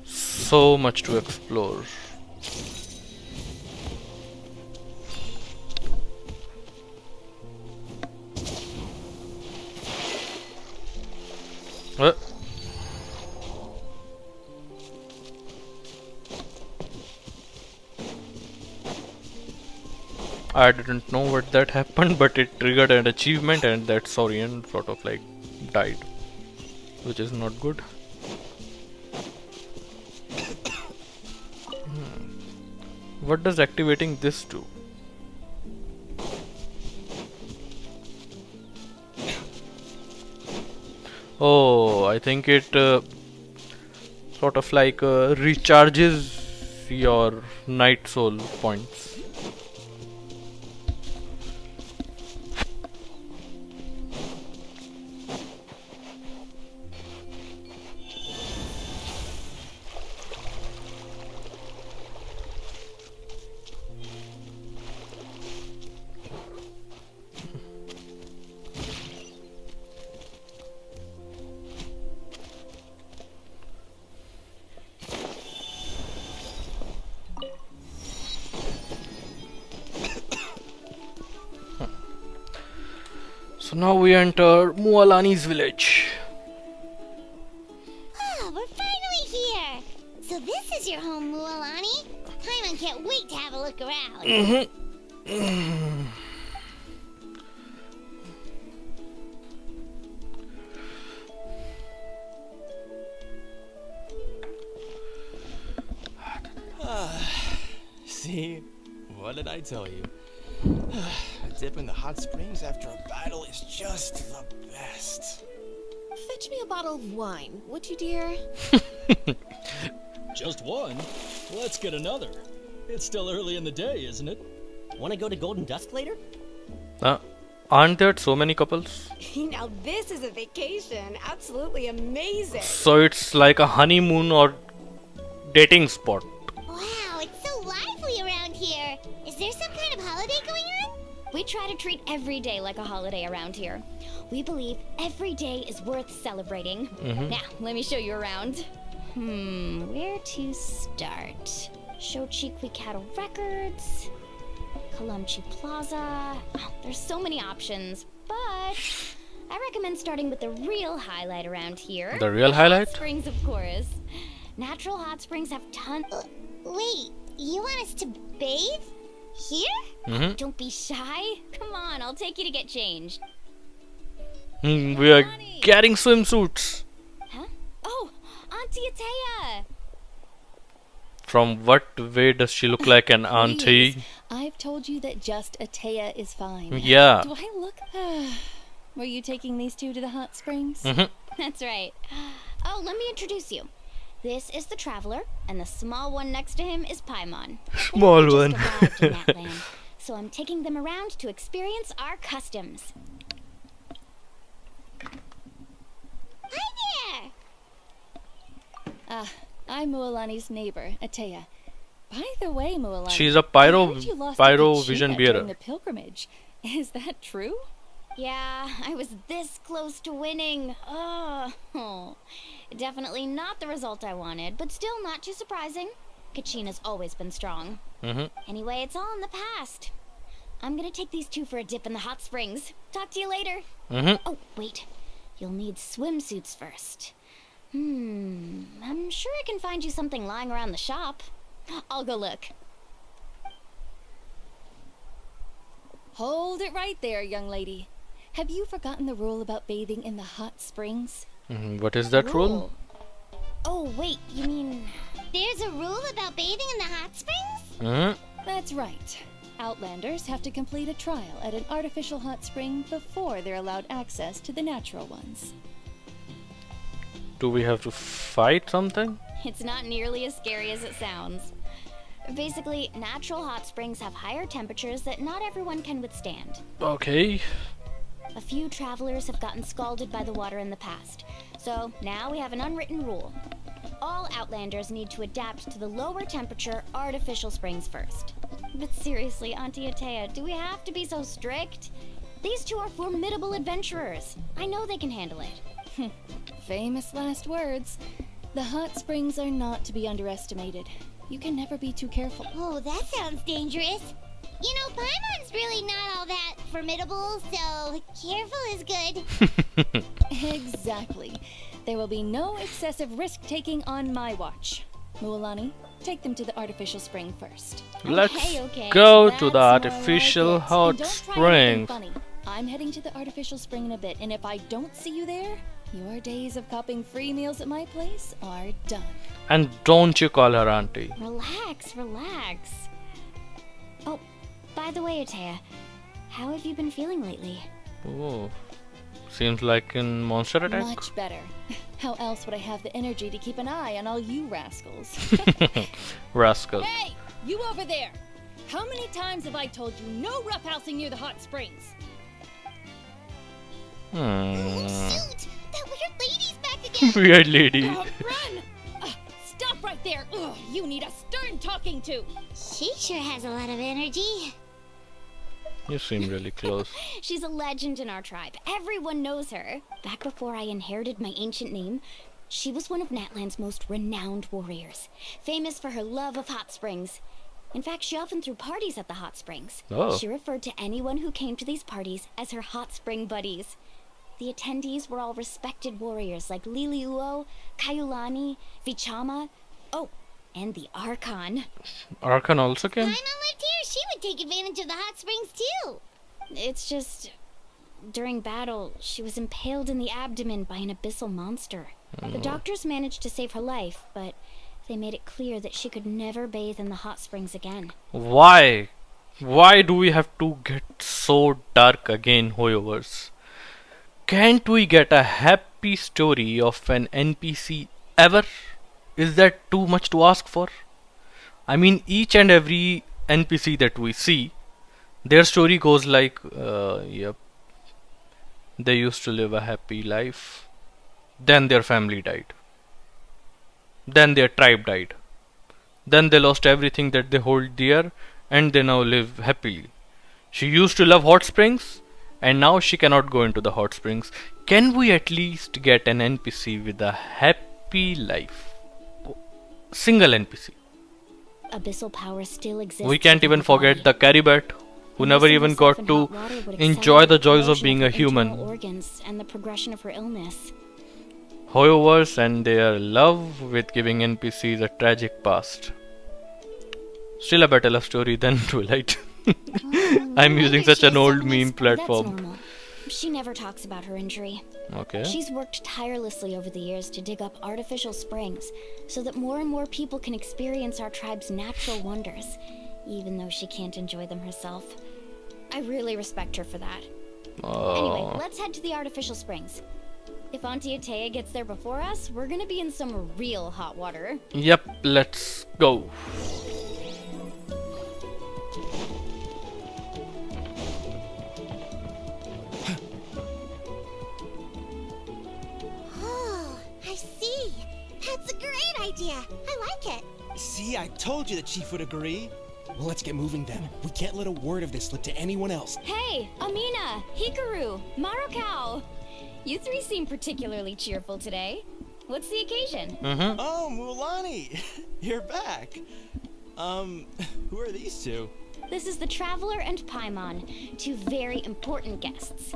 So much to explore. What? I didn't know what that happened, but it triggered an achievement and that Saurian sort of like died, which is not good. What does activating this do? Oh, I think it sort of like recharges your night soul points. So now we enter Mualani's village. Oh, we're finally here. So this is your home, Mualani. Paimon can't wait to have a look around. See? What did I tell you? A dip in the hot springs after a battle is just the best. Fetch me a bottle of wine, would you, dear? Just one? Let's get another. It's still early in the day, isn't it? Want to go to Golden Dusk later? Aren't there so many couples? Now this is a vacation. Absolutely amazing. So it's like a honeymoon or dating spot. Wow, it's so lively around here. Is there some kind of holiday going on? We try to treat every day like a holiday around here. We believe every day is worth celebrating. Now, let me show you around. Where to start? Shochiqui Cattle Records, Kalumchi Plaza. Oh, there's so many options, but I recommend starting with the real highlight around here. The real highlight? Hot springs, of course. Natural hot springs have tons. Wait, you want us to bathe? Here? Don't be shy. Come on, I'll take you to get changed. We are getting swimsuits. Huh? Oh, Auntie Atea! From what way does she look like an auntie? Please, I've told you that just Atea is fine. Yeah. Do I look... Were you taking these two to the hot springs? That's right. Oh, let me introduce you. This is the Traveler, and the small one next to him is Paimon. Small one. Just arrived in Natlan, so I'm taking them around to experience our customs. Hi there! I'm Mualani's neighbor, Atea. By the way, Mualani, She's a I heard you lost to pyro vision Kachina bearer. during the pilgrimage. Is that true? Yeah, I was this close to winning. Oh, definitely not the result I wanted, but still not too surprising. Kachina's always been strong. Anyway, it's all in the past. I'm gonna take these two for a dip in the hot springs. Talk to you later. Oh, wait. You'll need swimsuits first. I'm sure I can find you something lying around the shop. I'll go look. Hold it right there, young lady. Have you forgotten the rule about bathing in the hot springs? What is that rule? Oh, wait, you mean... There's a rule about bathing in the hot springs? That's right. Outlanders have to complete a trial at an artificial hot spring before they're allowed access to the natural ones. Do we have to fight something? It's not nearly as scary as it sounds. Basically, natural hot springs have higher temperatures that not everyone can withstand. Okay. A few travelers have gotten scalded by the water in the past, so now we have an unwritten rule. All Outlanders need to adapt to the lower temperature artificial springs first. But seriously, Auntie Atea, do we have to be so strict? These two are formidable adventurers. I know they can handle it. Famous last words. The hot springs are not to be underestimated. You can never be too careful. Oh, that sounds dangerous. You know, Paimon's really not all that formidable, so careful is good. Exactly. There will be no excessive risk-taking on my watch. Mualani, take them to the artificial spring first. Let's Okay. go That's to the more artificial like it. hot And don't try anything spring. funny. I'm heading to the artificial spring in a bit, and if I don't see you there, your days of copping free meals at my place are done. And don't you call her auntie. Relax, relax. Oh, by the way, Atea, how have you been feeling lately? Oh, seems like in Monster Attack. Much better. How else would I have the energy to keep an eye on all you rascals? Rascal. Hey, you over there! How many times have I told you no roughhousing near the hot springs? Shoot! That weird lady's back again! Weird lady. Run! Stop right there! Ugh, you need a stern talking to! She sure has a lot of energy. You seem really close. She's a legend in our tribe. Everyone knows her. Back before I inherited my ancient name, she was one of Natlan's most renowned warriors, famous for her love of hot springs. In fact, she often threw parties at the hot springs. Oh. She referred to anyone who came to these parties as her hot spring buddies. The attendees were all respected warriors like Liliuo, Kaiulani, Vichama, oh, and the Archon. Archon also came? Paimon lived here. She would take advantage of the hot springs too. It's just, during battle, she was impaled in the abdomen by an abyssal monster. The doctors managed to save her life, but they made it clear that she could never bathe in the hot springs again. Why? Why do we have to get so dark again, Hoyoverse? Can't we get a happy story of an NPC ever? Is that too much to ask for? I mean, each and every NPC that we see, their story goes like, yep, they used to live a happy life, then their family died, then their tribe died, then they lost everything that they hold dear, and they now live happily. She used to love hot springs, and now she cannot go into the hot springs. Can we at least get an NPC with a happy life? Single NPC. Abyssal power still exists. We can't even forget the Caribat, who never even got to enjoy the joys of being a human. Organs and the progression of her illness. Hoyoverse and their love with giving NPCs a tragic past. Still a better love story than Twilight. I'm using such an old meme platform. That's normal. She never talks about her injury. Okay. She's worked tirelessly over the years to dig up artificial springs so that more and more people can experience our tribe's natural wonders, even though she can't enjoy them herself. I really respect her for that. Anyway, let's head to the artificial springs. If Auntie Atea gets there before us, we're gonna be in some real hot water. Yep, let's go. Oh, I see. That's a great idea. I like it. See, I told you the chief would agree. Well, let's get moving then. We can't let a word of this slip to anyone else. Hey, Amina, Hikaru, Marukao. You three seem particularly cheerful today. What's the occasion? Oh, Mulani, you're back. Who are these two? This is the Traveler and Paimon, two very important guests.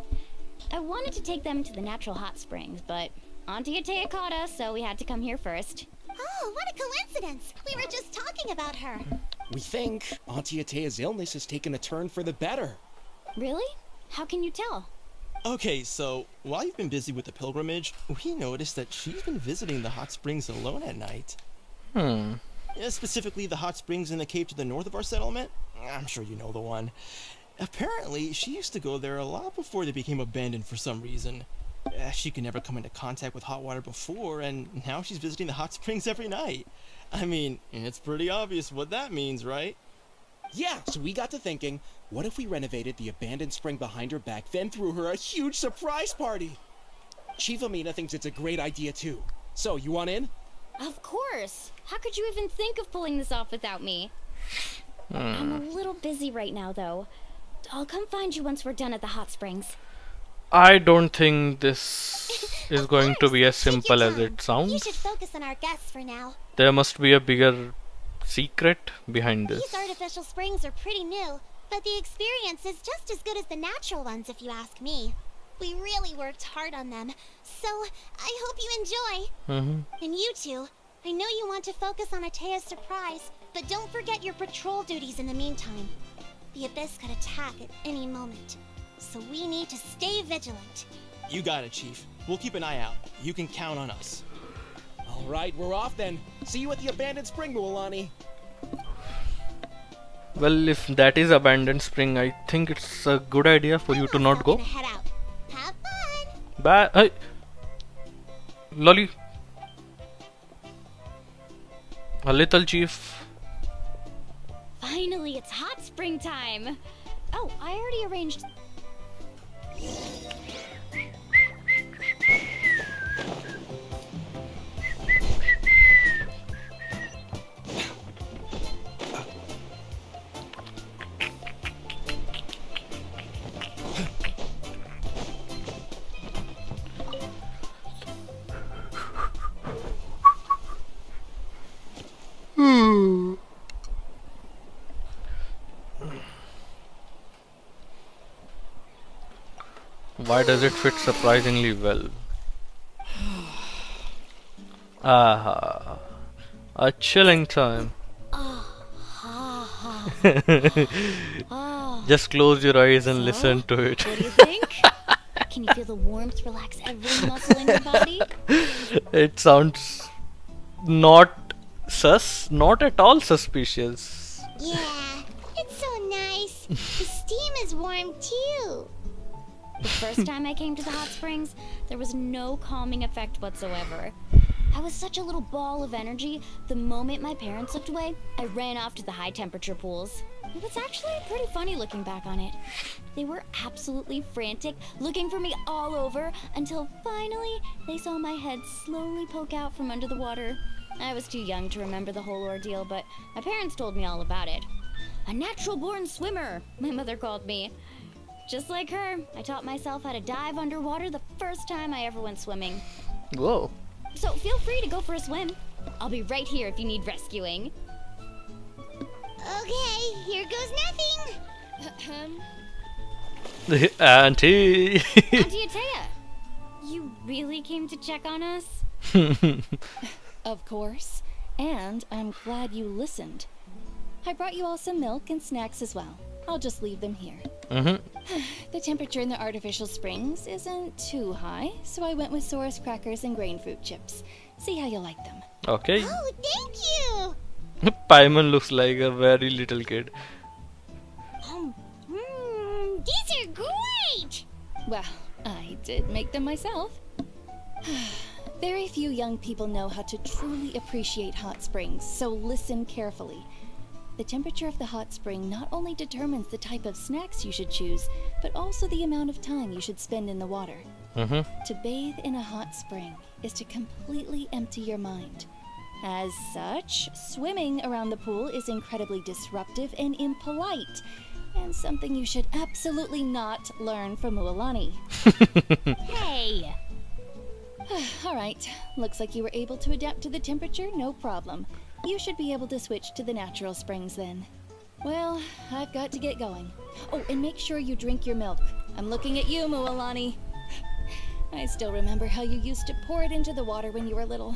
I wanted to take them to the natural hot springs, but Auntie Atea caught us, so we had to come here first. Oh, what a coincidence. We were just talking about her. We think Auntie Atea's illness has taken a turn for the better. Really? How can you tell? Okay, so while you've been busy with the pilgrimage, we noticed that she's been visiting the hot springs alone at night. Specifically the hot springs in the cave to the north of our settlement. I'm sure you know the one. Apparently, she used to go there a lot before they became abandoned for some reason. She could never come into contact with hot water before, and now she's visiting the hot springs every night. I mean, it's pretty obvious what that means, right? Yeah, so we got to thinking, what if we renovated the abandoned spring behind her back, then threw her a huge surprise party? Chief Amina thinks it's a great idea too. So, you want in? Of course! How could you even think of pulling this off without me? I'm a little busy right now, though. I'll come find you once we're done at the hot springs. I don't think this is going to be as simple as it You sounds. should focus on our guests for now. There must be a bigger secret behind this. These artificial springs are pretty new, but the experience is just as good as the natural ones if you ask me. We really worked hard on them, so I hope you enjoy. And you two, I know you want to focus on Atea's surprise, but don't forget your patrol duties in the meantime. The Abyss could attack at any moment, so we need to stay vigilant. You got it, Chief. We'll keep an eye out. You can count on us. All right, we're off then. See you at the abandoned spring, Mulani. Well, if that is abandoned spring, I think it's a good idea for you to not go. Head out. Have fun. Bye. Hey. Lolly. A little chief. Finally, it's hot spring time! Oh, I already arranged... Why does it fit surprisingly well? Aha. A chilling time. Just close your eyes and listen to it. What do you think? Can you feel the warmth relax every muscle in your body? It sounds not not at all suspicious. Yeah, it's so nice. The steam is warm too. The first time I came to the hot springs, there was no calming effect whatsoever. I was such a little ball of energy, the moment my parents looked away, I ran off to the high temperature pools. It was actually pretty funny looking back on it. They were absolutely frantic, looking for me all over, until finally they saw my head slowly poke out from under the water. I was too young to remember the whole ordeal, but my parents told me all about it. A natural-born swimmer, my mother called me. Just like her, I taught myself how to dive underwater the first time I ever went swimming. Whoa. So feel free to go for a swim. I'll be right here if you need rescuing. Okay, here goes nothing. Auntie. Auntie Atea, you really came to check on us? Of course. And I'm glad you listened. I brought you all some milk and snacks as well. I'll just leave them here. The temperature in the artificial springs isn't too high, so I went with Saurus crackers and grain fruit chips. See how you like them. Okay. Oh, thank you. Paimon looks like a very little kid. These are great. Well, I did make them myself. Very few young people know how to truly appreciate hot springs, so listen carefully. The temperature of the hot spring not only determines the type of snacks you should choose, but also the amount of time you should spend in the water. To bathe in a hot spring is to completely empty your mind. As such, swimming around the pool is incredibly disruptive and impolite, and something you should absolutely not learn from Mualani. Hey! Alright, looks like you were able to adapt to the temperature, no problem. You should be able to switch to the natural springs then. Well, I've got to get going. Oh, and make sure you drink your milk. I'm looking at you, Mualani. I still remember how you used to pour it into the water when you were little.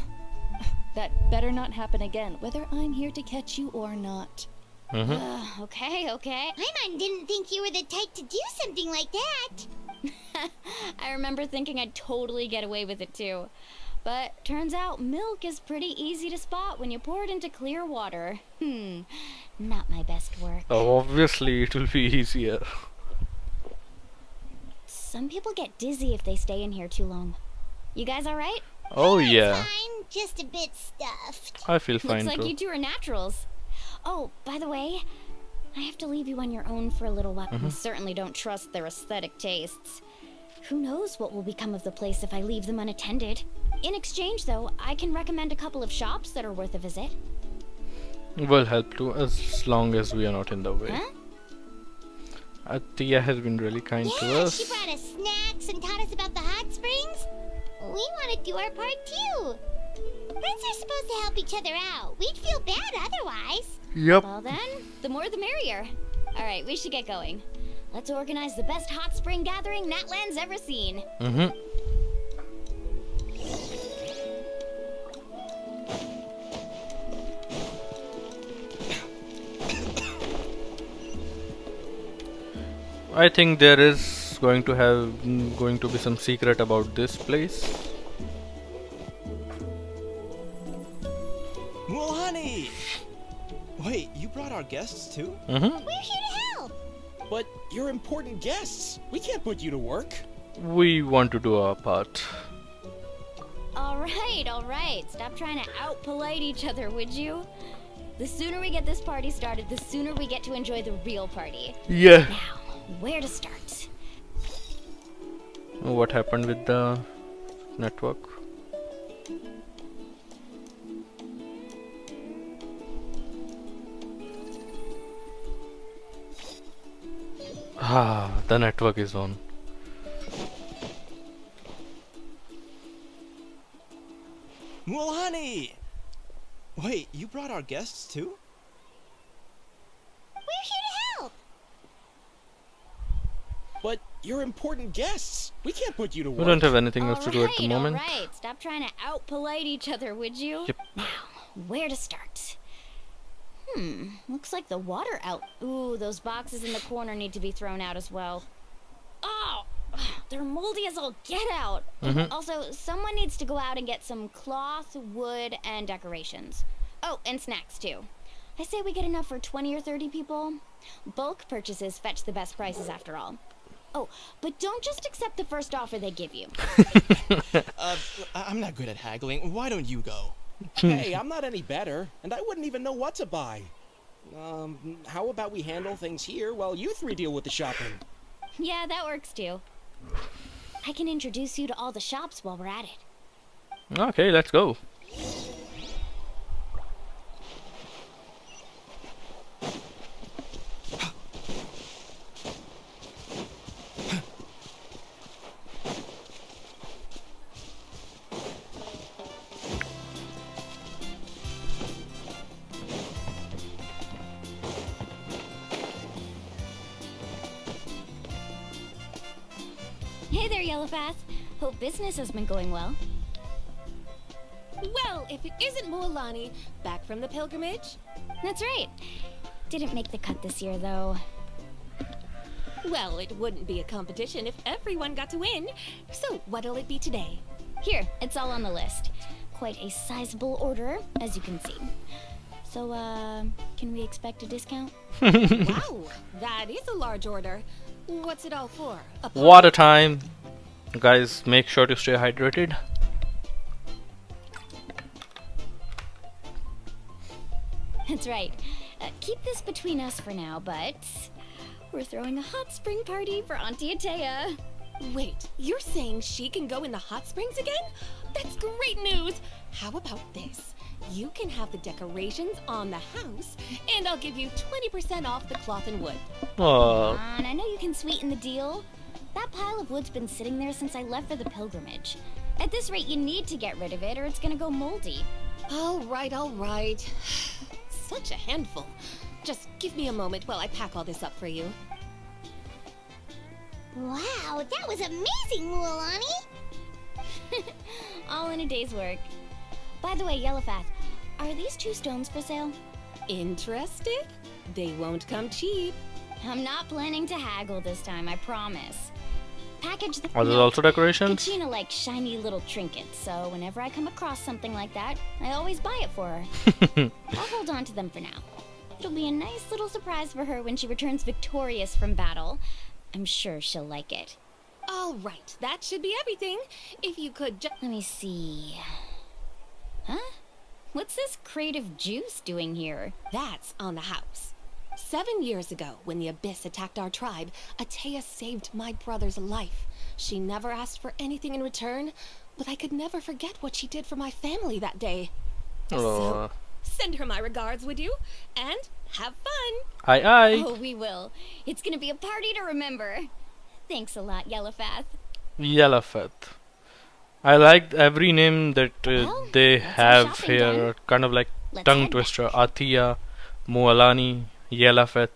That better not happen again, whether I'm here to catch you or not. Okay. Paimon didn't think you were the type to do something like that. I remember thinking I'd totally get away with it too. But turns out milk is pretty easy to spot when you pour it into clear water. Not my best work. Obviously, it will be easier. Some people get dizzy if they stay in here too long. You guys alright? Oh yeah. Fine, just a bit stuffed. I feel fine Looks like too. you two are naturals. Oh, by the way, I have to leave you on your own for a little while. I certainly don't trust their aesthetic tastes. Who knows what will become of the place if I leave them unattended. In exchange, though, I can recommend a couple of shops that are worth a visit. We'll help too, as long as we are not in the way. Tia has been really kind to us. She brought us snacks and taught us about the hot springs. We want to do our part too. Friends are supposed to help each other out. We'd feel bad otherwise. Yep. Well then, the more the merrier. Alright, we should get going. Let's organize the best hot spring gathering Natlan's ever seen. I think there is going to be some secret about this place. Well, honey! Wait, you brought our guests too? We're here to help. But you're important guests. We can't put you to work. We want to do our part. Alright. Stop trying to out-polite each other, would you? The sooner we get this party started, the sooner we get to enjoy the real party. Yeah. Now, where to start? What happened with the network? The network is on. Well, honey! Wait, you brought our guests too? We're here to help. But you're important guests. We can't put you to work. We don't have anything else to do at the moment. Alright, stop trying to out-polite each other, would you? Yep. Now, where to start? Looks like the water out. Ooh, those boxes in the corner need to be thrown out as well. Oh, they're moldy as all get out. Also, someone needs to go out and get some cloth, wood, and decorations. Oh, and snacks too. I say we get enough for 20 or 30 people. Bulk purchases fetch the best prices after all. Oh, but don't just accept the first offer they give you. I'm not good at haggling. Why don't you go? Hey, I'm not any better, and I wouldn't even know what to buy. How about we handle things here while you three deal with the shopping? Yeah, that works too. I can introduce you to all the shops while we're at it. Okay, let's go. Hey there, Yellowpath. Hope business has been going well. Well, if it isn't Mualani, back from the pilgrimage. That's right. Didn't make the cut this year, though. Well, it wouldn't be a competition if everyone got to win. So, what'll it be today? Here, it's all on the list. Quite a sizable order, as you can see. So, can we expect a discount? Wow, that is a large order. What's it all for? Water time. Guys, make sure to stay hydrated. That's right. Keep this between us for now, but we're throwing a hot spring party for Auntie Atea. Wait, you're saying she can go in the hot springs again? That's great news! How about this? You can have the decorations on the house, and I'll give you 20% off the cloth and wood. Come on, I know you can sweeten the deal. That pile of wood's been sitting there since I left for the pilgrimage. At this rate, you need to get rid of it, or it's gonna go moldy. All right. Such a handful. Just give me a moment while I pack all this up for you. Wow, that was amazing, Mualani! All in a day's work. By the way, Yellowpath, are these 2 stones for sale? Interested? They won't come cheap. I'm not planning to haggle this time, I promise. Package the— Are those also decorations? Kachina likes shiny little trinkets, so whenever I come across something like that, I always buy it for her. I'll hold on to them for now. It'll be a nice little surprise for her when she returns victorious from battle. I'm sure she'll like it. All right, that should be everything. If you could just— Let me see. Huh? What's this crate of juice doing here? That's on the house. 7 years ago, when the Abyss attacked our tribe, Atea saved my brother's life. She never asked for anything in return, but I could never forget what she did for my family that day. So, send her my regards, would you? And have fun! Aye. Oh, we will. It's gonna be a party to remember. Thanks a lot, Yellowpath. Yellowpath. I like every name that they have here. Kind of like tongue twister. Atea, Mualani, Yellowpath.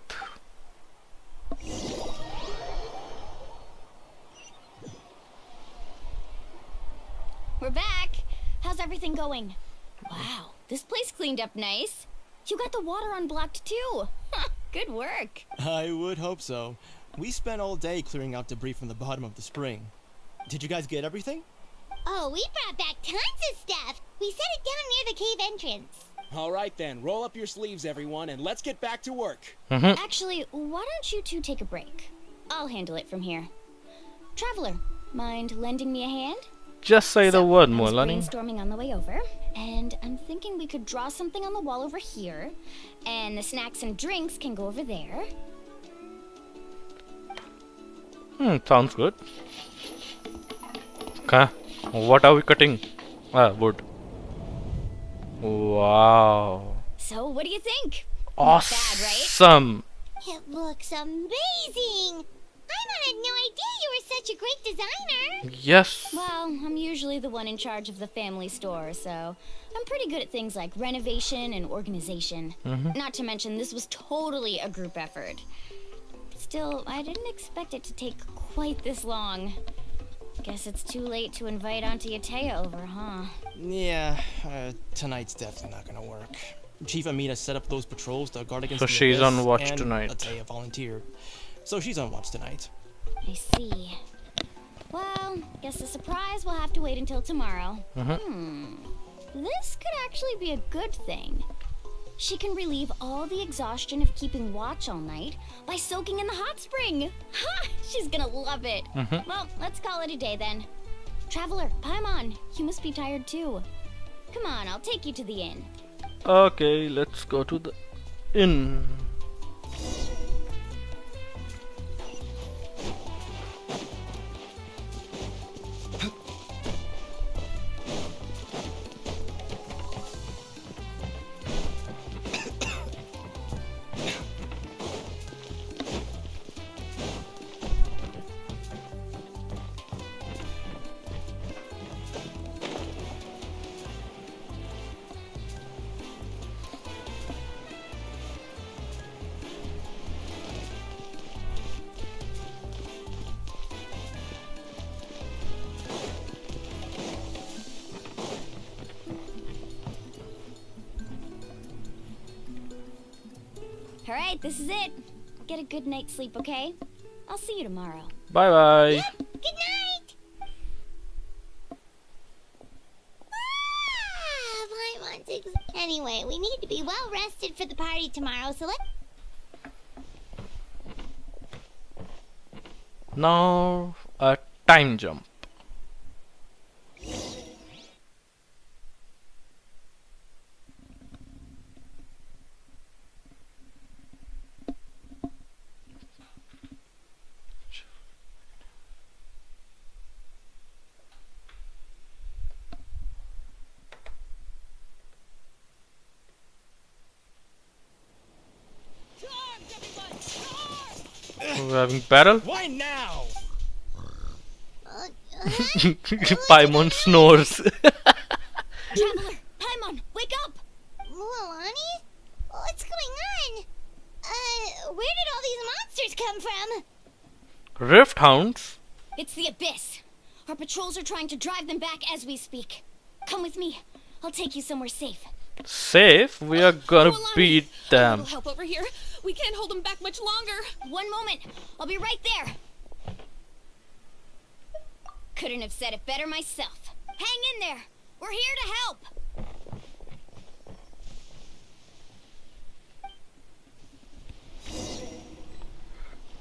We're back. How's everything going? Wow, this place cleaned up nice. You got the water unblocked too. Good work. I would hope so. We spent all day clearing out debris from the bottom of the spring. Did you guys get everything? Oh, we brought back tons of stuff. We set it down near the cave entrance. All right then, roll up your sleeves, everyone, and let's get back to work. Actually, why don't you two take a break? I'll handle it from here. Traveler, mind lending me a hand? Just say the word, I was Mualani. brainstorming on the way over, and I'm thinking we could draw something on the wall over here, and the snacks and drinks can go over there. Sounds good. Okay. What are we cutting? Wood. Wow. So, what do you think? Awesome. It looks amazing. Paimon had no idea you were such a great designer. Yes. Well, I'm usually the one in charge of the family store, so I'm pretty good at things like renovation and organization. Not to mention, this was totally a group effort. Still, I didn't expect it to take quite this long. Guess it's too late to invite Auntie Atea over, huh? Yeah, tonight's definitely not gonna work. Chief Amina set up those patrols to guard against So the she's Abyss, on watch and tonight. Atea volunteered. So she's on watch tonight. I see. Well, guess the surprise will have to wait until tomorrow. This could actually be a good thing. She can relieve all the exhaustion of keeping watch all night by soaking in the hot spring. Ha! She's gonna love it. Well, let's call it a day then. Traveler, Paimon, you must be tired too. Come on, I'll take you to the inn. Okay, let's go to the inn. Alright, this is it. Get a good night's sleep, okay? I'll see you tomorrow. Bye bye. Good night! Anyway, we need to be well rested for the party tomorrow, so let's... Now a time jump. We're having battle. Why now? Paimon snores. Traveler, Paimon, wake up! Mualani? What's going on? Where did all these monsters come from? Rift hounds. It's the Abyss. Our patrols are trying to drive them back as we speak. Come with me. I'll take you somewhere safe. Safe? We are gonna beat them. Little help over here. We can't hold them back much longer. One moment. I'll be right there. Couldn't have said it better myself. Hang in there. We're here to help.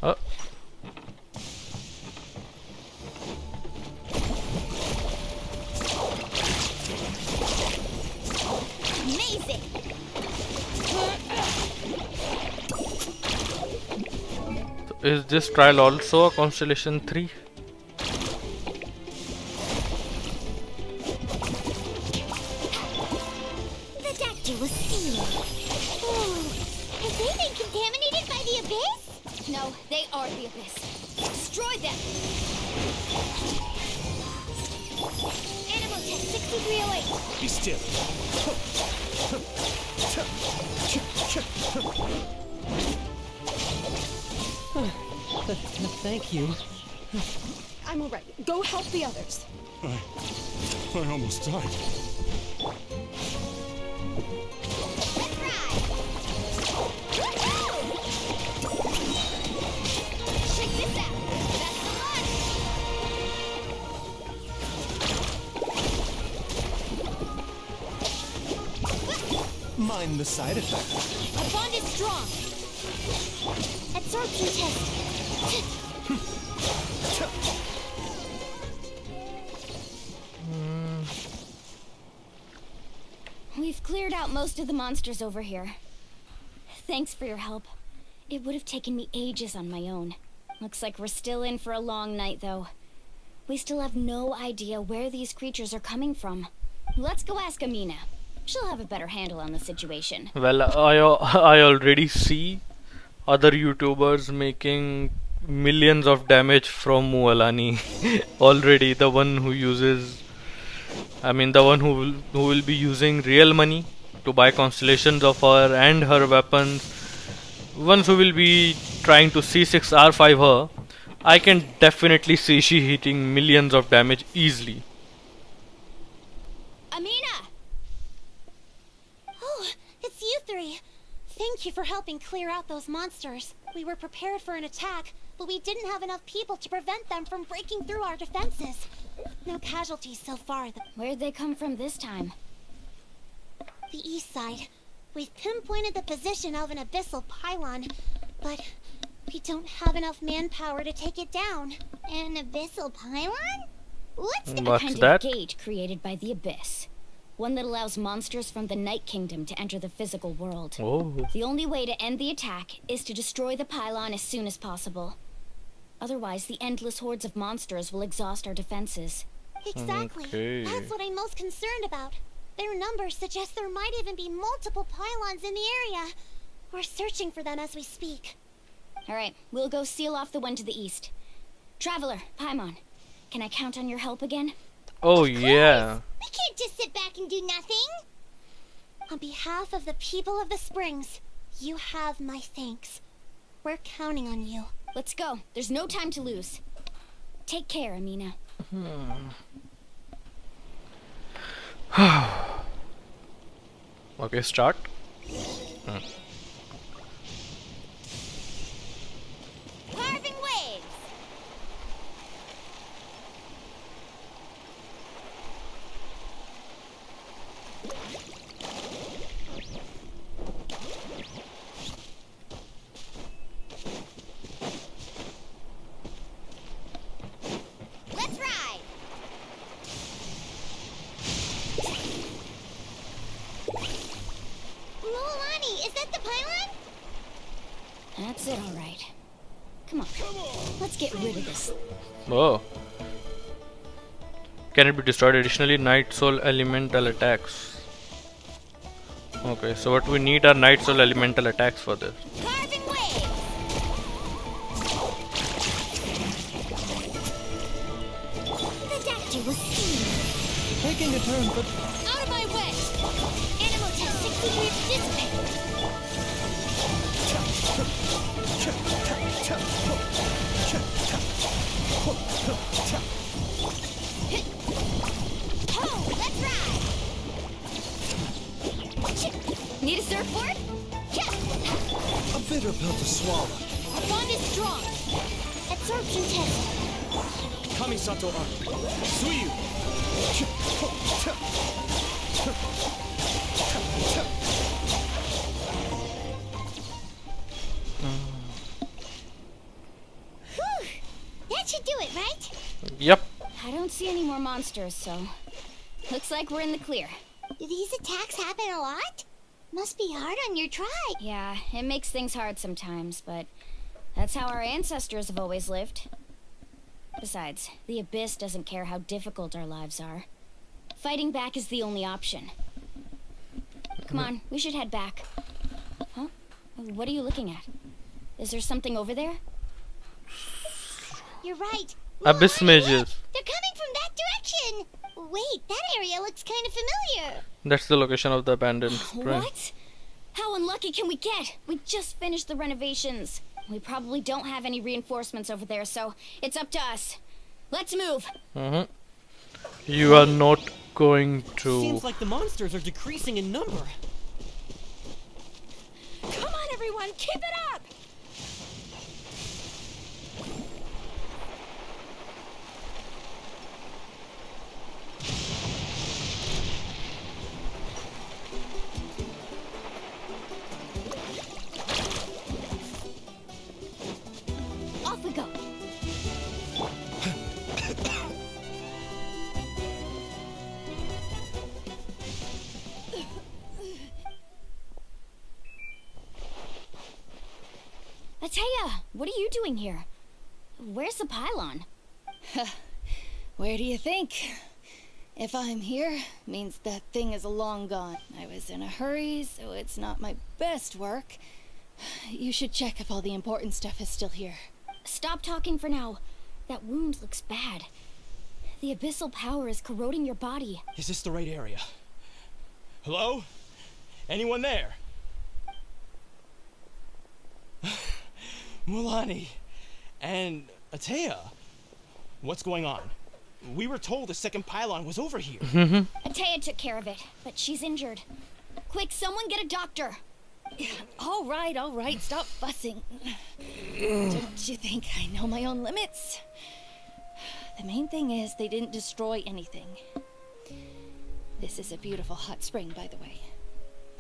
Oh. Amazing. Is this trial also a Constellation 3? The doctor was seen. Oh, have they been contaminated by the Abyss? No, they are the Abyss. Destroy them. Animal test 6308. Be still. Thank you. I'm alright. Go help the others. I almost died. Check this out. That's the one. Mind the side effect. Our bond is strong. Absorption test. We've cleared out most of the monsters over here. Thanks for your help. It would have taken me ages on my own. Looks like we're still in for a long night, though. We still have no idea where these creatures are coming from. Let's go ask Amina. She'll have a better handle on the situation. Well, I already see other YouTubers making millions of damage from Mualani already. The one who uses, the one who will be using real money to buy constellations of her and her weapons. Ones who will be trying to C6R5 her, I can definitely see she hitting millions of damage easily. Amina! Oh, it's you three. Thank you for helping clear out those monsters. We were prepared for an attack, but we didn't have enough people to prevent them from breaking through our defenses. No casualties so far. Where'd they come from this time? The east side. We've pinpointed the position of an abyssal pylon, but we don't have enough manpower to take it down. An abyssal pylon? What's the What's kind that? of gate created by the Abyss? One that allows monsters from the Night Kingdom to enter the physical world. Oh. The only way to end the attack is to destroy the pylon as soon as possible. Otherwise, the endless hordes of monsters will exhaust our defenses. Exactly. Okay. That's what I'm most concerned about. Their numbers suggest there might even be multiple pylons in the area. We're searching for them as we speak. Alright, we'll go seal off the one to the east. Traveler, Paimon, can I count on your help again? Oh yeah. We can't just sit back and do nothing. On behalf of the people of the Springs, you have my thanks. We're counting on you. Let's go. There's no time to lose. Take care, Amina. Okay, start. Carving waves. Let's ride. Lolani, is that the pylon? That's it, all right. Come on. Let's get rid of this. Oh. Can it be destroyed? Additionally, Night Soul elemental attacks. Okay, so what we need are Night Soul elemental attacks for this. Carving waves. The doctor was seen. Taking a turn, but Out of my way. Animal test 60 degrees dissipate. Oh, let's ride. Need a surfboard? a bitter pill to swallow. Our bond is strong. Absorption test. Kamisato Archon. Suyu. Whew. That should do it, right? Yep. I don't see any more monsters, so looks like we're in the clear. Do these attacks happen a lot? Must be hard on your tribe. Yeah, it makes things hard sometimes, but that's how our ancestors have always lived. Besides, the Abyss doesn't care how difficult our lives are. Fighting back is the only option. Come on, we should head back. Huh? What are you looking at? Is there something over there? You're right. Abyss mages. They're coming from that direction. Wait, that area looks kind of familiar. That's the location of the abandoned spring. What? How unlucky can we get? We just finished the renovations. We probably don't have any reinforcements over there, so it's up to us. Let's move. You are not going to. Seems like the monsters are decreasing in number. Come on, everyone, keep it up! Off we go. Ateya, what are you doing here? Where's the pylon? Where do you think? If I'm here, means that thing is long gone. I was in a hurry, so it's not my best work. You should check if all the important stuff is still here. Stop talking for now. That wound looks bad. The abyssal power is corroding your body. Is this the right area? Hello? Anyone there? Mulani and Atea, what's going on? We were told the second pylon was over here. Atea took care of it, but she's injured. Quick, someone get a doctor. All right, stop fussing. Don't you think I know my own limits? The main thing is they didn't destroy anything. This is a beautiful hot spring, by the way.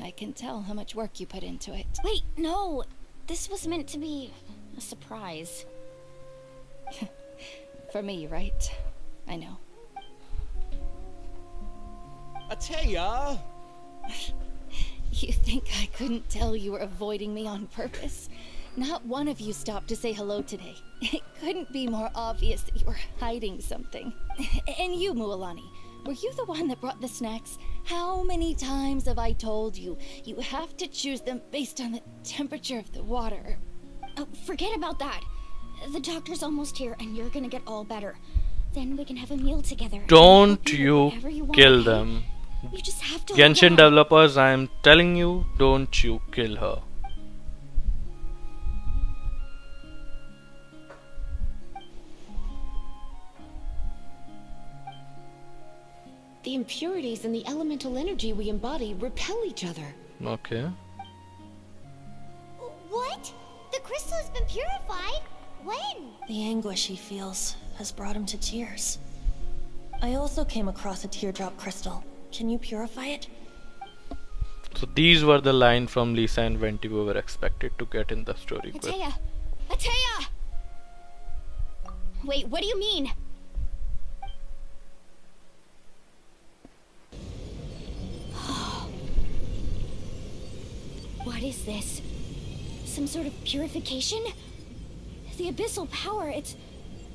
I can tell how much work you put into it. Wait, no. This was meant to be a surprise. For me, right? I know. Atea! You think I couldn't tell you were avoiding me on purpose? Not one of you stopped to say hello today. It couldn't be more obvious that you were hiding something. And you, Mualani, were you the one that brought the snacks? How many times have I told you, you have to choose them based on the temperature of the water? Oh, forget about that. The doctor's almost here and you're gonna get all better. Then we can have a meal together. Don't you kill them. You just have to Genshin developers, I am telling you, don't you kill her. The impurities and the elemental energy we embody repel each other. Okay. What? The crystal has been purified? When? The anguish he feels has brought him to tears. I also came across a teardrop crystal. Can you purify it? So these were the lines from Lisa and Venti we were expected to get in the story. Atea! Atea! Wait, what do you mean? What is this? Some sort of purification? The abyssal power, it's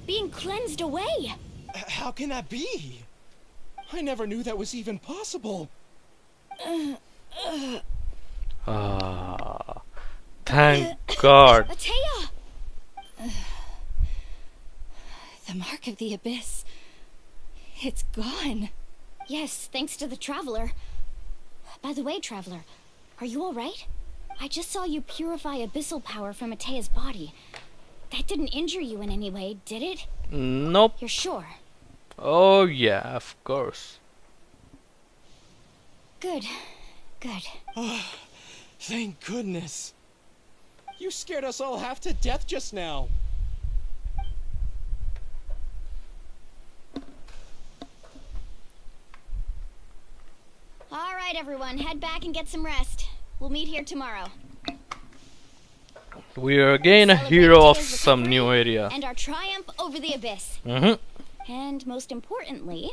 being cleansed away. How can that be? I never knew that was even possible. Ah, thank God. Atea! The mark of the abyss. It's gone. Yes, thanks to the Traveler. By the way, Traveler, are you alright? I just saw you purify abyssal power from Atea's body. That didn't injure you in any way, did it? Nope. You're sure? Oh yeah, of course. Good. Good. Oh, thank goodness. You scared us all half to death just now. Alright, everyone, head back and get some rest. We'll meet here tomorrow. We are again a hero of some new area. And our triumph over the abyss. And most importantly,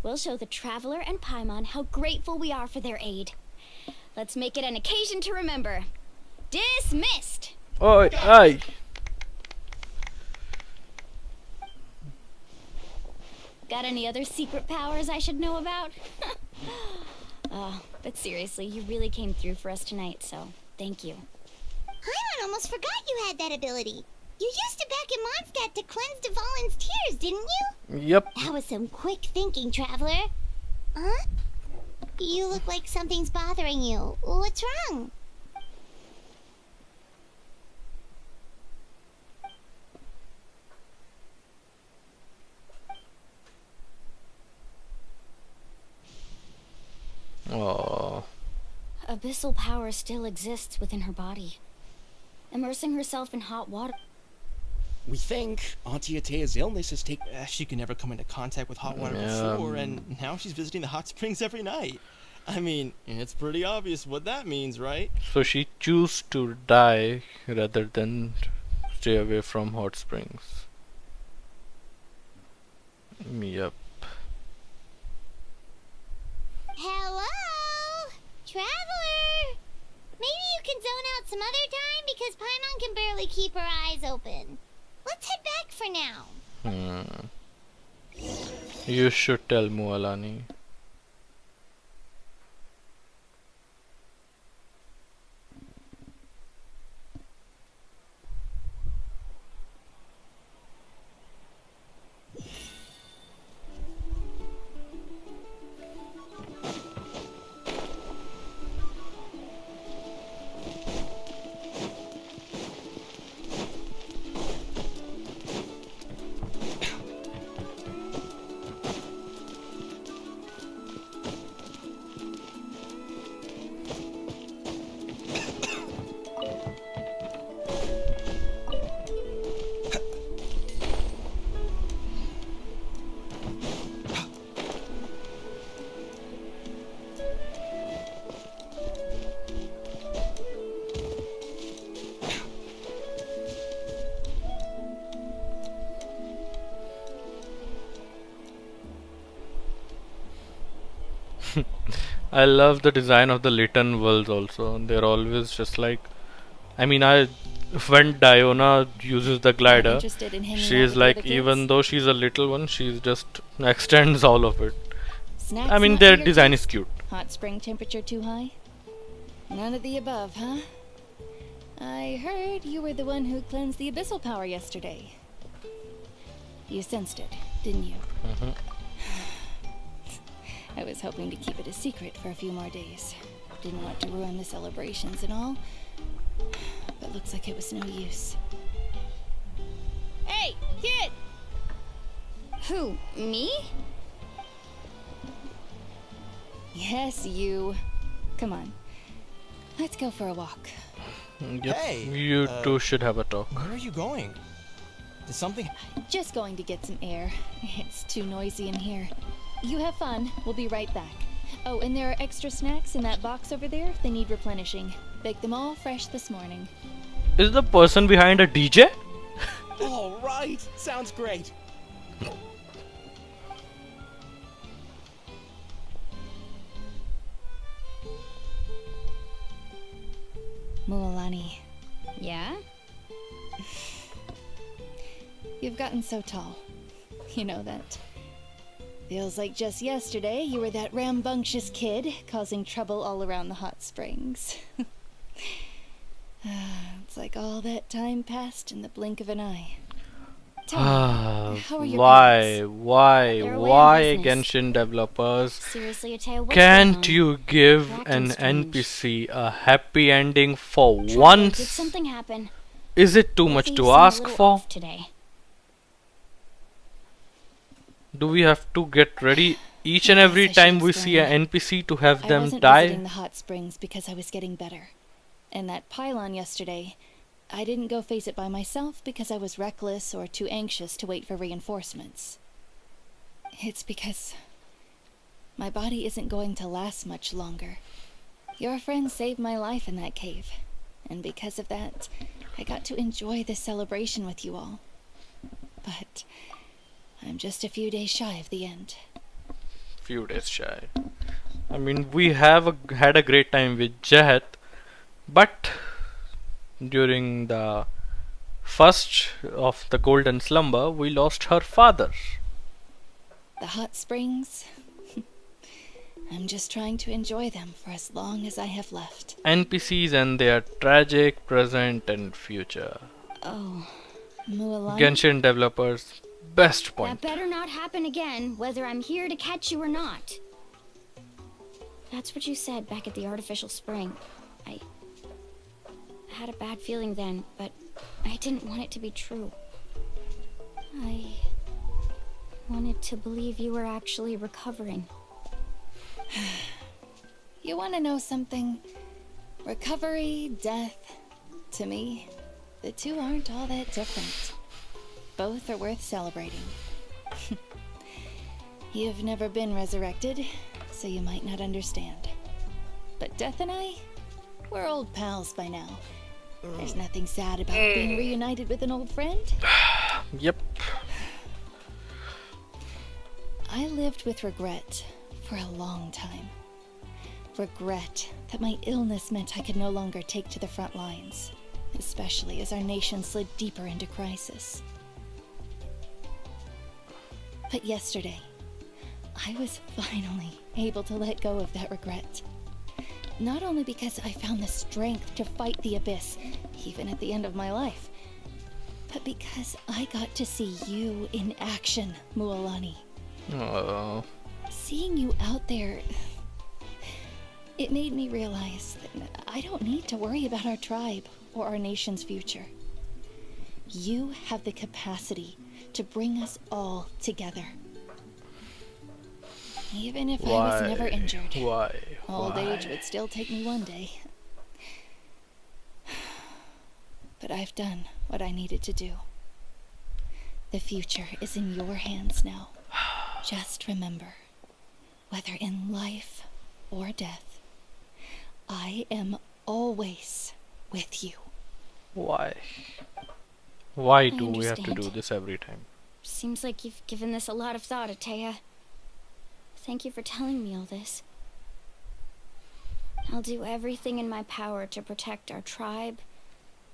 we'll show the Traveler and Paimon how grateful we are for their aid. Let's make it an occasion to remember. Dismissed! Oi, aye. Got any other secret powers I should know about? Oh, but seriously, you really came through for us tonight, so thank you. Paimon almost forgot you had that ability. You used it back in Mondstadt to cleanse Dvalin's tears, didn't you? Yep. That was some quick thinking, Traveler. Huh? You look like something's bothering you. What's wrong? Oh. Abyssal power still exists within her body. Immersing herself in hot water. We think Auntie Atea's illness has taken... She could never come into contact with hot water before, and now she's visiting the hot springs every night. I mean, it's pretty obvious what that means, right? So she chose to die rather than stay away from hot springs. Yep. Hello? Traveler? Maybe you can zone out some other time because Paimon can barely keep her eyes open. Let's head back for now. You should tell Mualani. I love the design of the Lytton worlds also. They're always just like, I mean, when Diona uses the glider, interested in hanging she out is with the like, other even kids? though she's a little one, she's just extends all of it. Snacks I mean, not their to your design is taste? cute. Hot spring temperature too high? None of the above, huh? I heard you were the one who cleansed the abyssal power yesterday. You sensed it, didn't you? I was hoping to keep it a secret for a few more days. Didn't want to ruin the celebrations and all. But looks like it was no use. Hey, kid! Who, me? Yes, you. Come on. Let's go for a walk. Yep. Hey, You two should have a talk. Where are you going? Did something... Just going to get some air. It's too noisy in here. You have fun. We'll be right back. Oh, and there are extra snacks in that box over there. They need replenishing. Baked them all fresh this morning. Is the person behind a DJ? All right. Sounds great. Mualani, Yeah? you've gotten so tall. You know that. Feels like just yesterday you were that rambunctious kid causing trouble all around the hot springs. It's like all that time passed in the blink of an eye. Tell me, how are your parents? They're away on Why business. Genshin developers Seriously, Ateo, what's can't going on? you give You're an acting strange. NPC a happy ending for Did once? something happen? Is it too much Both to of you seem a ask little for? off today. Do we have to get ready each and every I should time we see an explain. NPC to have I them wasn't die? visiting the hot springs because I was getting better. And that pylon yesterday, I didn't go face it by myself because I was reckless or too anxious to wait for reinforcements. It's because my body isn't going to last much longer. Your friend saved my life in that cave, and because of that, I got to enjoy this celebration with you all. But I'm just a few days shy of the end. Few days shy. I mean, we have had a great time with Jahat, but during the first of the Golden Slumber, we lost her father. The hot springs? I'm just trying to enjoy them for as long as I have left. NPCs and their tragic present and future. Oh. Mualani? Genshin developers, best point. That better not happen again, whether I'm here to catch you or not. That's what you said back at the artificial spring. I had a bad feeling then, but I didn't want it to be true. I wanted to believe you were actually recovering. You want to know something? Recovery, death, to me, the two aren't all that different. Both are worth celebrating. You've never been resurrected, so you might not understand. But Death and I, we're old pals by now. There's nothing sad about being reunited with an old friend. Yep. I lived with regret for a long time. Regret that my illness meant I could no longer take to the front lines, especially as our nation slid deeper into crisis. But yesterday, I was finally able to let go of that regret. Not only because I found the strength to fight the Abyss, even at the end of my life, but because I got to see you in action, Mualani. Oh. Seeing you out there, it made me realize that I don't need to worry about our tribe or our nation's future. You have the capacity to bring us all together. Even if I was never injured, Why? old age would still take me one day. But I've done what I needed to do. The future is in your hands now. Just remember, whether in life or death, I am always with you. Why? Why do we have to understand. do this every time? Seems like you've given this a lot of thought, Atea. Thank you for telling me all this. I'll do everything in my power to protect our tribe,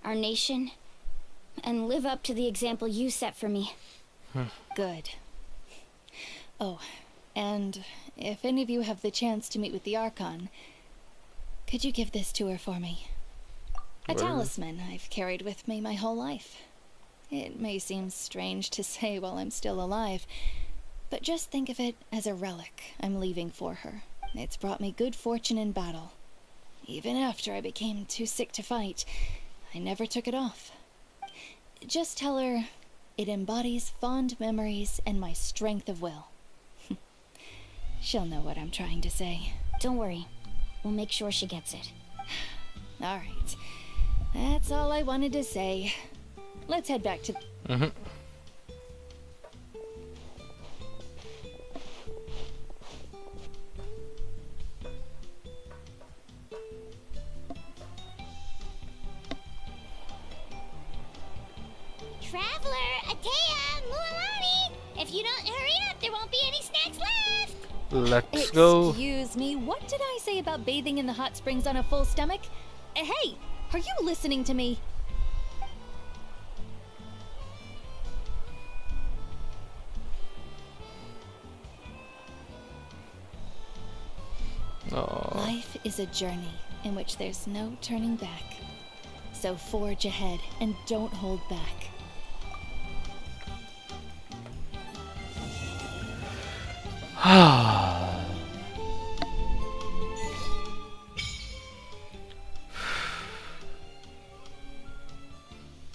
our nation, and live up to the example you set for me. Good. Oh, and if any of you have the chance to meet with the Archon, could you give this to her for me? A talisman I've carried with me my whole life. It may seem strange to say while I'm still alive, but just think of it as a relic I'm leaving for her. It's brought me good fortune in battle. Even after I became too sick to fight, I never took it off. Just tell her it embodies fond memories and my strength of will. She'll know what I'm trying to say. Don't worry. We'll make sure she gets it. All right. That's all I wanted to say. Let's head back to... Traveler, Atea, Mualani! If you don't hurry up, there won't be any snacks left! Let's go. Excuse me, what did I say about bathing in the hot springs on a full stomach? Hey, are you listening to me? Life is a journey in which there's no turning back. So forge ahead and don't hold back.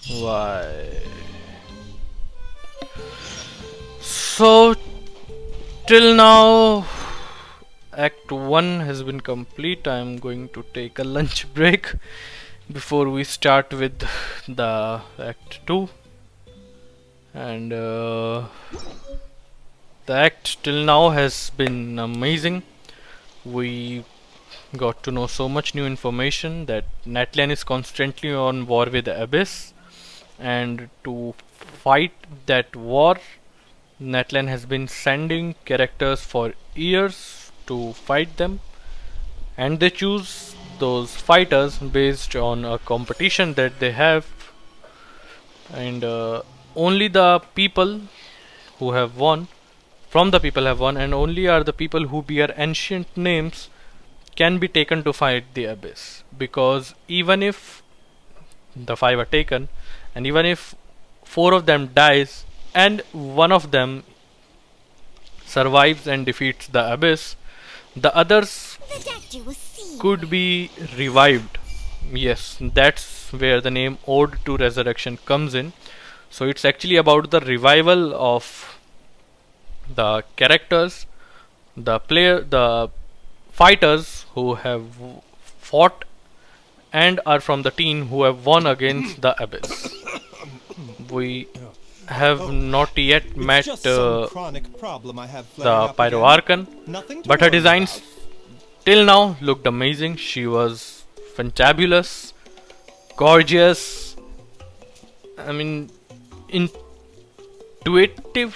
Why? So till now Act 1 has been complete. I am going to take a lunch break before we start with the Act 2, and the act till now has been amazing. We got to know so much new information that Natlan is constantly on war with the Abyss, and to fight that war Natlan has been sending characters for years to fight them, and they choose those fighters based on a competition that they have, and only the people who have won and only are the people who bear ancient names can be taken to fight the Abyss, because even if the 5 are taken and even if 4 of them dies and one of them survives and defeats the Abyss, the others could be revived. Yes, that's where the name Ode to Resurrection comes in. So it's actually about the revival of the characters, the fighters who have fought and are from the team who have won against the Abyss. We have not yet met the Pyro Archon, but her designs till now looked amazing. She was fantabulous, gorgeous, I mean intuitive,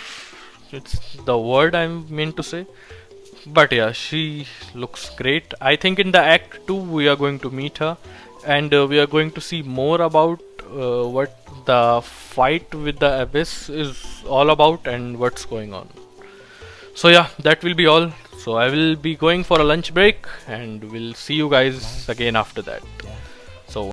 it's the word I meant to say. But yeah, she looks great. I think in the Act 2 we are going to meet her, and we are going to see more about what the fight with the Abyss is all about and what's going on. So yeah, that will be all. So I will be going for a lunch break, and we'll see you guys again after that.